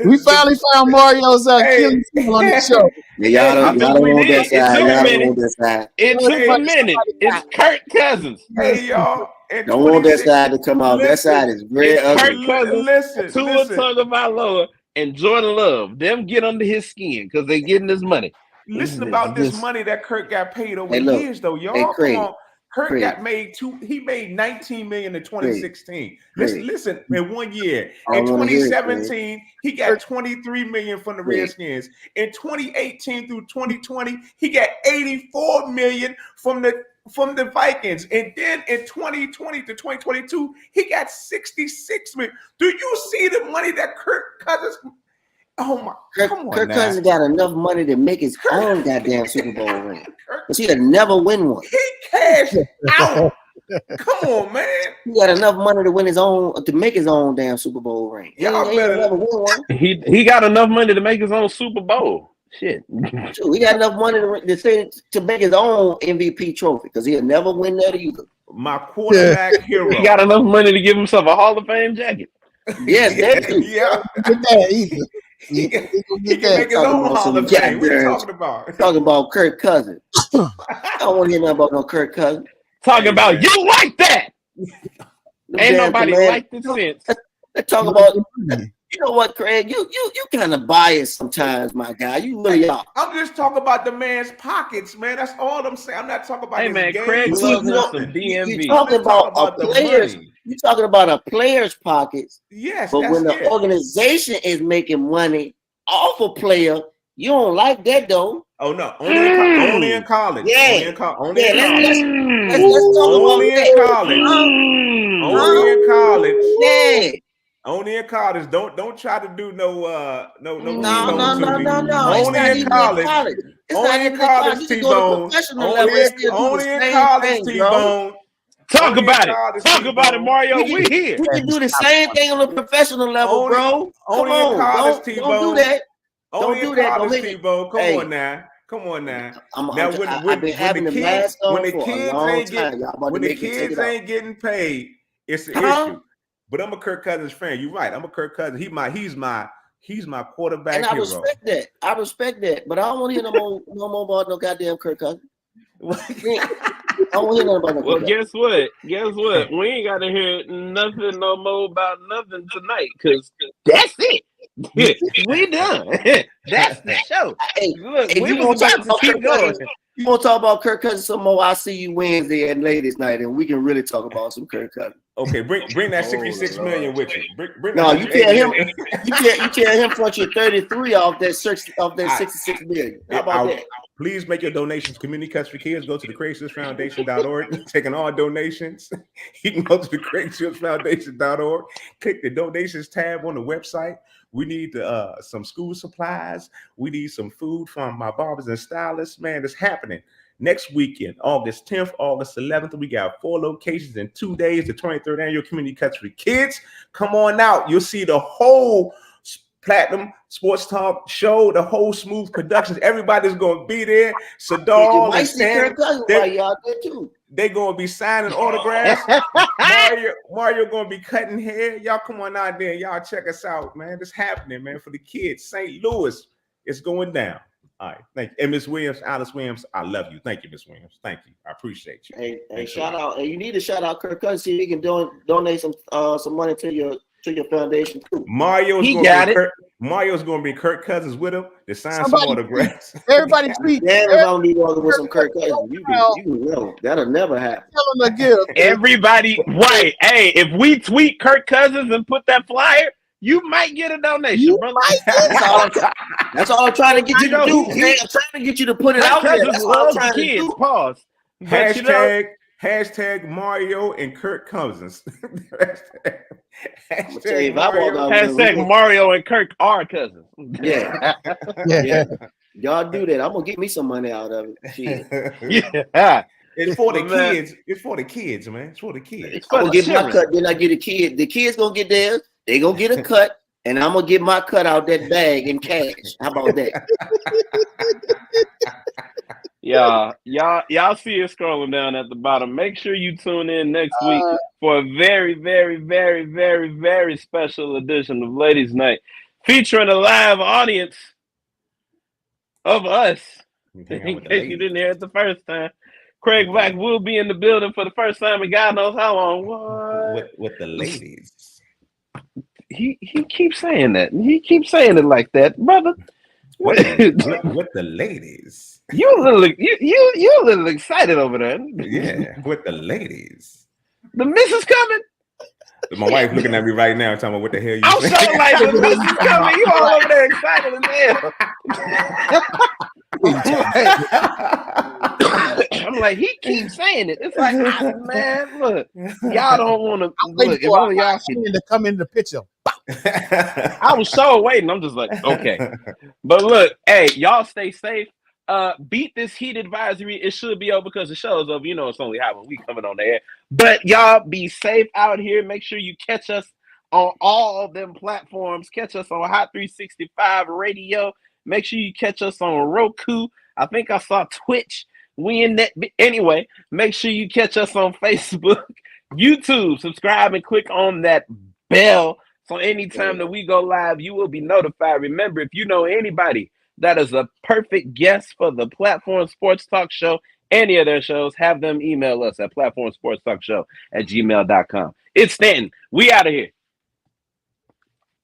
We finally found Mario's killing people on the show. Yeah, y'all don't want that side. Y'all don't want that side. It took a minute. It's Kirk Cousins. Hey, y'all. Don't want that side to come out. That side is very ugly. Kirk Cousins, Tua Tagovailoa, and Jordan Love. Them get under his skin because they getting his money. Listen about this money that Kirk got paid over years, though, y'all. Hey, Craig, come on. Kirk got made he made $19 million in 2016. Listen, in 1 year. In 2017, he got $23 million from the Redskins. In 2018 through 2020, he got $84 million from the Vikings. And then in 2020 to 2022, he got $66 million. Do you see the money that Kirk Cousins? Oh my! Kirk Cousins got enough money to make his own goddamn Super Bowl ring, but he'll never win one. He cashed out. Come on, man. He got enough money to win his own, to make his own damn Super Bowl ring. Y'all better never win one. He got enough money to make his own Super Bowl. Shit. He got enough money to make his own MVP trophy because he'll never win that either. My quarterback hero. He got enough money to give himself a Hall of Fame jacket. Yes, that too. Yeah. Get that either. He can make his own Hall of Fame. What are you talking about? Talking about Kirk Cousins. I don't want to hear nothing about no Kirk Cousins. Talking about you like that. Ain't nobody liked it since. Let's talk about. You know what, Craig? You kind of biased sometimes, my guy. You really are. I'm just talking about the man's pockets, man. That's all I'm saying. I'm not talking about his game. Craig loves some DMV. You're talking about a player's. You're talking about a player's pockets. Yes, but when the organization is making money off a player, you don't like that though. Oh no, only in college. Yeah, only in college. Let's talk only about in college. Only in college. Yeah. Only in college. Don't try to do no. No. Only in college. Only in college, T-Bone. Only in college, T-Bone. Talk about it. Talk about it, Mario. We here. We can do the same thing on a professional level, bro. Only in college, T-Bone. Don't do that. Only in college, T-Bone. Come on now. Come on now. Now, when the kids ain't getting paid, it's an issue. But I'm a Kirk Cousins fan. You're right. I'm a Kirk Cousins. He's my quarterback and I hero. respect that. But I don't want to hear no more about no goddamn Kirk Cousins. don't hear nothing about no Well, cookout. guess what? Guess what? We ain't got to hear nothing no more about nothing tonight, because that's it. We done. That's the show. Hey, Look, if we you was want to talk about to about keep Kirk going. Cousins, you want to talk about Kirk Cousins some more? I'll see you Wednesday at ladies' night, and we can really talk about some Kirk Cousins. Okay, bring that Oh, 66 Lord. million with you. Bring No, that you tell him. 180 You tell him front your 33 off that 66 million. How about I'll- that? Please make your donations. Community Cuts for Kids. Go to the CraigslistFoundation.org. Taking all donations. You can go to the CraigslistFoundation.org. Click the donations tab on the website. We need some school supplies. We need some food from my barbers and stylists. Man, it's happening. Next weekend, August 10th, August 11th, we got 4 locations in 2 days, the 23rd annual Community Cuts for Kids. Come on out. You'll see the whole Platinum Sports Talk show, the whole Smoooth Productions. Everybody's going to be there. You Sadal might and see Kirk Cousins while y'all there too. they're going to be signing autographs. Mario going to be cutting hair. Y'all come on out there. Y'all check us out, man. It's happening, man, for the kids. St. Louis, it's going down. All right, thank you. And Miss Williams, Alice Williams, I love you. Thank you, Miss Williams. Thank you. I appreciate you. Hey, shout out. Hey, you need to shout out Kirk Cousins. See if he can donate some money to your foundation too. Mario's going to be Kirk Cousins with him to sign some autographs. Everybody tweet. Damn, if I'm be walking with some Kirk Cousins, you know that'll never happen. Tell him to give. Everybody, right? Hey, if we tweet Kirk Cousins and put that flyer, you might get a donation, brother. That's all I'm trying to get you to do. I'm trying to get you to put it out there. That's all I'm trying to do. Pause. Hashtag Mario and Kirk Cousins. Hashtag Mario and Kirk are cousins. Yeah. Y'all do that. I'm gonna get me some money out of it. Shit. Yeah. It's for the kids. It's for the kids, man. It's for the kids. I'm gonna get my cut, then I get a kid. The kids gonna get theirs. They gonna get a cut, and I'm gonna get my cut out that bag in cash. How about that? Y'all see it scrolling down at the bottom. Make sure you tune in next week for a very, very, very, very, very special edition of Ladies Night, featuring a live audience of us. In case you didn't hear it the first time, Craig Black will be in the building for the first time in God knows how long. What? With the ladies. He keeps saying that. He keeps saying it like that, brother. With the ladies. You a little excited over there. Yeah, with the ladies. The missus coming. My wife looking at me right now, telling me what the hell you I'm so like the missus coming. You all over there excited as hell. I'm like, he keeps saying it. It's like, man, look, y'all don't want to look. If only y'all to come in the picture. I was so waiting. I'm just like, okay. But look, hey, y'all stay safe. Beat this heat advisory. It should be over because the show is over. You know it's only hot when we coming on the air. But y'all be safe out here. Make sure you catch us on all of them platforms. Catch us on Hot 365 Radio. Make sure you catch us on Roku. I think I saw Twitch. We in that. Anyway, make sure you catch us on Facebook, YouTube. Subscribe and click on that bell. So anytime that we go live, you will be notified. Remember, if you know anybody that is a perfect guest for the Platform Sports Talk Show, any of their shows, have them email us at platformsportstalkshow@gmail.com. It's Stanton. We out of here.